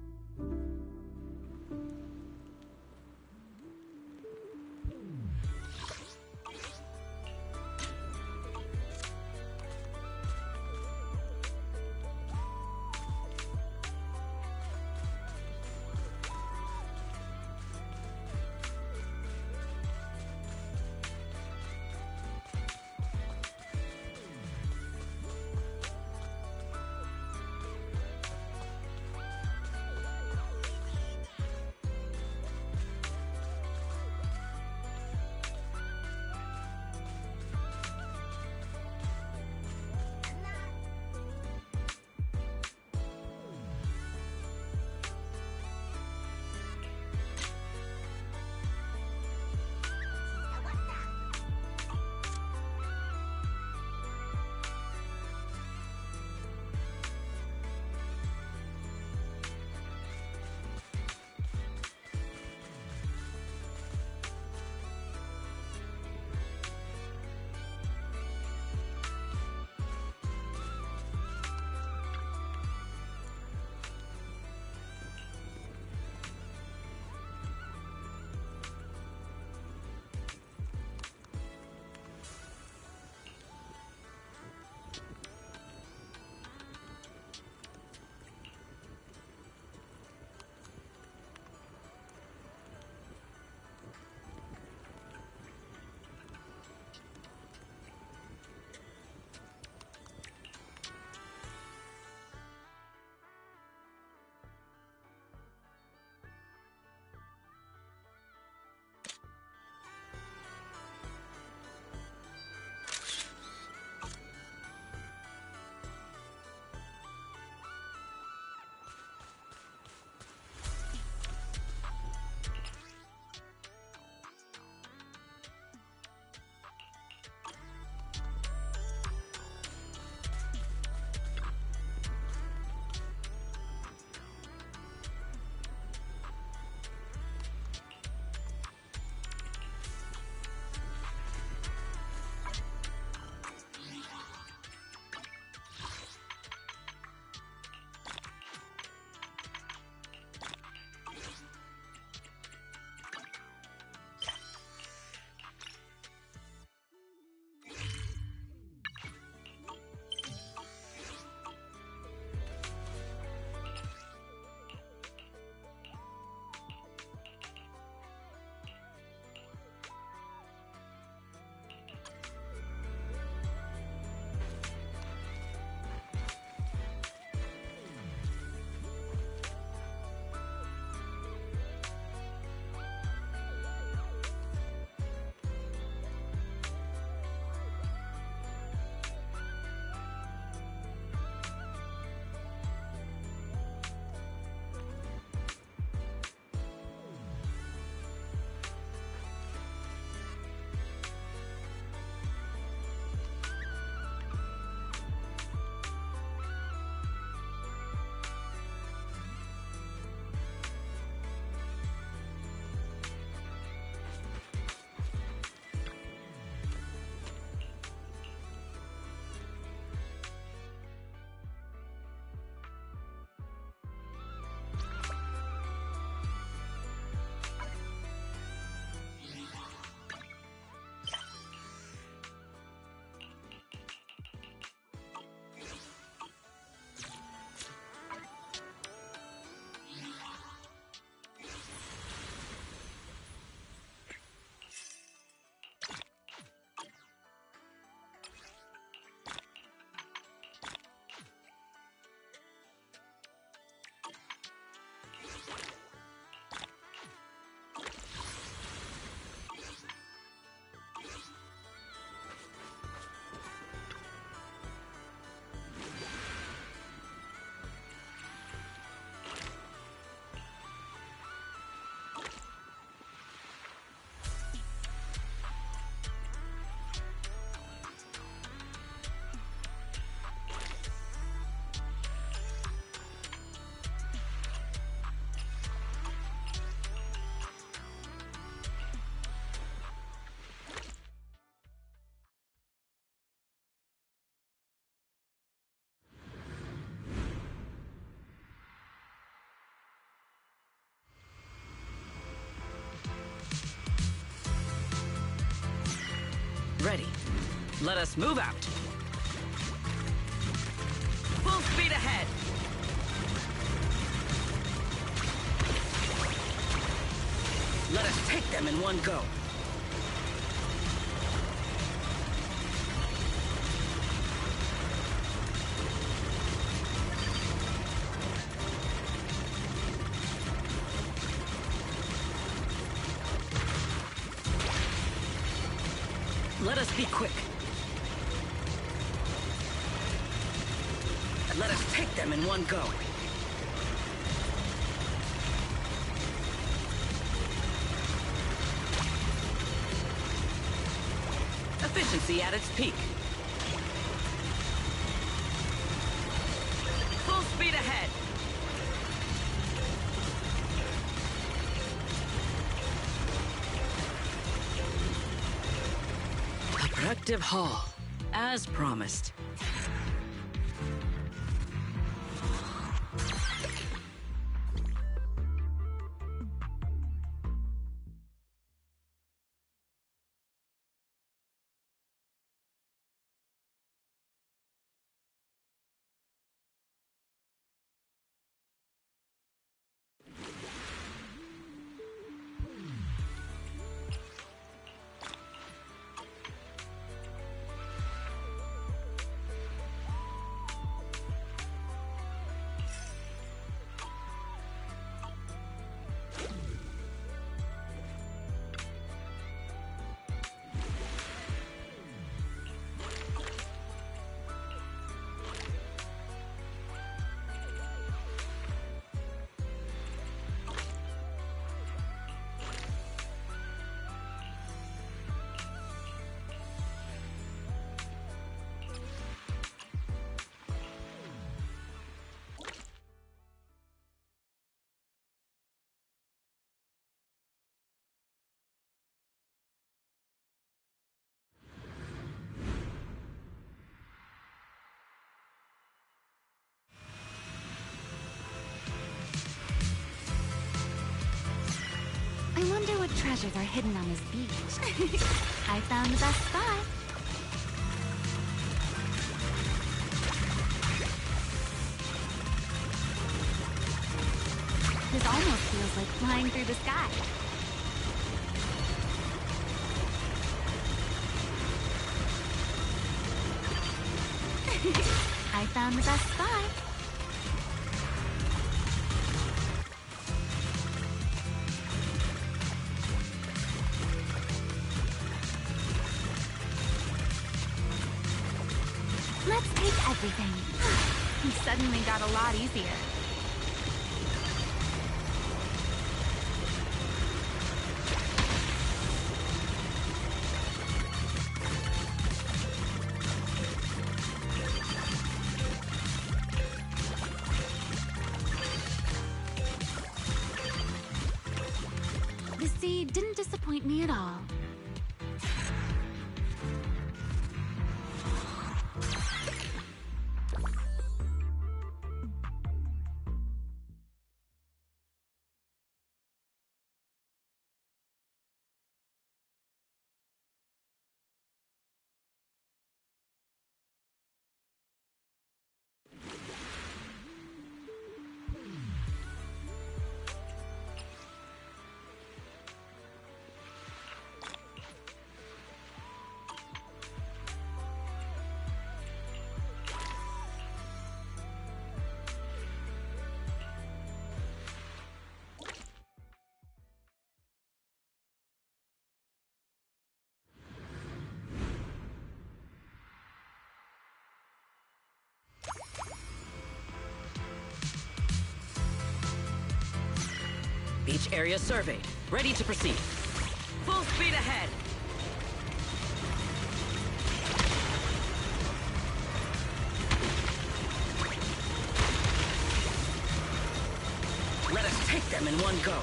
Ready. Let us move out. Full speed ahead. Let us take them in one go. Let us be quick. Let us take them in one go. Efficiency at its peak. Full speed ahead. A productive haul, as promised. I wonder what treasures are hidden on this beach. I found the best spot. This almost feels like flying through the sky. I found the best spot. Let's take everything. He suddenly got a lot easier. The sea didn't disappoint me at all. Beach area surveyed. Ready to proceed. Full speed ahead. Let us take them in one go.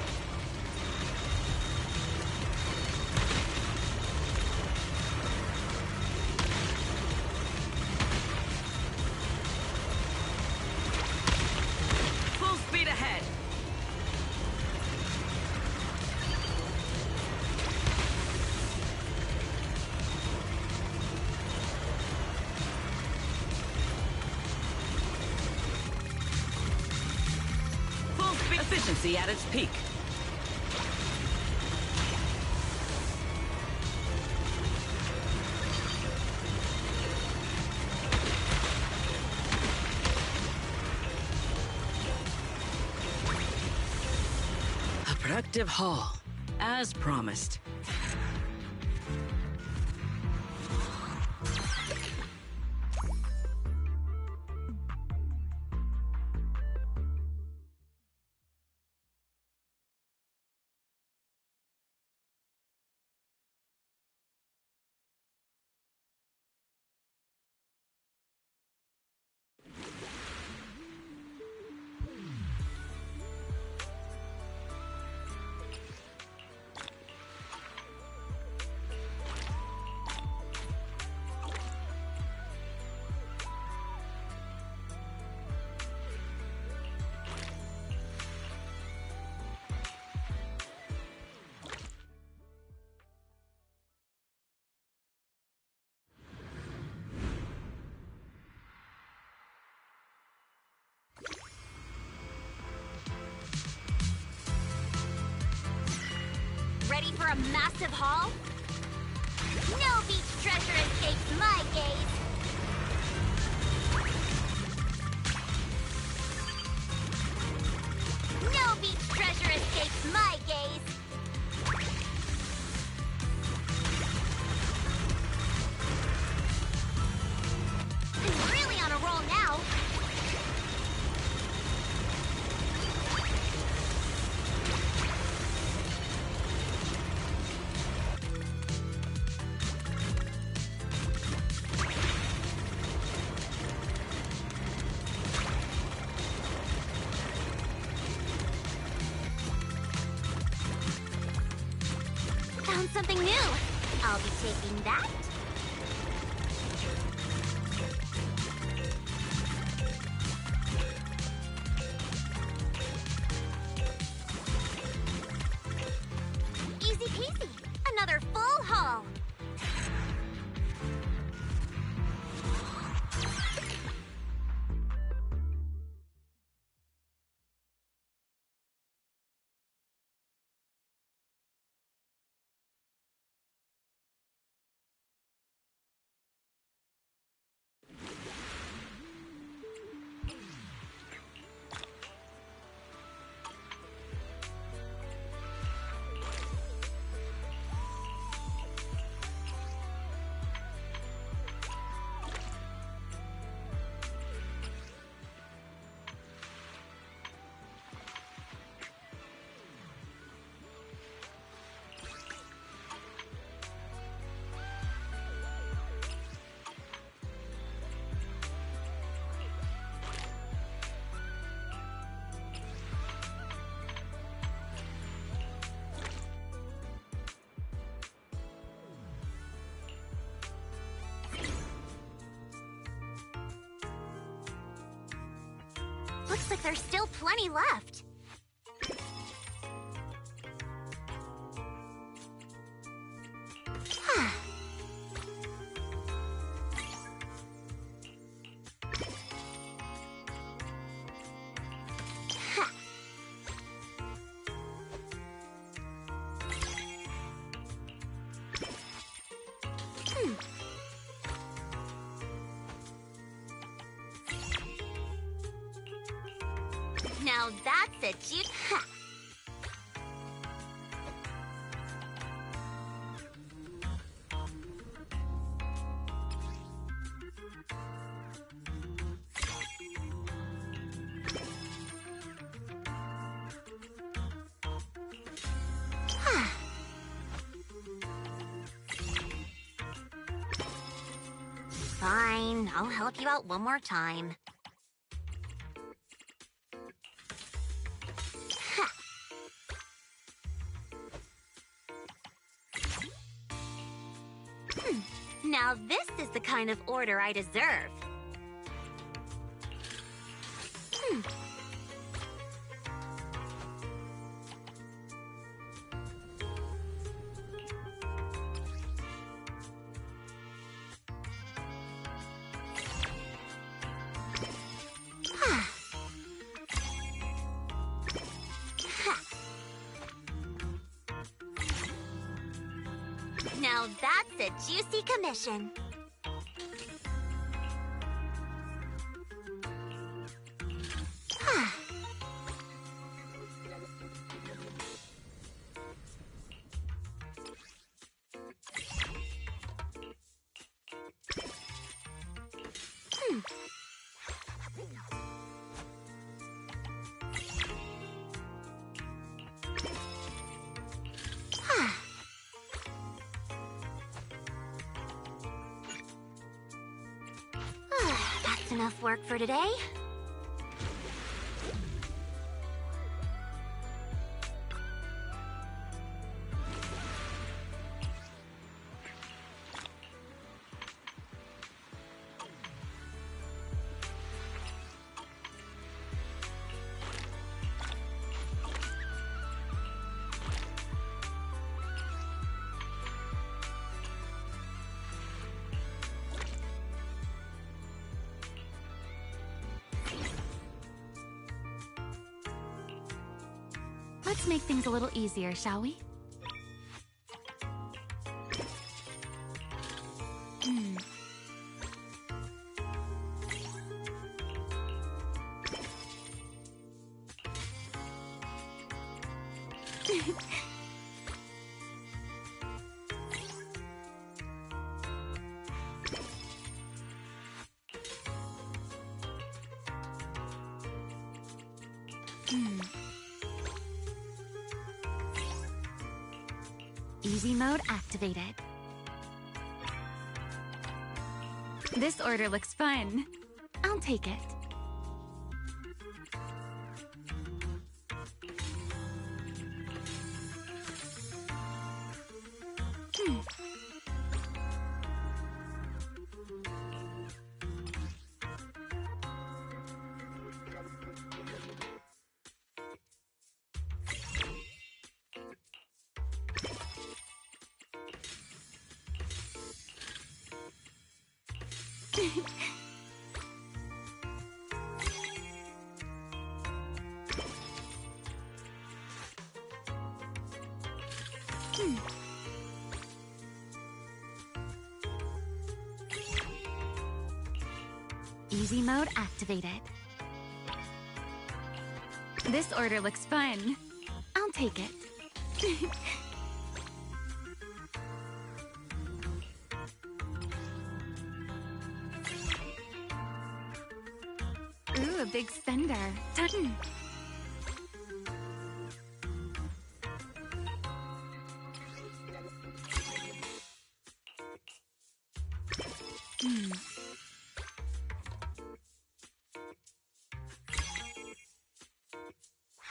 Full speed ahead. efficiency at its peak. A productive haul, as promised. Ready for a massive haul? No beach treasure escapes my gaze. No beach treasure escapes my gaze. I'm really on a roll now. Found something new. I'll be taking that. Easy peasy. Another full haul. Looks like there's still plenty left. Now that's a juice. Fine, I'll help you out one more time. Now this is the kind of order I deserve. Now that's a juicy commission. That's enough work for today. Let's make things a little easier, shall we? Easy mode activated. This order looks fun. I'll take it. Easy mode activated. This order looks fun. I'll take it. Ooh, a big spender. Done.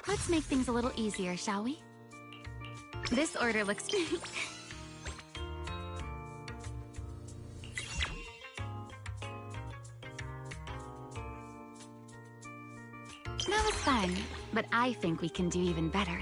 Let's make things a little easier, shall we? This order looks... That was fun, but I think we can do even better.